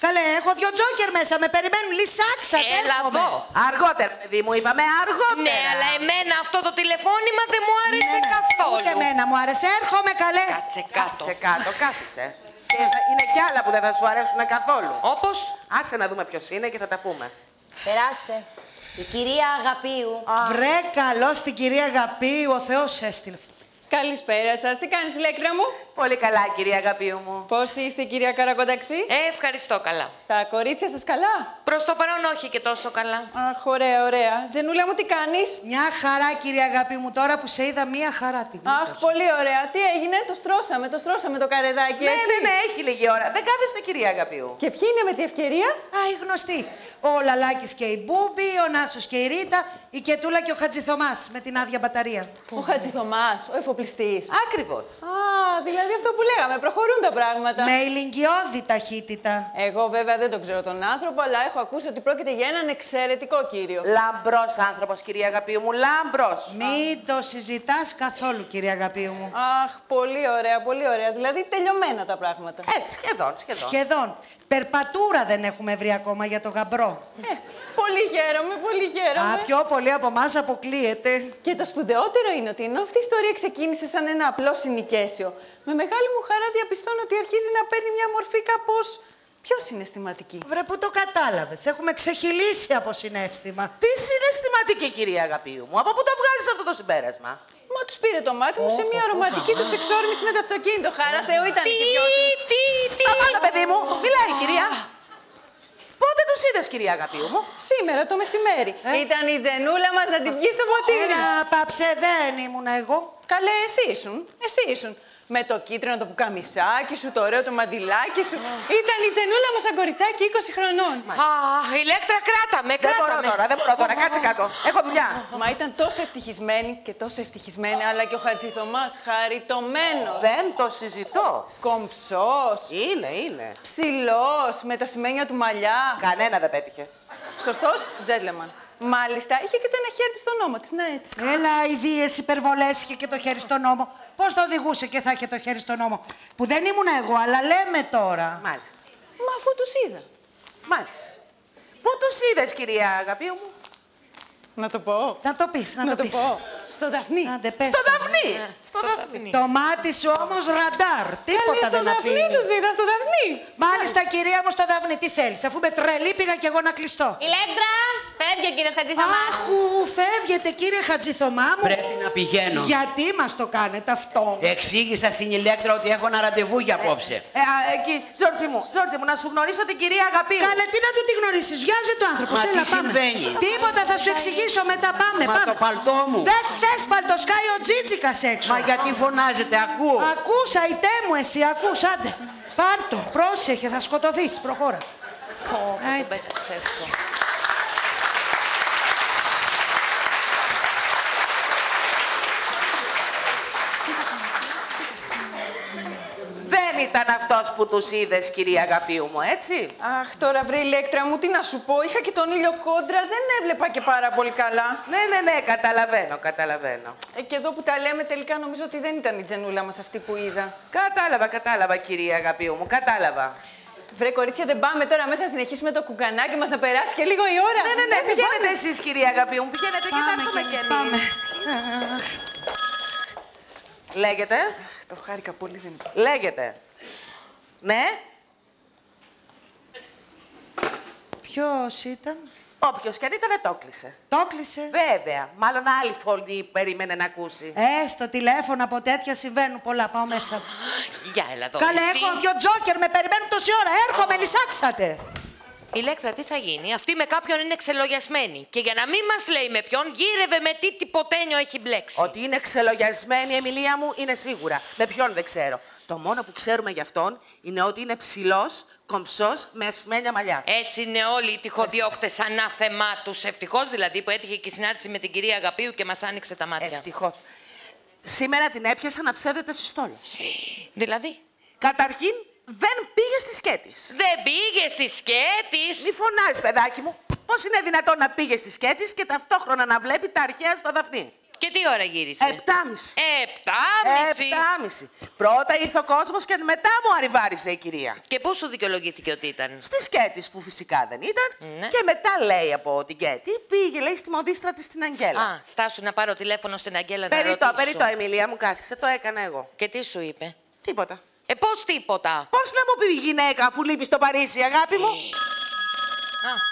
Καλέ, έχω 2 τζόκερ μέσα, με περιμένουν, λυσάξατε. Έλα εδώ. Αργότερα, παιδί μου, είπαμε αργότερα. Ναι, αλλά εμένα αυτό το τηλεφώνημα δεν μου άρεσε καθόλου. Ούτε εμένα μου άρεσε, έρχομαι καλέ. Κάτσε κάτω. Κάθισε. Είναι κι άλλα που δεν θα σου αρέσουν καθόλου. Όπως? Άσε να δούμε ποιος είναι και θα τα πούμε. Περάστε. Η κυρία Αγαπίου. Βρε καλώς την κυρία Αγαπίου, ο Θεός έστειλε. Καλησπέρα σας. Τι κάνεις, Ηλέκτρα μου? Πολύ καλά, κυρία Αγαπίου μου. Πώς είστε, κυρία Καρακονταξή? Ευχαριστώ, καλά. Τα κορίτσια σας καλά? Προς το παρόν όχι και τόσο καλά. Αχ, ωραία, ωραία. Τζενούλα μου, τι κάνεις? Μια χαρά, κυρία Αγαπή μου, τώρα που σε είδα, μια χαρά την. Αχ, πολύ ωραία. Τι έγινε, το στρώσαμε το καρεδάκι, έτσι. Ναι, έχει λίγη ώρα. Δεν κάθεστε, κυρία Αγαπίου. Και ποιοι είναι με τη ευκαιρία? Οι γνωστοί. Ο Λαλάκης και η Μπούμπη, ο Νάσος και η Ρίτα, η Κετούλα και ο Χατζηθωμάς με την άδεια μπαταρία. Ο Χατζηθωμάς, ο εφοπλιστής. Ακριβώς. Δηλαδή αυτό που λέγαμε, προχωρούν τα πράγματα. Με ηλικιώδη ταχύτητα. Εγώ βέβαια δεν τον ξέρω τον άνθρωπο, αλλά έχω ακούσει ότι πρόκειται για έναν εξαιρετικό κύριο. Λαμπρός άνθρωπος, κυρία Αγαπίου μου, λαμπρός. Μην το συζητάς καθόλου, κυρία Αγαπίου μου. Αχ, πολύ ωραία, πολύ ωραία. Δηλαδή τελειωμένα τα πράγματα. Σχεδόν. Σχεδόν. Περπατούρα δεν έχουμε βρει ακόμα για το γαμπρό. Πολύ χαίρομαι, πολύ χαίρομαι. Πιο πολύ από εμάς αποκλείεται. Και το σπουδαιότερο είναι ότι ενώ αυτή η ιστορία ξεκίνησε σαν ένα απλό συνοικέσιο, με μεγάλη μου χαρά διαπιστώνω ότι αρχίζει να παίρνει μια μορφή κάπως πιο συναισθηματική. Βρε, που το κατάλαβες. Έχουμε ξεχυλήσει από συναίσθημα. Τι συναισθηματική, κυρία Αγαπίου μου. Από πού το βγάζεις αυτό το συμπέρασμα? Μα τους πήρε το μάτι μου σε μια ρομαντική τους εξόρμηση με το αυτοκίνητο. Χαρά Θεό, ήταν και ποιότητες. Σταμάτα, παιδί μου. Μιλάει η κυρία. Πότε τους είδες, κυρία Αγαπίου μου? Σήμερα το μεσημέρι. Ήταν η Τζενούλα μας να την πιει στο ποτήρι. Πάψε, δεν ήμουν εγώ. Καλέ, εσύ ήσουν. Με το κίτρινο το πουκαμισάκι σου, το ωραίο το μαντιλάκι σου. Ήταν η Τζενούλα μας σαν κοριτσάκι 20 χρονών. Ηλέκτρα, κράταμε. Δεν μπορώ τώρα, κάτσε κάτω. Έχω δουλειά. Μα ήταν τόσο ευτυχισμένη και τόσο ευτυχισμένη, αλλά και ο Χατζηθωμάς χαριτωμένος. Δεν το συζητώ. Κομψός. Είναι. Ψηλός, με τα σημαίνια του μαλλιά. Κανένα δεν πέτυχε. Σωστός, gentleman. Μάλιστα, είχε και το ένα χέρι στον ώμο της, να έτσι. Έλα, ιδίες, υπερβολές, είχε και το χέρι στον ώμο. Πώς το οδηγούσε και θα είχε το χέρι στον ώμο? Που δεν ήμουν εγώ, αλλά λέμε τώρα. Μάλιστα. Μα αφού τους είδα. Μάλιστα. Πού τους είδες, κυρία Αγαπίου μου? Να το πω. Να το πεις, να το πω. Στο Δαφνί. Στο Δαφνί. Το μάτι σου όμως ραντάρ. Τίποτα δεν αφήνει. Στο Δαφνί τους είδα, στο Δαφνί. Μάλιστα, κυρία μου, στο Δαφνί. Τι θέλεις, αφού με τρελή πήγα κι εγώ να κλειστώ. Ηλέκτρα, φεύγει ο κύριος Χατζηθωμάς. Αχ, φεύγετε, κύριε Χατζηθωμά μου. Πρέπει να πηγαίνω. Γιατί μας το κάνετε αυτό? Εξήγησα στην Ηλέκτρα ότι έχω ένα ραντεβού για απόψε. Τζόρτζι μου, να σου γνωρίσω την κυρία Αγαπίου. Καλέ, τι να του τη γνωρίσεις, βιάζει το άνθρωπο. Μα Έλα, τι πάμε. συμβαίνει? Τίποτα, θα σου εξηγήσω μετά. Πάμε. Το παλτό μου. Δεν θες παλτό, σκάει ο Τζίτσικας έξω. Μα γιατί φωνάζετε, ακούω. Ακούσα, ητέ μου εσύ, ακούς, άντε. Πάρ' το, πρόσεχε, θα σκοτωθείς, προχώρα. Δεν ήταν αυτός που τους είδες, κυρία Αγαπίου μου, έτσι. Αχ, τώρα βρε Ηλέκτρα μου, τι να σου πω. Είχα και τον ήλιο κόντρα, δεν έβλεπα και πάρα πολύ καλά. Ναι, καταλαβαίνω. Και εδώ που τα λέμε, τελικά νομίζω ότι δεν ήταν η Τζενούλα μας αυτή που είδα. Κατάλαβα, κυρία Αγαπίου μου, κατάλαβα. Βρε κορίτσια, δεν πάμε τώρα μέσα να συνεχίσουμε το κουκανάκι μας, να περάσει και λίγο η ώρα. Ναι, πηγαίνετε εσείς, κυρία Αγαπίου μου, πηγαίνετε και θα έρθουμε κι εμείς. Λέγεται. Το χάρηκα πολύ, δεν είπα. Λέγεται. Ναι. Ποιος ήταν? Όποιος κι αν ήταν, το κλείσε. Το κλείσε. Βέβαια. Μάλλον άλλη φωνή περίμενε να ακούσει. Στο τηλέφωνο από τέτοια συμβαίνουν πολλά. Πάω μέσα. Για έλα εδώ. Καλέ, έχω 2 τζόκερ, με περιμένουν τόση ώρα. Έρχομαι, λυσάξατε. Ηλέκτρα, τι θα γίνει? Αυτή με κάποιον είναι ξελογιασμένη. Και για να μην μας λέει με ποιον, γύρευε με τι τυποτένιο έχει μπλέξει. Ότι είναι ξελογιασμένη, Εμιλία μου, είναι σίγουρα. Με ποιον δεν ξέρω. Το μόνο που ξέρουμε γι' αυτόν είναι ότι είναι ψηλός, κομψός, με ασημένια μαλλιά. Έτσι είναι όλοι οι τυχοδιώκτες ανάθεμά τους. Ευτυχώς δηλαδή που έτυχε και η συνάντηση με την κυρία Αγαπίου και μας άνοιξε τα μάτια. Ευτυχώς. Σήμερα την έπιασα να ψεύδεται στη στόλος. Δηλαδή. Καταρχήν, δεν πήγε στη Σκέτης. Δεν πήγε στη Σκέτης. Μη φωνάζεις, παιδάκι μου. Πώς είναι δυνατόν να πήγε στη Σκέτης και ταυτόχρονα να βλέπει τα αρχαία στο Δαφνί? Και τι ώρα γύρισε? 7:30. 7:30. Πρώτα ήρθε ο κόσμος και μετά μου αριβάρισε η κυρία. Και πού σου δικαιολογήθηκε ότι ήταν? Στη Σκέτης που φυσικά δεν ήταν. Ναι. Και μετά λέει από την Κέτη, πήγε λέει στη μοντίστρα της στην Αγγέλα. Α, στάσου να πάρω τηλέφωνο στην Αγγέλα να ρωτήσω. Περιττό, Εμιλία μου, κάθισε, το έκανα εγώ. Και τι σου είπε? Τίποτα. Πώς τίποτα? Πώς να μου πει η γυναίκα αφού λείπει στο Παρίσι, αγάπη μου?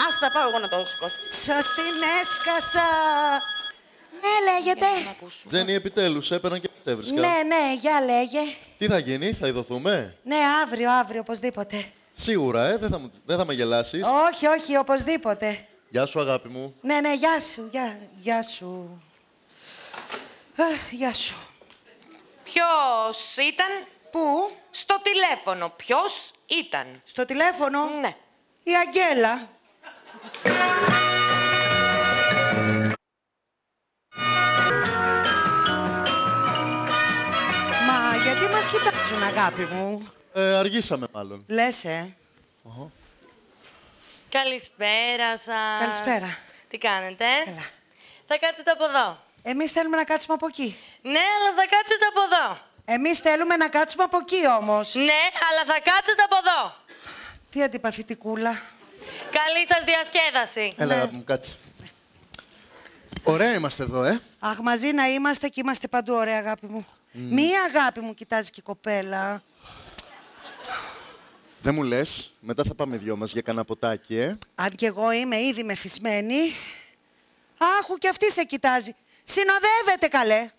Ας τα πάω εγώ να το σηκώσω. Σας την έσκασα. Ναι, λέγεται. Τζένι, επιτέλους, έπαιρναν και τα έβρισκα. Ναι, για λέγε. Τι θα γίνει, θα ειδωθούμε? Ναι, αύριο, οπωσδήποτε. Σίγουρα, δεν θα με γελάσεις. Όχι, οπωσδήποτε. Γεια σου, αγάπη μου. Ναι, γεια σου, γεια σου. Γεια σου. Ποιος ήταν? Πού? Στο τηλέφωνο. Ποιος ήταν? Στο τηλέφωνο? Ναι. Η Αγγέλα. Μα γιατί μας κοιτάζουν, αγάπη μου? Αργήσαμε μάλλον. Λες, Καλησπέρα σας. Καλησπέρα. Τι κάνετε? Καλά. Θα κάτσετε από εδώ. Εμείς θέλουμε να κάτσουμε από εκεί. Ναι, αλλά θα κάτσετε από εδώ. Εμείς θέλουμε να κάτσουμε από εκεί όμως. Ναι, αλλά θα κάτσετε από εδώ. Τι αντιπαθητικούλα. Καλή σας διασκέδαση. Έλα, αγάπη μου, κάτσε. Ωραία είμαστε εδώ, Αχ, μαζί να είμαστε και είμαστε παντού ωραία, αγάπη μου. Μία αγάπη μου κοιτάζει και η κοπέλα. Δεν μου λες, μετά θα πάμε δυο μας για κανένα ποτάκι, Αν κι εγώ είμαι ήδη μεθυσμένη. Άχου, κι αυτή σε κοιτάζει. Συνοδεύεται, καλέ.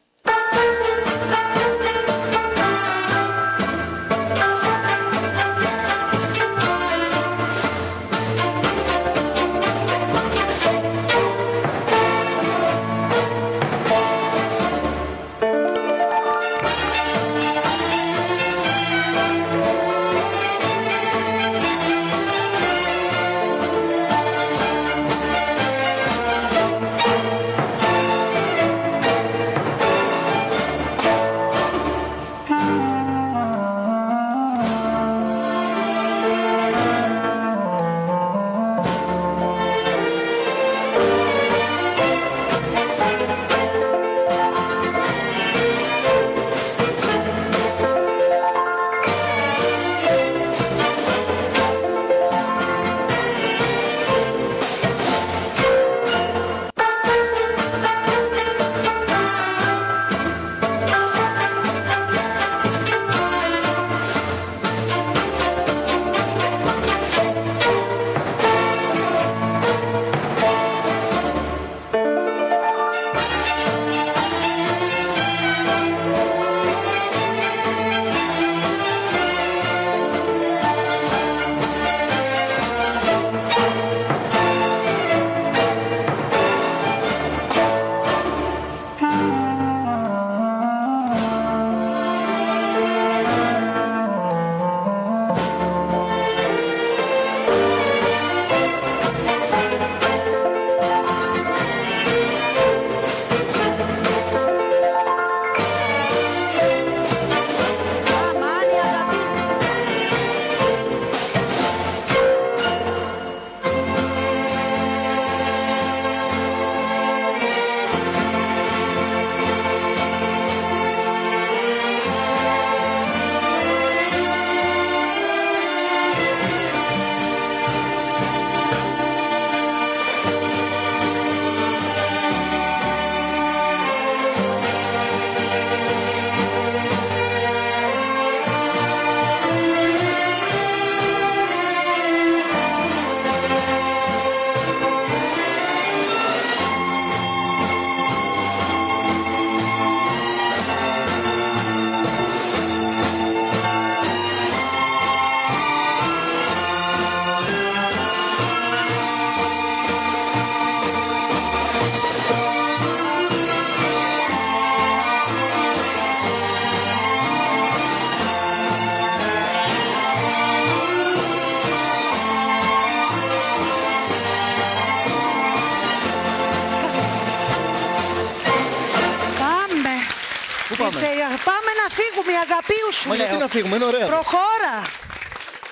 πάμε να φύγουμε, η αγαπίου σου. Μα λέω. γιατί να φύγουμε, είναι ωραία.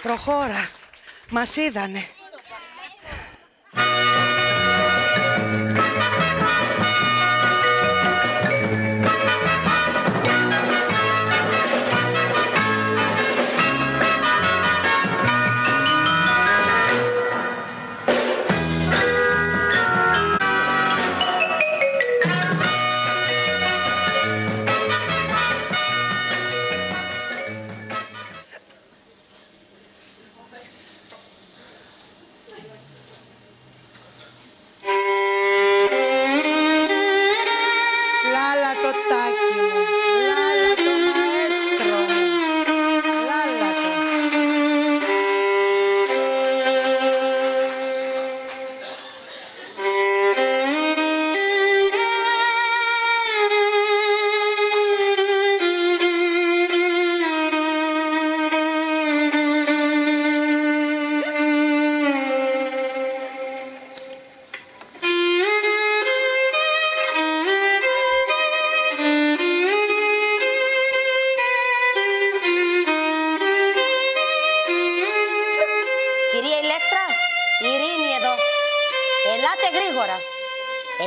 Προχώρα. Μας είδανε.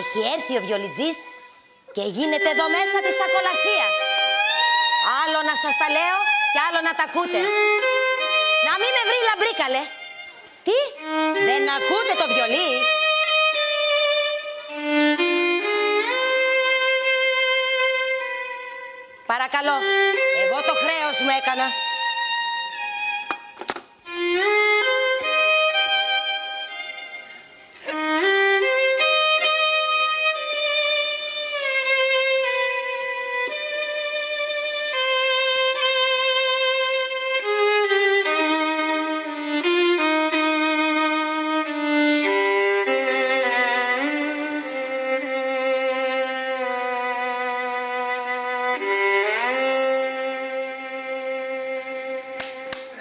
Έχει έρθει ο βιολιτζής και γίνεται εδώ μέσα της ακολασίας. Άλλο να σας τα λέω και άλλο να τα ακούτε. Να μην με βρει λαμπρίκαλε. Τι, δεν ακούτε το βιολί? Παρακαλώ, εγώ το χρέος μου έκανα.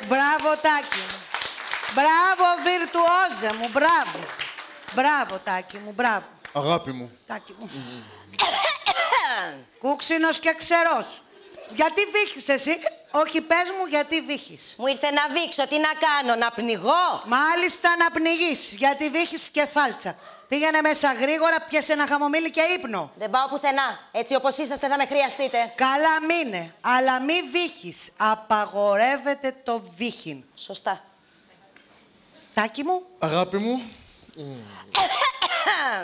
Μπράβο, Τάκη μου. Μπράβο, βιρτουόζε μου. Μπράβο. Μπράβο, Τάκη μου. Μπράβο. Αγάπη μου. Τάκη μου. Κούξινος και ξερός. Γιατί βήχεις εσύ? Όχι, πες μου γιατί βήχεις. Μου ήρθε να βήξω. Τι να κάνω, να πνιγώ? Μάλιστα να πνιγείς, γιατί βήχεις κεφάλτσα. Πήγαινε μέσα γρήγορα, πιάσε ένα χαμομήλι και ύπνο. Δεν πάω πουθενά. Έτσι όπως είσαστε θα με χρειαστείτε. Καλά μείνε, αλλά μη βήχεις. Απαγορεύεται το βήχιν. Σωστά. Τάκη μου. Αγάπη μου.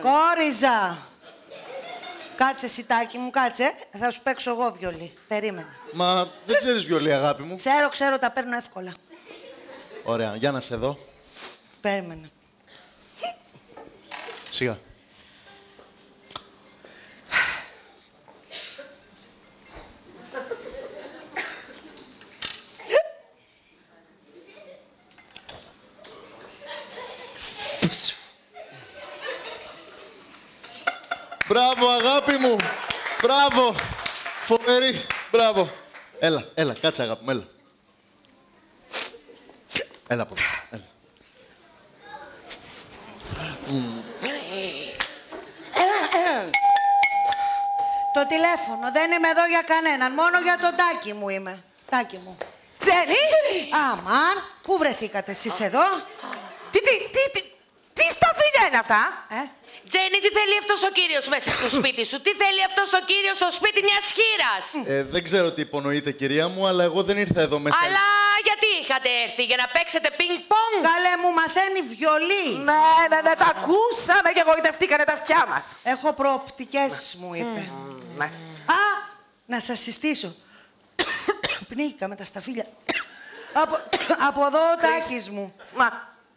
Κόριζα. Κάτσε εσύ, Τάκη μου, κάτσε. Θα σου παίξω εγώ βιολί. Περίμενε. Μα δεν ξέρεις βιολί, αγάπη μου. Ξέρω, τα παίρνω εύκολα. Ωραία, για να σε δω. Περίμενε. Σιγά. Μπράβο, αγάπη μου. Μπράβο. Φοβερή. Μπράβο. Έλα, κάτσε, αγάπη μου, έλα. Έλα από εδώ, έλα. Το τηλέφωνο. Δεν είμαι εδώ για κανέναν. Μόνο για τον Τάκη μου είμαι. Τάκη μου. Τζένι! Αμάν, πού βρεθήκατε εσείς εδώ? Τι σταφύλια είναι αυτά? Τζένι, τι θέλει αυτός ο κύριος μέσα στο σπίτι σου? Τι θέλει αυτός ο κύριος στο σπίτι μιας χήρας? Δεν ξέρω τι υπονοείτε, κυρία μου, αλλά εγώ δεν ήρθα εδώ μέσα. Αλλά γιατί είχατε έρθει, για να παίξετε πινκ-πονγκ? Καλέ, μου μαθαίνει βιολί. Ναι, τα ακούσαμε και εγωιτευτήκανε τα αυτιά μας. Έχω προοπτικές, μου είπε. Ναι. Α, να σας συστήσω. Πνίγηκα με τα σταφύλια. Από εδώ ο Τάκης μου.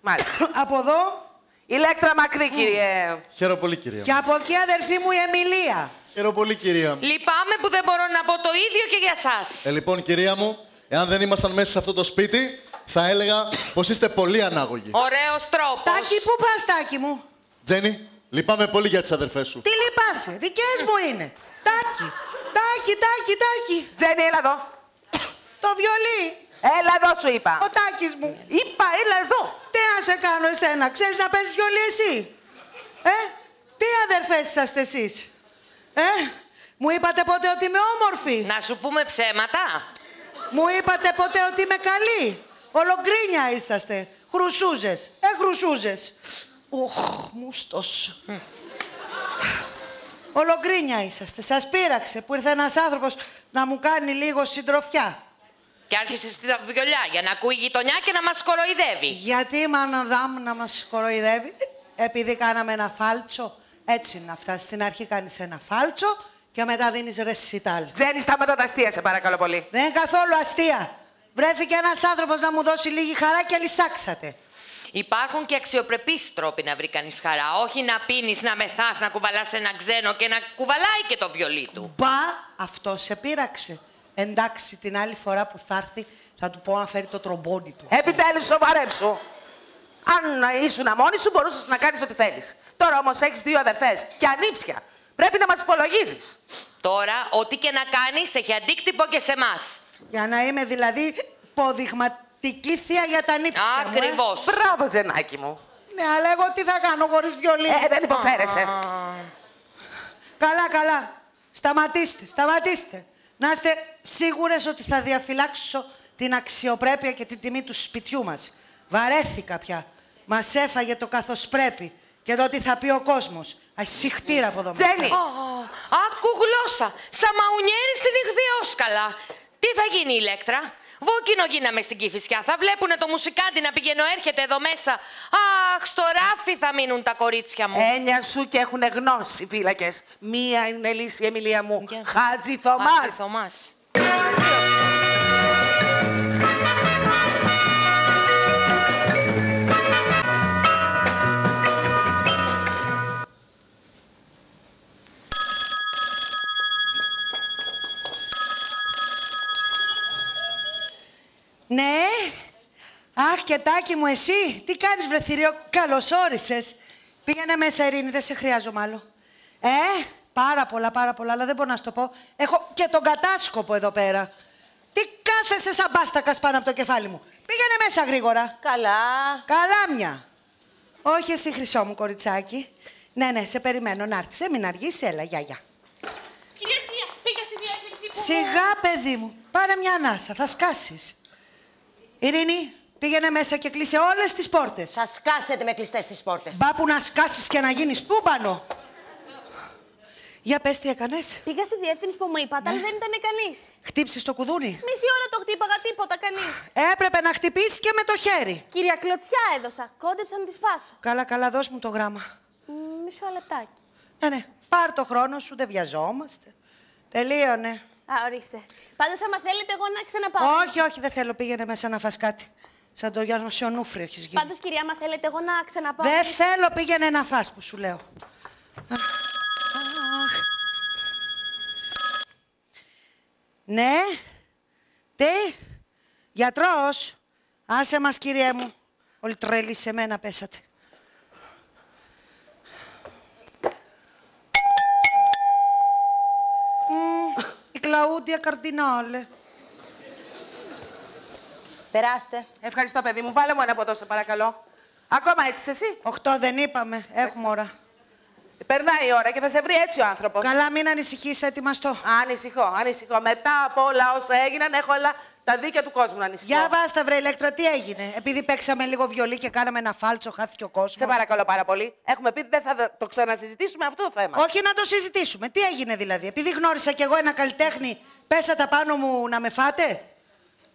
Μάλιστα. Από εδώ. Ηλέκτρα μακρύ, κύριε. Χαίρομαι πολύ, κυρία. Και από εκεί αδερφή μου η Εμιλία. Χαίρομαι πολύ, κυρία. Λυπάμαι που δεν μπορώ να πω το ίδιο και για σας. Λοιπόν, κυρία μου, εάν δεν ήμασταν μέσα σε αυτό το σπίτι, θα έλεγα πως είστε πολύ ανάγωγοι. Ωραίος τρόπος. Τάκη, πού πας, Τάκη μου? Τζένι, λυπάμαι πολύ για τις αδερφές σου. Τι λυπάσαι, δικές μου είναι. Τάκη. Τζένι, έλα εδώ. Το βιολί. Έλα εδώ, σου είπα. Ο Τάκης μου. Είπα, έλα εδώ. Τι να σε κάνω εσένα, ξέρεις να παίζεις βιολί εσύ? Τι αδερφές είσαστε εσείς? Μου είπατε ποτέ ότι είμαι όμορφη? Να σου πούμε ψέματα. Μου είπατε ποτέ ότι είμαι καλή? Ολογκρίνια είσαστε. Χρουσούζες. Χρουσούζες. Μούστος. Ολογκρίνια είσαστε. Σας πείραξε που ήρθε ένας άνθρωπος να μου κάνει λίγο συντροφιά. Και άρχισε στη βιολιά για να ακούει η γειτονιά και να μας κοροϊδεύει. Γιατί μαναδάμ να μας κοροϊδεύει? Επειδή κάναμε ένα φάλτσο. Έτσι είναι αυτά. Στην αρχή κάνεις ένα φάλτσο και μετά δίνεις ρεσιτάλ. Τζέννη, σταματώ τα αστεία, σε παρακαλώ πολύ. Δεν είναι καθόλου αστεία. Βρέθηκε ένας άνθρωπος να μου δώσει λίγη χαρά και λυσάξατε. Υπάρχουν και αξιοπρεπείς τρόποι να βρει κανείς χαρά. Όχι να πίνεις, να μεθάς, να κουβαλάς ένα ξένο και να κουβαλάει και το βιολί του. Μπα, αυτό σε πείραξε. Εντάξει, την άλλη φορά που θα έρθει θα του πω να φέρει το τρομπόνι του. Επιτέλους, σοβαρέψου. Αν ήσουν μόνη σου, μπορούσες να κάνεις ό,τι θέλεις. Τώρα όμως έχεις 2 αδερφές και ανήψια. Πρέπει να μας υπολογίζεις. Τώρα, ό,τι και να κάνεις έχει αντίκτυπο και σε εμάς. Για να είμαι δηλαδή υποδειγματική θεία για τα νύψια μου. Ακριβώς. Μπράβο, Τζενάκι μου. Ναι, αλλά εγώ τι θα κάνω χωρίς βιολί? Δεν υποφέρεσαι. Καλά, καλά. Σταματήστε. Να είστε σίγουρες ότι θα διαφυλάξω την αξιοπρέπεια και την τιμή του σπιτιού μας. Βαρέθηκα πια. Μας έφαγε το καθώς πρέπει. Και το τι θα πει ο κόσμος. Ασυχτήρα από εδώ μέσα. Τζέννη! Άκου γλώσσα. Σαμαουνιέρι στην Ιχθυόσκαλα. Τι θα γίνει, Ηλέκτρα? Βόκινο γίναμε στην Κηφισιά. Θα βλέπουνε το μουσικάντι να πηγαίνω έρχεται εδώ μέσα. Αχ, στο ράφι θα μείνουν τα κορίτσια μου. Έννοια σου και έχουν γνώση, φύλακες. Μία είναι λύση, Εμιλία μου. Χάτζη Θωμάς. Ναι. Αχ, και Τάκη μου, εσύ. Τι κάνεις, βρε θηρίο? Καλώς όρισες. Πήγαινε μέσα, Ειρήνη, δεν σε χρειάζομαι άλλο. Πάρα πολλά, αλλά δεν μπορώ να σου το πω. Έχω και τον κατάσκοπο εδώ πέρα. Τι κάθεσαι σαν μπάστακας πάνω από το κεφάλι μου? Πήγαινε μέσα γρήγορα. Καλά μια. Όχι εσύ, χρυσό μου κοριτσάκι. Ναι, σε περιμένω να έρθεις. Μην αργήσεις, έλα, γεια. Κυρία Θεία, πήγα στη διεύθυνση που... Σιγά, παιδί μου. Πάρε μια ανάσα, θα σκάσεις. Ειρήνη, πήγαινε μέσα και κλείσε όλες τις πόρτες. Θα σκάσετε με κλειστές τις πόρτες. Μπα που να σκάσεις και να γίνεις τούμπανο. Για πες τι έκανες. Πήγα στη διεύθυνση που μου είπατε, αλλά δεν ήταν κανείς. Χτύψεις το κουδούνι. Μισή ώρα το χτύπαγα, τίποτα, κανείς. Έπρεπε να χτυπήσεις και με το χέρι. Κυρία Κλωτσιά έδωσα. Κόντεψα να τη σπάσω. Καλά, δώσ' μου το γράμμα. Μισό λεπτάκι. Ναι, πάρ' το χρόνο σου, δεν βιαζόμαστε. Τελείωνε. Ορίστε. Πάντως, άμα θέλετε, εγώ να ξαναπάω. Όχι, δεν θέλω. Πήγαινε μέσα να φας κάτι. Σαν το Γιάννο Σιωνούφρι έχεις γίνει. Πάντως, κυρία, άμα θέλετε, εγώ να ξαναπάω. Δεν θέλω, πήγαινε να φας που σου λέω. Ναι. Τι. Γιατρός. Άσε μας, κύριε μου. Όλοι τρελοί σε μένα πέσατε. Η Κλαούντια Καρδινάλε. Περάστε. Ευχαριστώ, παιδί μου. Βάλε μου ένα ποτό, σε παρακαλώ. Ακόμα έτσι εσύ? 8 δεν είπαμε. Έχουμε ώρα. Περνάει η ώρα και θα σε βρει έτσι ο άνθρωπος. Καλά, μην ανησυχείς, θα ετοιμαστώ. Ανησυχώ. Μετά από όλα όσα έγιναν, έχω όλα τα δίκαια του κόσμου να ανησυχώ. Για βάστα, βρε Ηλέκτρα, τι έγινε? Επειδή παίξαμε λίγο βιολί και κάναμε ένα φάλτσο, χάθηκε ο κόσμος. Σε παρακαλώ πάρα πολύ. Έχουμε πει δεν θα το ξανασυζητήσουμε αυτό το θέμα. Όχι να το συζητήσουμε. Τι έγινε δηλαδή? Επειδή γνώρισα κι εγώ ένα καλλιτέχνη, πέσατε πάνω μου να με φάτε?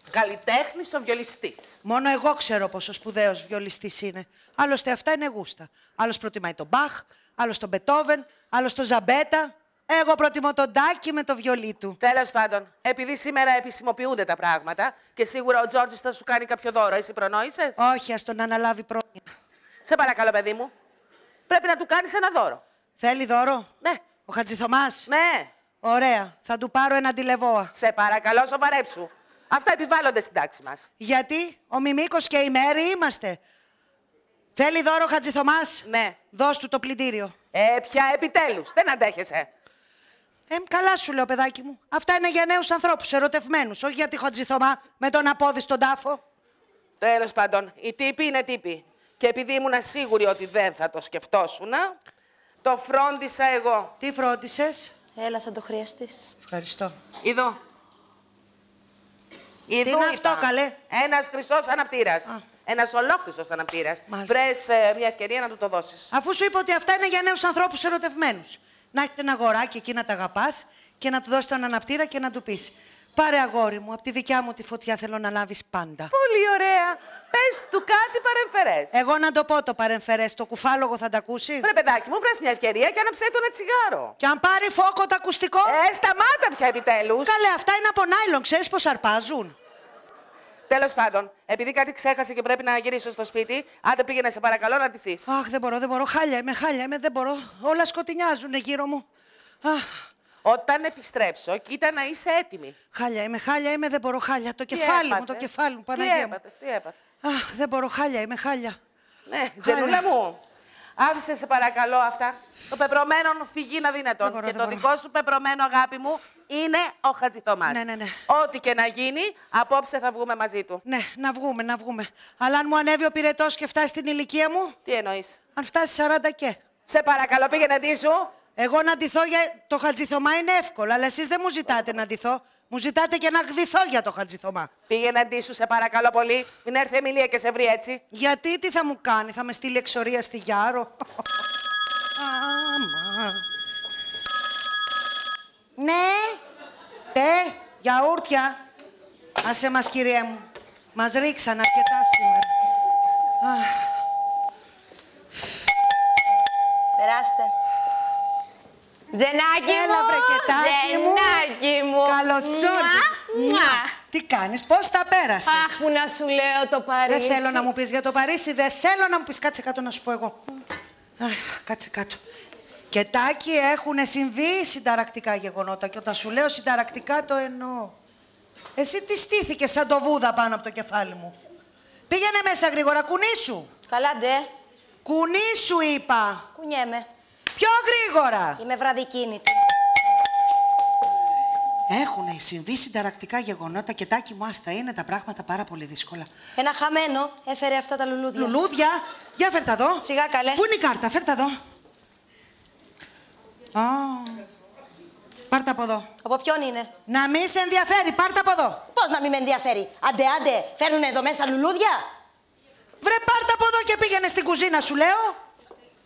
Καλλιτέχνης ο βιολιστής. Μόνο εγώ ξέρω πόσο σπουδαίος βιολιστής είναι. Άλλωστε αυτά είναι γούστα. Άλλος προτιμάει τον Μπαχ, άλλος τον Μπετόβεν, άλλος τον Ζαμπέτα. Εγώ προτιμώ τον Τάκη με το βιολί του. Τέλος πάντων, επειδή σήμερα επισημοποιούνται τα πράγματα και σίγουρα ο Τζόρτζης θα σου κάνει κάποιο δώρο, εσύ προνόησες? Όχι, ας τον αναλάβει πρόνοια. Σε παρακαλώ, παιδί μου. Πρέπει να του κάνεις ένα δώρο. Θέλει δώρο? Ναι. Ο Χατζηθωμάς? Ναι. Ωραία. Θα του πάρω ένα τηλεβόα. Σε παρακαλώ, σοβαρέψου. Αυτά επιβάλλονται στην τάξη μας. Γιατί? Ο Μιμίκος και η Μέρη είμαστε. Θέλει δώρο ο Χατζηθωμάς? Ναι. Δώσ' του το πλυντήριο. Πια επιτέλους. Δεν αντέχεσαι. Καλά σου λέω, παιδάκι μου. Αυτά είναι για νέους ανθρώπους, ερωτευμένους. Όχι για τη Χατζηθωμά με τον απόδι στον τάφο. Τέλος πάντων, οι τύποι είναι τύποι. Και επειδή ήμουν σίγουρη ότι δεν θα το σκεφτόσουνα, το φρόντισα εγώ. Τι φρόντισες? Έλα, θα το χρειαστείς. Ευχαριστώ. Εδώ. Τι είναι αυτό, καλέ? Ένας χρυσός αναπτήρας. Ένας ολόχρυσος αναπτήρας. Βρες μια ευκαιρία να του το δώσεις. Αφού σου είπα ότι αυτά είναι για νέους ανθρώπους ερωτευμένους. Να έχετε ένα αγοράκι εκεί να τα αγαπάς και να του δώσεις τον αναπτήρα και να του πεις: πάρε αγόρι μου, από τη δικιά μου τη φωτιά θέλω να λάβεις πάντα. Πολύ ωραία. Πες του κάτι παρεμφερές. Εγώ να το πω το παρεμφερές, το κουφάλογο θα τα ακούσει. Βρε παιδάκι μου, βρες μια ευκαιρία και άναψέ του ένα τσιγάρο. Και αν πάρει φόκο το ακουστικό. Σταμάτα πια επιτέλους. Καλέ, αυτά είναι από νάιλον, ξέρεις πως αρπάζουν. Τέλος πάντων, επειδή κάτι ξέχασε και πρέπει να γυρίσω στο σπίτι, άντε πήγαινε σε παρακαλώ να ντυθείς. Αχ, δεν μπορώ. Χάλια είμαι, δεν μπορώ. Όλα σκοτεινιάζουν γύρω μου. Όταν επιστρέψω, κοίτα να είσαι έτοιμη. Χάλια είμαι, δεν μπορώ. Χάλια. Το κεφάλι μου, Παναγία μου. Τι έπαθε. Αχ, δεν μπορώ. Χάλια είμαι. Ναι, Τζενούλα μου. Άφησε σε παρακαλώ αυτά. Το πεπρωμένο φυγεί να δύνατον. Και το δικό σου πεπρωμένο, αγάπη μου, είναι ο Χατζηθωμάς. Ναι. Ό,τι και να γίνει, απόψε θα βγούμε μαζί του. Ναι, να βγούμε. Αλλά αν μου ανέβει ο πυρετός και φτάσει στην ηλικία μου. Τι εννοείς? Αν φτάσει 40 και. Σε παρακαλώ, πήγαινε ντύσου. Εγώ να ντυθώ για το Χατζηθωμά είναι εύκολο, αλλά εσείς δεν μου ζητάτε να ντυθώ. Μου ζητάτε και να γδυθώ για το Χατζηθωμά. Πήγαινε ντύσου, σε παρακαλώ πολύ. Μην έρθει η Εμιλία και σε βρει έτσι. Γιατί, τι θα μου κάνει, θα με στείλει εξορία στη Γιάρο. Ναι, γιαούρτια. Άσε μας, κυρία μου. Μας ρίξαν αρκετά σήμερα. Περάστε. Τζενάκι μου! Έλα, βρεκετάκι μου! Τζενάκι μου! Καλώς ήρθες! Τι κάνεις, πώς τα πέρασες? Αχ, που να σου λέω το Παρίσι. Δεν θέλω να μου πεις για το Παρίσι, δεν θέλω να μου πεις. Κάτσε κάτω να σου πω εγώ. Κάτσε κάτω. Και Τάκη, έχουνε συμβεί συνταρακτικά γεγονότα και όταν σου λέω συνταρακτικά το εννοώ. Εσύ τι στήθηκες σαν το βούδα πάνω από το κεφάλι μου? Πήγαινε μέσα γρήγορα, κουνήσου. Καλά, ντε. Κουνήσου, είπα. Κουνιέμαι. Πιο γρήγορα. Είμαι βραδικίνητη. Έχουνε συμβεί συνταρακτικά γεγονότα και Τάκη μου, άστα, είναι τα πράγματα πάρα πολύ δύσκολα. Ένα χαμένο έφερε αυτά τα λουλούδια. Λουλούδια? Για φέρ' τα δω. Σιγά, καλέ. Πού είναι η κάρτα, φέρ' τα δω. Πάρ' τα από εδώ. Από ποιον είναι? Να μη σε ενδιαφέρει, πάρ' τα από εδώ. Πώς να μη με ενδιαφέρει? Άντε, φέρνουνε εδώ μέσα λουλούδια. Βρε, πάρ' τα από εδώ και πήγαινε στην κουζίνα, σου λέω.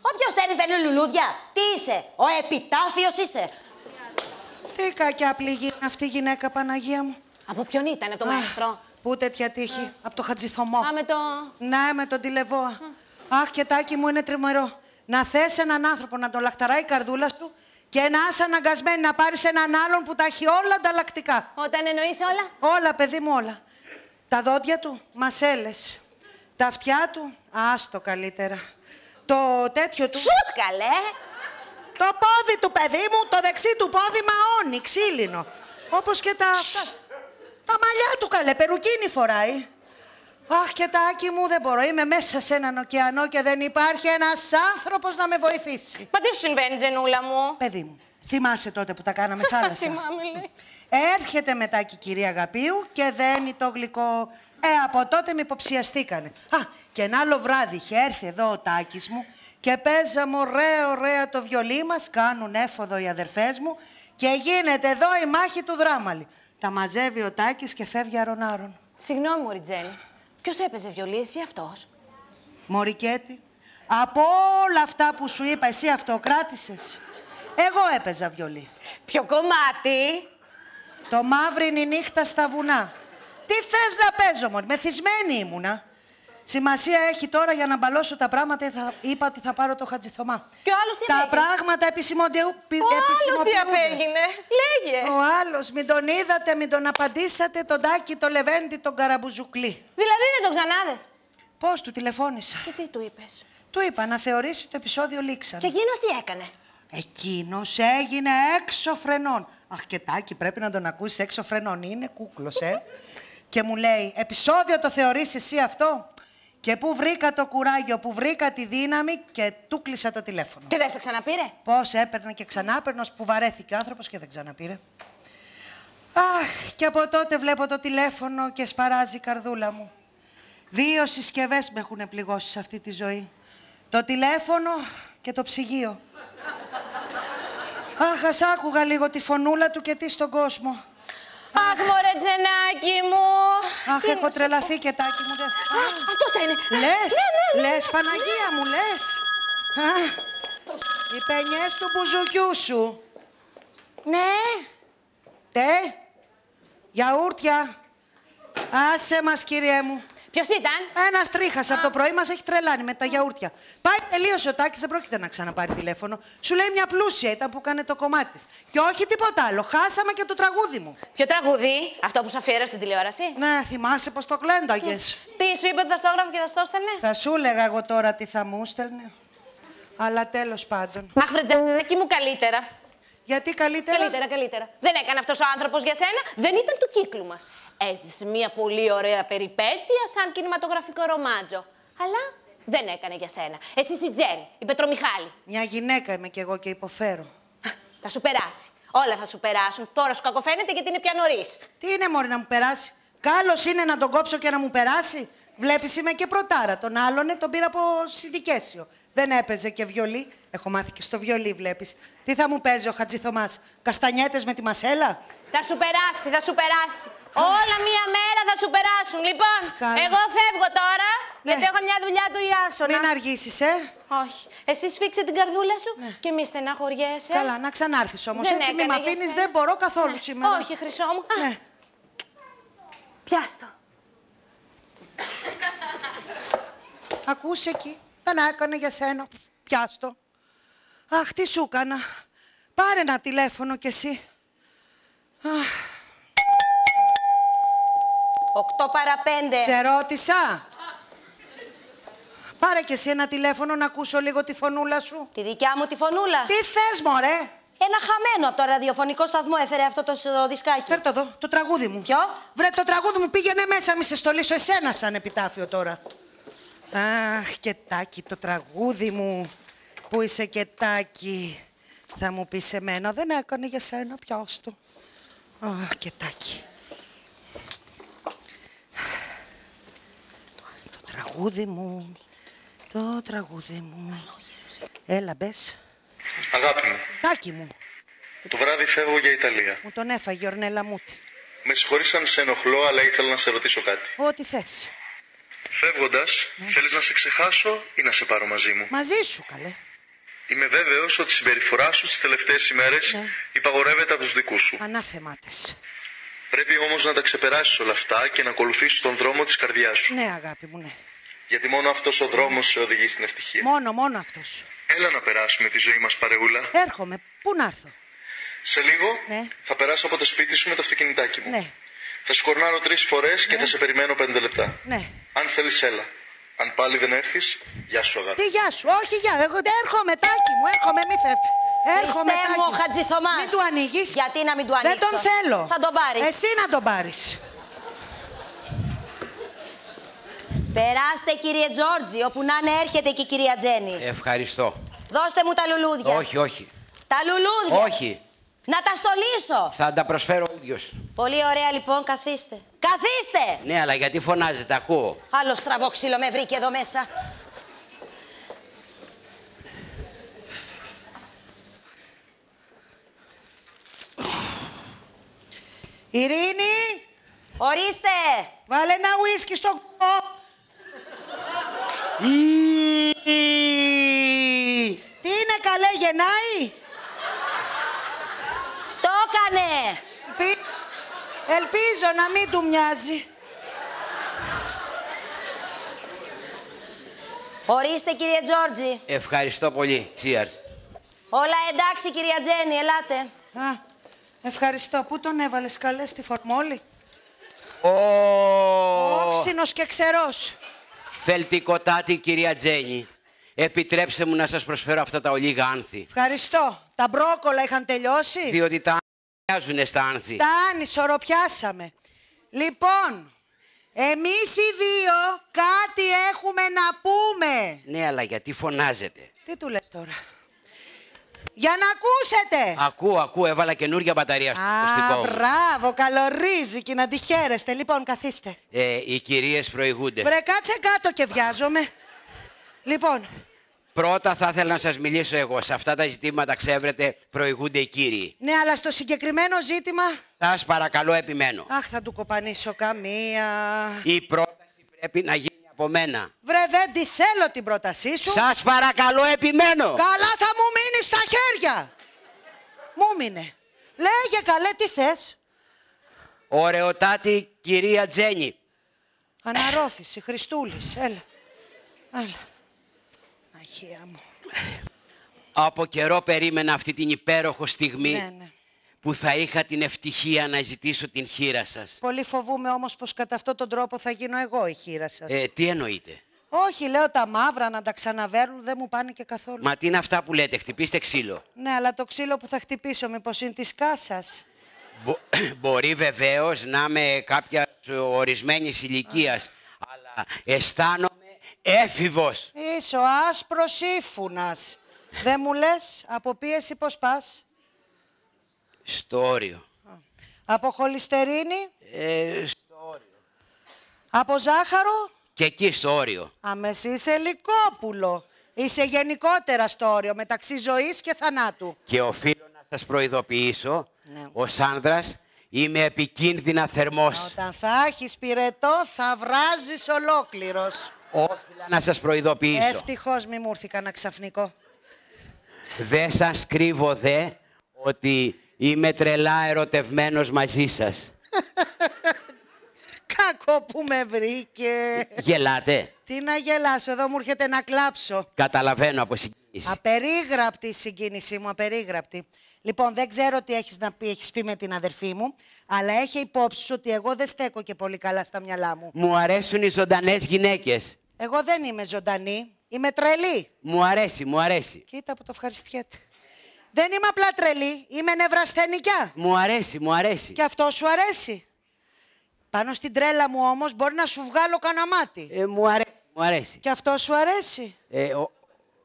Όποιος φέρνει λουλούδια. Τι είσαι, ο επιτάφιος είσαι. Τι κακιά πληγή είναι αυτή η γυναίκα, Παναγία μου. Από ποιον ήτανε το μαέστρο? Πού τέτοια τύχη, από το Χατζηθωμό. Με το... Ναι, με τον τηλεβόα. Αχ, και Τάκη μου, είναι τριμερό. Να θες έναν άνθρωπο να τον λαχταράει η καρδούλα σου και να είσαι αναγκασμένη να πάρεις έναν άλλον που τα έχει όλα ανταλλακτικά. Όταν εννοείς όλα? Όλα, παιδί μου, όλα. Τα δόντια του, μασέλες. Τα αυτιά του, άστο καλύτερα. Το τέτοιο του... Σουτ, καλέ! Το πόδι του, παιδί μου, το δεξί του πόδι μαόνι, ξύλινο. Όπως και τα... Τα μαλλιά του, καλέ, περουκίνη φοράει. Αχ, και Τάκη μου, δεν μπορώ. Είμαι μέσα σε έναν ωκεανό και δεν υπάρχει ένας άνθρωπος να με βοηθήσει. Μα τι σου συμβαίνει, Τζενούλα μου? Παιδί μου, θυμάσαι τότε που τα κάναμε θάλασσα? Θυμάμαι, λέει. Έρχεται μετά και η κυρία Αγαπίου και δένει το γλυκό. Από τότε με υποψιαστήκανε. Και ένα άλλο βράδυ είχε έρθει εδώ ο Τάκης μου και παίζαμε ωραία το βιολί μας, κάνουν έφοδο οι αδερφές μου και γίνεται εδώ η μάχη του Δράμαλη. Τα μαζεύει ο Τάκης και φεύγει αρον-άρον. Συγγνώμη, μωρή Τζέννη. Ποιος έπαιζε βιολί, εσύ αυτός? Μωρικέτη, από όλα αυτά που σου είπα, εσύ αυτό κράτησες? Εγώ έπαιζα βιολί. Ποιο κομμάτι? Το μαύρινη νύχτα στα βουνά. Τι θες να παίζω, μωρή, μεθυσμένη ήμουνα. Σημασία έχει τώρα για να μπαλώσω τα πράγματα, είπα ότι θα πάρω το Χατζηθωμά. Και ο άλλος τι Τα πράγματα επισημοποιούνται. Ο άλλος τι απέγινε, λέγε. Ο άλλος, μην τον είδατε, μην τον απαντήσατε, τον Τάκη, το Λεβέντη, τον Καραμπουζουκλή. Δηλαδή δεν τον ξανάδες? Πώς, του τηλεφώνησα. Και τι του είπες? Του είπα να θεωρήσει το επεισόδιο λήξαν. Και εκείνος τι έκανε? Εκείνος έγινε έξω φρενών. Αχ, και Τάκη, πρέπει να τον ακούσεις, έξω φρενών. Είναι κούκλος, Και μου λέει, επεισόδιο το θεωρείς εσύ αυτό? Και πού βρήκα το κουράγιο, πού βρήκα τη δύναμη και του κλείσα το τηλέφωνο. Και δεν σε ξαναπήρε? Πώς έπαιρνε και ξανάπαιρνε, που βαρέθηκε ο άνθρωπος και δεν ξαναπήρε. Αχ, και από τότε βλέπω το τηλέφωνο και σπαράζει η καρδούλα μου. 2 συσκευές με έχουν πληγώσει σε αυτή τη ζωή. Το τηλέφωνο και το ψυγείο. Αχ, ας άκουγα λίγο τη φωνούλα του και τι στον κόσμο. Αχ, μωρέ Τζενάκι μου. Αχ, έχω τρελαθεί και τάκι μου. Αυτό θα είναι. Λες, Ναι. λες, Παναγία μου, λες. Οι πενιές του μπουζουκιού σου. Ναι. Γιαούρτια. Άσε μας, κύριέ μου. Ποιος ήταν? Ένας τρίχας από το πρωί μας έχει τρελάνει με τα γιαούρτια. Πάει, τελείωσε ο Τάκης, δεν πρόκειται να ξαναπάρει τηλέφωνο. Σου λέει μια πλούσια ήταν που κάνει το κομμάτι της. Και όχι τίποτα άλλο. Χάσαμε και το τραγούδι μου. Ποιο τραγούδι? Αυτό που σου αφιέρωσε στην τηλεόραση? Ναι, θυμάσαι πως το κλένταγες. Τι σου είπε ότι θα στο έγραφε και θα στο έστελνε? Θα σου έλεγα εγώ τώρα τι θα μου έστελνε. Αλλά τέλος πάντων. Αχ, Τζενάκι μου, καλύτερα. Γιατί καλύτερα? Καλύτερα. Δεν έκανε αυτός ο άνθρωπος για σένα. Δεν ήταν του κύκλου μας. Έζησε μια πολύ ωραία περιπέτεια σαν κινηματογραφικό ρομάντζο. Αλλά δεν έκανε για σένα. Εσύ η Τζέννη, η Πετρομιχάλη. Μια γυναίκα είμαι κι εγώ και υποφέρω. Θα σου περάσει. Όλα θα σου περάσουν. Τώρα σου κακοφαίνεται γιατί είναι πια νωρίς. Τι είναι μωρή να μου περάσει? Κάλος είναι να τον κόψω και να μου περάσει. Βλέπεις είμαι και πρωτάρα. Τον άλλον τον πήρα από συντικέσιο. Δεν έπαιζε και βιολί. Έχω μάθει και στο βιολί, βλέπεις. Τι θα μου παίζει ο Χατζηθωμάς? Καστανιέτες με τη μασέλα? Θα σου περάσει. Όλα μία μέρα θα σου περάσουν. Λοιπόν, Καλά. εγώ φεύγω τώρα, Ναι. γιατί έχω μια δουλειά του Ιάσονα. Μην αργήσεις, Όχι. Εσύ σφίξε την καρδούλα σου και μη στεναχωριέσαι. Καλά, να ξανάρθεις όμως. Δεν Έτσι μη έκανε με για αφήνεις, σένα. δεν μπορώ καθόλου σήμερα. Όχι, χρυσό μου. Ναι. Πιάστο. Ακούς εκεί. Δεν έκανε για σένα. Πιάστο. Αχ, τι σου έκανα. Πάρε ένα τηλέφωνο κι εσύ. 8 παρά 5. Σε ρώτησα. Πάρε κι εσύ ένα τηλέφωνο να ακούσω λίγο τη φωνούλα σου. Τη δικιά μου τη φωνούλα. Τι θες, μωρέ? Ένα χαμένο από το ραδιοφωνικό σταθμό έφερε αυτό το δισκάκι. Φέρ' το εδώ, το τραγούδι μου. Ποιο? Βρε, το τραγούδι μου, πήγαινε μέσα, μη σε στολίσω εσένα σαν επιτάφιο τώρα. Αχ, και Τάκη, το τραγούδι μου. Πού είσαι και Τάκη? Θα μου πεις εμένα, δεν έκανε για σένα, πιάστο. Αχ, και Τάκη. Το τραγούδι μου, το τραγούδι μου. Έλα, μπες. Αγάπη μου, Τάκη μου, το βράδυ φεύγω για Ιταλία. μου τον έφαγε η Ορνέλα Μούτη. Με συγχωρείς αν σε ενοχλώ, αλλά ήθελα να σε ρωτήσω κάτι. Ό,τι θες. Φεύγοντας, θέλεις να σε ξεχάσω ή να σε πάρω μαζί μου? Μαζί σου, καλέ. Είμαι βέβαιος ότι η συμπεριφορά σου τις τελευταίες ημέρες υπαγορεύεται από τους δικούς σου. Ανάθεμάτες. Πρέπει όμως να τα ξεπεράσεις όλα αυτά και να ακολουθήσεις τον δρόμο της καρδιάς σου. Ναι, αγάπη μου, ναι. Γιατί μόνο αυτός ο δρόμος σε οδηγεί στην ευτυχία. Μόνο αυτός. Έλα να περάσουμε τη ζωή μας, παρεούλα. Έρχομαι. Πού να έρθω? Σε λίγο Ναι. θα περάσω από το σπίτι σου με το αυτοκινητάκι μου. Ναι. Θα σου κορνάρω 3 φορές και θα σε περιμένω 5 λεπτά. Ναι. Αν θέλεις, έλα. Αν πάλι δεν έρθεις, γεια σου, αγάπη. Τι γεια σου, όχι γεια. Εγώ έρχομαι, Τάκη μου, έρχομαι, μη φεύγει. Έρχομαι, Χριστέ Τάκη. μου, Χατζηθωμάς. Μην του ανοίγεις. Γιατί να μην του ανοίξω? Δεν τον θέλω. Θα τον πάρεις. Εσύ να τον πάρεις. Περάστε, κύριε Τζόρτζι, όπου να είναι έρχεται και η κυρία Τζέννη. Ευχαριστώ. Δώστε μου τα λουλούδια. Όχι. Τα λουλούδια. Όχι. Να τα στολίσω. Θα τα προσφέρω ο ίδιος. Πολύ ωραία, λοιπόν, καθίστε. Καθίστε! Ναι, αλλά γιατί φωνάζετε, ακούω. Άλλο στραβό ξύλο με βρήκε εδώ μέσα. Ειρήνη! Ορίστε! Βάλε ένα ουίσκι στο κουπό. Τι είναι, καλέ, γεννάει? Το έκανε! Ελπίζω να μην του μοιάζει. Ορίστε, κύριε Τζόρτζι. Ευχαριστώ πολύ. Cheers. Όλα εντάξει, κυρία Τζέννη, ελάτε. Ευχαριστώ. Πού τον έβαλες, καλέ, στη φορμόλη? Όξινος και ξερός. Φελτικοτάτη, κυρία Τζέννη. Επιτρέψτε μου να σας προσφέρω αυτά τα ολίγα άνθη. Ευχαριστώ. Τα μπρόκολα είχαν τελειώσει. Διότι τα μοιάζουνε στα άνθη. Φτάνει, σωροπιάσαμε. Λοιπόν, εμείς οι δύο κάτι έχουμε να πούμε. Ναι, αλλά γιατί φωνάζετε? Τι του λες τώρα? Για να ακούσετε. Ακούω, έβαλα καινούργια μπαταρία στο ακουστικό μου. Μπράβο, καλορίζικη, να τη χαίρεστε. Λοιπόν, καθίστε. Οι κυρίες προηγούνται. Βρε, κάτσε κάτω και βιάζομαι. Λοιπόν, Πρώτα θα ήθελα να σας μιλήσω εγώ. Σε αυτά τα ζητήματα, ξέρετε, προηγούνται οι κύριοι. Ναι, αλλά στο συγκεκριμένο ζήτημα... Σας παρακαλώ, επιμένω. Αχ, θα του κοπανίσω καμία. Η πρόταση πρέπει να γίνει από μένα. Βρε, δεν τη θέλω την πρότασή σου. Σας παρακαλώ, επιμένω. Καλά, θα μου μείνει στα χέρια. Μου μείνε. Λέγε καλέ, τι θες. Ωραιοτάτη κυρία Τζέννη. Αναρρόφηση, Χριστούλης, έλα. Έλα. Αγία μου. Από καιρό περίμενα αυτή την υπέροχο στιγμή Ναι. που θα είχα την ευτυχία να ζητήσω την χείρα σας. Πολύ φοβούμαι όμως πως κατά αυτόν τον τρόπο θα γίνω εγώ η χείρα σας. Τι εννοείτε? Όχι, λέω τα μαύρα να τα ξαναβέρνουν δεν μου πάνε και καθόλου. Μα τι είναι αυτά που λέτε, χτυπήστε ξύλο. Ναι, αλλά το ξύλο που θα χτυπήσω μήπως είναι της κάσας. Μπορεί βεβαίως να είμαι κάποια ορισμένης ηλικίας, αλλά αισθάνομαι έφηβος. Είσαι ο άσπρος ύφουνας. Δεν μου λες, από πίεση πώς πας. Στο όριο. Από χολυστερίνη. Στο όριο. Από ζάχαρο. Και εκεί στο όριο. Αμέσως είσαι Λυκόπουλο. Είσαι γενικότερα στο όριο, μεταξύ ζωής και θανάτου. Και οφείλω να σας προειδοποιήσω, ως άνδρας είμαι επικίνδυνα θερμός. Όταν θα έχεις πυρετό θα βράζεις ολόκληρος. Όφιλα να σας προειδοποιήσω. Ευτυχώς μη μου ήρθε κανένα ξαφνικό. Δεν σας κρύβω δε ότι είμαι τρελά ερωτευμένος μαζί σας. Κακό που με βρήκε. Γελάτε. Τι να γελάσω, εδώ μου έρχεται να κλάψω. Καταλαβαίνω από συγκίνηση. Απερίγραπτη η συγκίνησή μου, απερίγραπτη. Λοιπόν, δεν ξέρω τι έχεις να πει, έχεις πει με την αδερφή μου, αλλά έχει υπόψη σου ότι εγώ δεν στέκω και πολύ καλά στα μυαλά μου. Μου αρέσουν οι ζωντανές γυναίκες. Εγώ δεν είμαι ζωντανή, είμαι τρελή. Μου αρέσει, μου αρέσει. Κοίτα που το ευχαριστιέται. Δεν είμαι απλά τρελή, είμαι νευρασθενικιά. Μου αρέσει, μου αρέσει. Και αυτό σου αρέσει. Πάνω στην τρέλα μου όμως μπορεί να σου βγάλω κανένα μάτι. Μου αρέσει, μου αρέσει. Και αυτό σου αρέσει.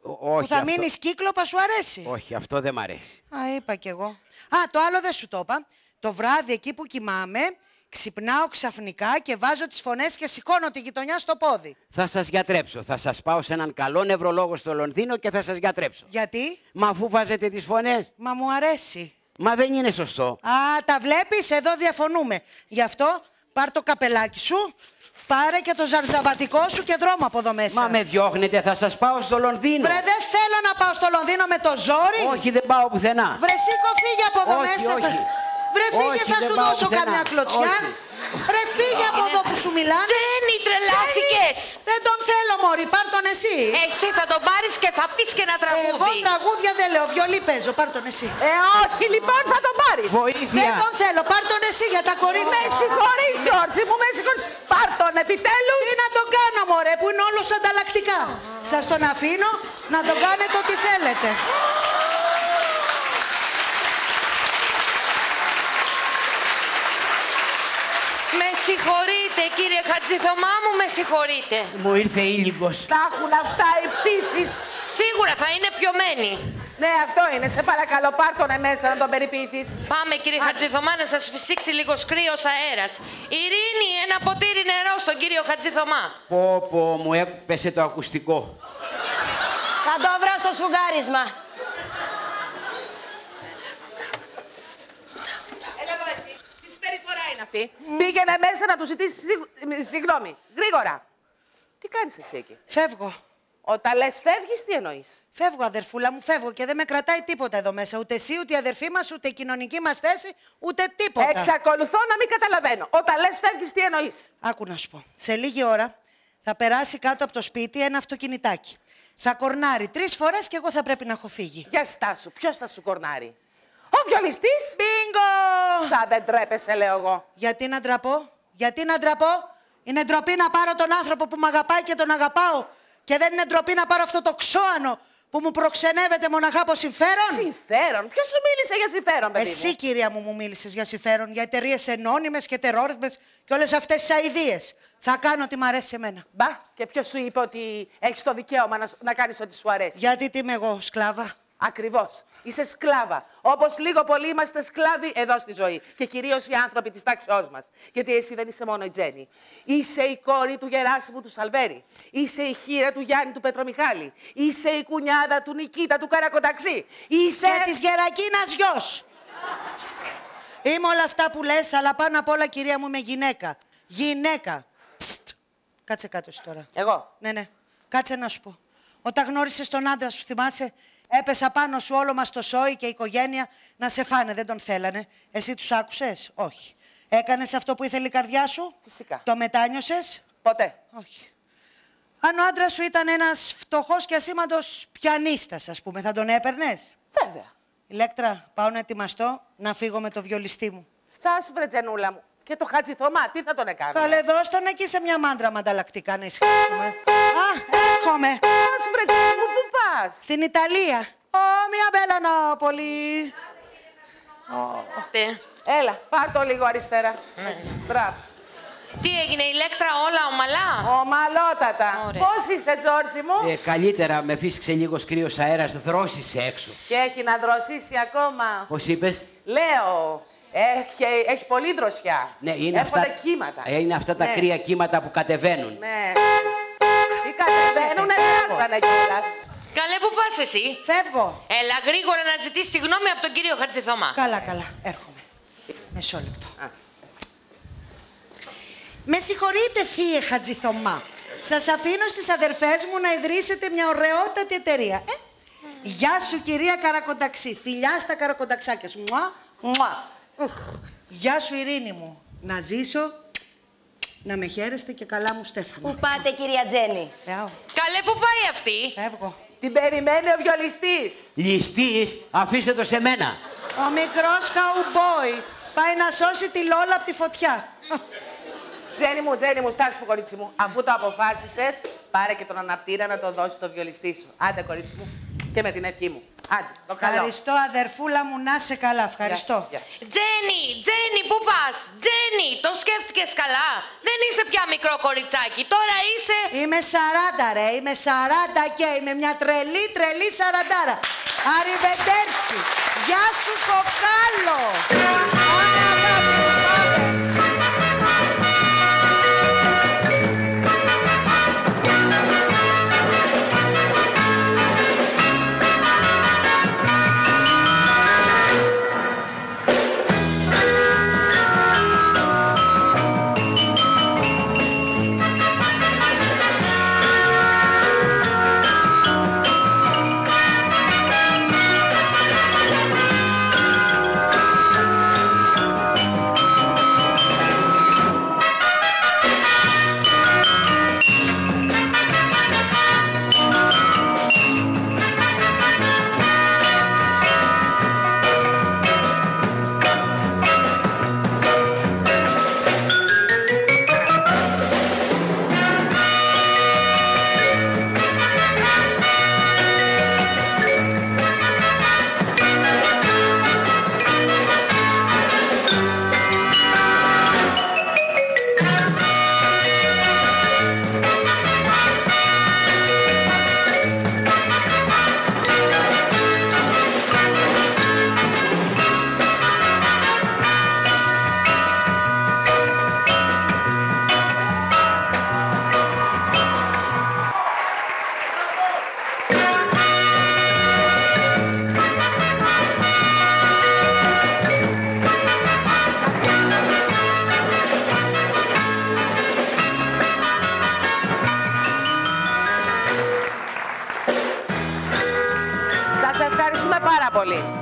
Όχι, που θα αυτό... μείνεις κύκλοπα σου αρέσει. Όχι, αυτό δεν μ' αρέσει. Α, είπα κι εγώ. Α, το άλλο δεν σου το είπα. Το βράδυ εκεί που κοιμάμαι, ξυπνάω ξαφνικά και βάζω τις φωνές και σηκώνω τη γειτονιά στο πόδι. Θα σας γιατρέψω. Θα σας πάω σε έναν καλό νευρολόγο στο Λονδίνο και θα σας γιατρέψω. Γιατί? Μα αφού βάζετε τις φωνές. Μα μου αρέσει. Μα δεν είναι σωστό. Α, τα βλέπεις, εδώ διαφωνούμε. Γι' αυτό πάρ' το καπελάκι σου, πάρε και το ζαρζαβατικό σου και δρόμο από εδώ μέσα. Μα με διώχνετε, θα σας πάω στο Λονδίνο. Βρε, δεν θέλω να πάω στο Λονδίνο με το ζόρι. Όχι, δεν πάω πουθενά. Βρε, σήκω, φύγε από εδώ μέσα. Όχι. Βρε, φύγε, Όχι, θα δεν σου πάω δώσω πουθενά. καμιά κλωτσιά. Ρε, φύγε από εδώ που σου μιλάνε. Τζέννη, τρελάθηκες. Δεν τον θέλω, μωρή, πάρ' τον εσύ. Εσύ θα τον πάρεις και θα πεις και ένα τραγούδι. Εγώ τραγούδια δεν λέω, βιολί παίζω, πάρ' τον εσύ. Όχι, λοιπόν, θα τον πάρεις. Βοήθεια. Δεν τον θέλω, πάρ' τον εσύ για τα κορίτσια. Με συγχωρείς, Τζόρτζι μου, με συγχωρείς. Πάρ' τον επιτέλους. Τι να τον κάνω, μωρέ, που είναι όλος ανταλλακτικά. Σας τον αφήνω να τον κάνετε ό,τι θέλετε. Με συγχωρείτε, κύριε Χατζηθωμά μου, με συγχωρείτε. Μου ήρθε ήλιγκος. Τα έχουν αυτά οι πτήσεις. Σίγουρα θα είναι πιωμένοι. Ναι, αυτό είναι. Σε παρακαλώ, πάρ' τον μέσα να τον περιποιηθείς. Πάμε, κύριε Χατζηθωμά, να σας φυσήξει λίγο κρύος αέρας. Ειρήνη, ένα ποτήρι νερό στον κύριο Χατζηθωμά. Πω, μου έπεσε το ακουστικό. Θα το βρω στο σφουγγάρισμα. Έλα εδώ εσύ. Τι συμπεριφορά είναι αυτή. Πήγαινε μέσα να του ζητήσεις συγγνώμη. Γρήγορα. Τι κάνεις εσύ εκεί. Φεύγω. Όταν λες φεύγεις, τι εννοείς. Φεύγω, αδερφούλα μου, φεύγω και δεν με κρατάει τίποτα εδώ μέσα. Ούτε εσύ, ούτε η αδερφή μας, ούτε η κοινωνική μας θέση, ούτε τίποτα. Εξακολουθώ να μην καταλαβαίνω. Όταν λες φεύγεις, τι εννοείς. Άκου να σου πω. Σε λίγη ώρα θα περάσει κάτω από το σπίτι ένα αυτοκινητάκι. Θα κορνάρει 3 φορές και εγώ θα πρέπει να έχω φύγει. Για στάσου, ποιος θα σου κορνάρει. Ο βιολιστής. Μπίνγκο! Σαν δεν τρέπεσαι, λέω εγώ. Γιατί να ντραπώ, γιατί να ντραπώ. Είναι ντροπή να πάρω τον άνθρωπο που με αγαπάει και τον αγαπάω. Και δεν είναι ντροπή να πάρω αυτό το ξώανο που μου προξενεύεται μοναχά από συμφέρον. Συμφέρον. Ποιος σου μίλησε για συμφέρον, παιδί μου. Εσύ, κυρία μου μίλησες για συμφέρον, για εταιρείες ενώνυμες και τερόρισμες και όλες αυτές τις αηδίες. Θα κάνω ό,τι μ' αρέσει εμένα. Μπα, και ποιος σου είπε ότι έχεις το δικαίωμα να κάνεις ό,τι σου αρέσει. Γιατί τι είμαι εγώ, σκλάβα. Ακριβώς. Είσαι σκλάβα. Όπως λίγο πολύ είμαστε σκλάβοι εδώ στη ζωή. Και κυρίως οι άνθρωποι της τάξεώς μας. Γιατί εσύ δεν είσαι μόνο η Τζέννη. Είσαι η κόρη του Γεράσιμου του Σαλβέρη. Είσαι η χείρα του Γιάννη του Πετρομιχάλη. Είσαι η κουνιάδα του Νικήτα του Καρακοταξή. Είσαι... Και της Γερακίνας γιος. Είμαι όλα αυτά που λες, αλλά πάνω απ' όλα, κυρία μου, είμαι γυναίκα. Γυναίκα. Πστ. Κάτσε κάτω εσύ τώρα. Εγώ. Ναι. Κάτσε να σου πω. Όταν γνώρισες τον άντρα σου, θυμάσαι, έπεσα πάνω σου όλο μας το σόι και η οικογένεια να σε φάνε. Δεν τον θέλανε. Εσύ τους άκουσες? Όχι. Έκανες αυτό που ήθελε η καρδιά σου? Φυσικά. Το μετάνιωσες? Ποτέ. Όχι. Αν ο άντρας σου ήταν ένας φτωχός και ασήμαντος πιανίστας, ας πούμε, θα τον έπαιρνες? Βέβαια. Ηλέκτρα, πάω να ετοιμαστώ να φύγω με το βιολιστή μου. Στάσου, βρε Τζενούλα μου. Και το Χατζη Θωμά, τι θα τον έκανε? Καλέ, δώσ' τον εκεί σε μια μάντρα με ανταλλακτικά να ισχύσουμε. Α, έρχομαι. Στάσου, βρε Τζενούλα μου, πού πας? Στην Ιταλία. Μια μπέλα Νάπολη. Έλα, πάρ' το λίγο αριστερά. Μπράβο. Τι έγινε, Ηλέκτρα, όλα ομαλά? Ομαλότατα. Πώς είσαι, Τζόρτζι μου? Καλύτερα με φύσηξε λίγος κρύος αέρας, δρόσησε έξω. Και έχει να δροσίσει ακόμα. Πώς είπες? Λέω, έχει πολύ δροσιά. Ναι, είναι έρχονται κύματα. Είναι αυτά τα κρύα κύματα που κατεβαίνουν. Ναι. Τι κατεβαίνουνε, φτάσανε κιόλας. Καλέ, πού πας εσύ? Φεύγω. Έλα γρήγορα να ζητήσεις συγγνώμη από τον κύριο Χατζη Θωμά. Καλά, έρχομαι. Μισό λεπτό. Με συγχωρείτε, θύε Χατζη Θωμά. Σας αφήνω στις αδερφές μου να ιδρύσετε μια ωραιότατη εταιρεία. Γεια σου, κυρία Καρακονταξή. Φιλιά στα καρακονταξάκια σου. Μουά. Γεια σου, Ειρήνη μου. Να ζήσω, να με χαίρεστε και καλά μου, Στέφανα. Πού πάτε, κυρία Τζέννη? Καλέ, πού πάει αυτή? Φεύγω. Την περιμένει ο βιολιστής. Ληστής, αφήστε το σε μένα. Ο μικρός καουμπόι πάει να σώσει τη Λόλα από τη φωτιά. Τζέννη μου, στάσου που, κορίτσι μου. Αφού το αποφάσισες, πάρε και τον αναπτήρα να το δώσεις στο βιολιστή σου. Άντε, κορίτσι μου, και με την ευχή μου. Άντε, το καλό. Ευχαριστώ, αδερφούλα μου, να είσαι καλά. Ευχαριστώ. Τζέννη, πού πας? Τζέννη, το σκέφτηκες καλά? Δεν είσαι πια μικρό κοριτσάκι, τώρα είσαι... Είμαι 40, ρε. Είμαι 40 και είμαι μια τρελή σαραντάρα. Αριβεντέρτσι. Γεια σου, κοκάλο. Πάμε, αγάπη μου, πάμε.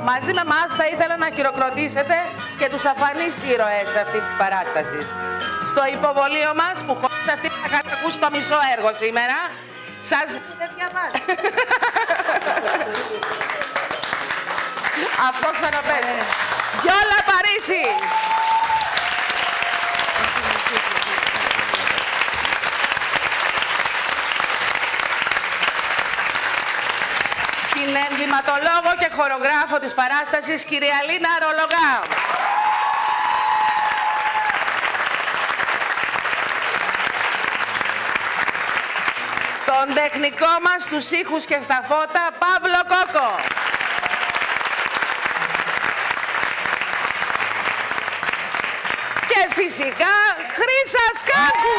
Μαζί με εμάς θα ήθελα να χειροκροτήσετε και τους αφανείς ήρωες αυτής της παράστασης. Στο υποβολείο μας, που χωρίς αυτή θα είχατε ακούσει το μισό έργο σήμερα, σας... Δεν διαβάζει. Αυτό ξαναπέζει. Γιόλα Παρίσι! Την ενδυματολόγο και χορογράφο της παράστασης, κυρία Λίνα Ρολογά. Τον τεχνικό μας στους ήχους και στα φώτα, Παύλο Κόκο. φυσικά Χρύσα Σκάκου.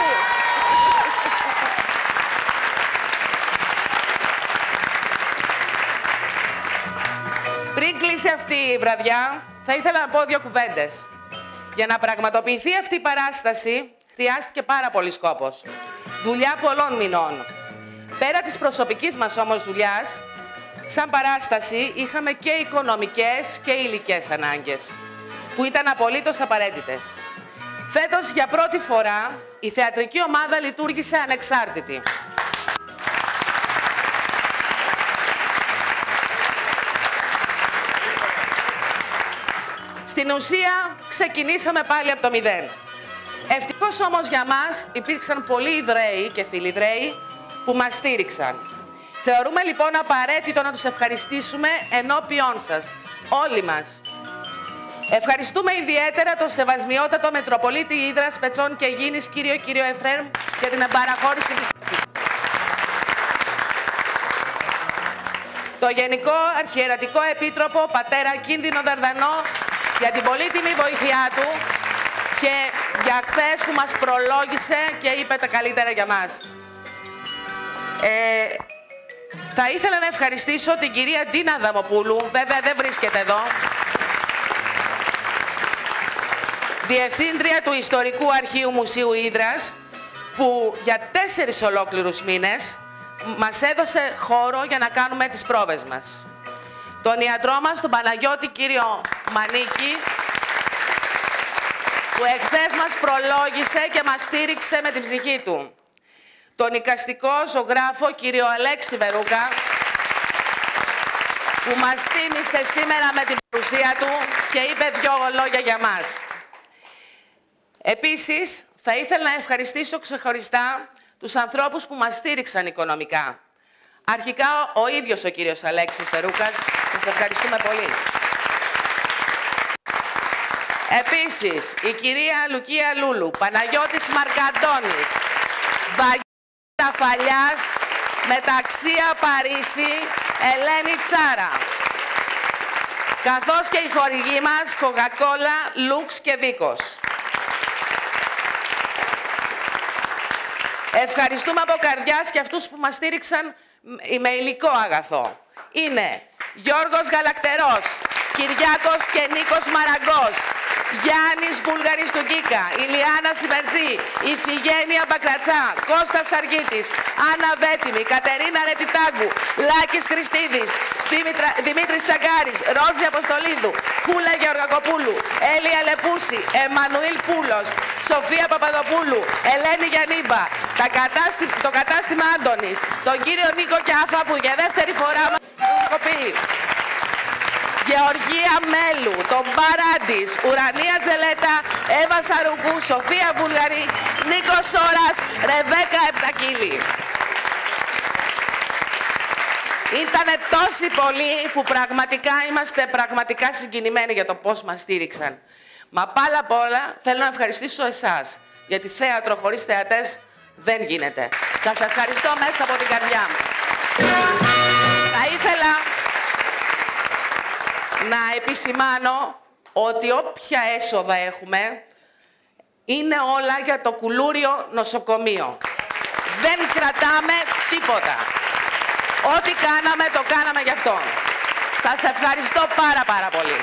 Πριν κλείσει αυτή η βραδιά, θα ήθελα να πω δύο κουβέντες. Για να πραγματοποιηθεί αυτή η παράσταση, χρειάστηκε πάρα πολύ κόπος. Δουλειά πολλών μηνών. Πέρα της προσωπικής μας όμως δουλειάς, σαν παράσταση είχαμε και οικονομικές και υλικές ανάγκες, που ήταν απολύτως απαραίτητες. Φέτος, για πρώτη φορά, η θεατρική ομάδα λειτουργήσε ανεξάρτητη. Στην ουσία, ξεκινήσαμε πάλι από το μηδέν. Ευτυχώς όμως για μας υπήρξαν πολλοί ιδραίοι και φιλιδραίοι που μας στήριξαν. Θεωρούμε λοιπόν απαραίτητο να τους ευχαριστήσουμε ενώπιόν σας, όλοι μας. Ευχαριστούμε ιδιαίτερα τον Σεβασμιότατο Μετροπολίτη Ύδρας, Πετσών και Αιγίνης, κύριο Εφρέμ, για την παραχώρηση της έκτησης. Το Γενικό Αρχιερατικό Επίτροπο, πατέρα Κίνδυνο Δαρδανό, για την πολύτιμη βοήθειά του και για χθες που μας προλόγησε και είπε τα καλύτερα για μας. Θα ήθελα να ευχαριστήσω την κυρία Ντίνα Δαμοπούλου, βέβαια δεν βρίσκεται εδώ, Διευθύντρια του Ιστορικού Αρχείου Μουσείου Ύδρας, που για 4 ολόκληρους μήνες μας έδωσε χώρο για να κάνουμε τις πρόβες μας. Τον ιατρό μας, τον Παναγιώτη κύριο Μανίκη, που εχθές μας προλόγησε και μας στήριξε με την ψυχή του. Τον εικαστικό ζωγράφο κύριο Αλέξη Βερούκα, που μας τίμησε σήμερα με την παρουσία του και είπε 2 λόγια για μας. Επίσης, θα ήθελα να ευχαριστήσω ξεχωριστά τους ανθρώπους που μας στήριξαν οικονομικά. Αρχικά, ο ίδιος ο κύριος Αλέξης Βερούκας. Σας ευχαριστούμε πολύ. Επίσης, η κυρία Λουκία Λούλου, Παναγιώτης Μαρκαντώνης, Βαγγέλης Ραφαλιάς, Μεταξία Παρίσι, Ελένη Τσάρα. Καθώς και οι χορηγοί μας, Coca-Cola, Lux και Βίκος. Ευχαριστούμε από καρδιάς και αυτούς που μας στήριξαν με υλικό αγαθό. Είναι Γιώργος Γαλακτερός, Κυριάκος και Νίκος Μαραγκός, Γιάννης Βούλγαρης του Γκίκα, Ηλιάνα Σιβερτζή, Ιφηγένεια Μπακρατσά, Κώστας Αργίτης, Άννα Βέτιμη, Κατερίνα Ρετιτάγκου, Λάκης Χριστίδης, Δημήτρης Τσαγκάρης, Ρόζη Αποστολίδου, Κούλα Γεωργακοπούλου, Έλια Λεπούση, Εμμανουήλ Πούλος, Σοφία Παπαδοπούλου, Ελένη Γιαννίμπα, το κατάστημα Άντωνης, τον κύριο Νίκο Κιάφα που για δεύτερη φορά μας χρησιμοποιεί. Γεωργία Μέλου, τον Μπαράντης, Ουρανία Τζελέτα, Εύα Σαρουκού, Σοφία Βούλγαρη, Νίκος Σόρας, Ρεβέκα Επτακύλη. Ήτανε τόσοι πολλοί που πραγματικά είμαστε συγκινημένοι για το πώς μας στήριξαν. Μα πάνω απ' όλα θέλω να ευχαριστήσω εσάς, γιατί θέατρο χωρίς θεατές δεν γίνεται. Σας ευχαριστώ μέσα από την καρδιά μου. Θα ήθελα να επισημάνω ότι όποια έσοδα έχουμε είναι όλα για το Κουλούριο Νοσοκομείο. Δεν κρατάμε τίποτα. Ό,τι κάναμε, το κάναμε γι' αυτό. Σας ευχαριστώ πάρα πολύ.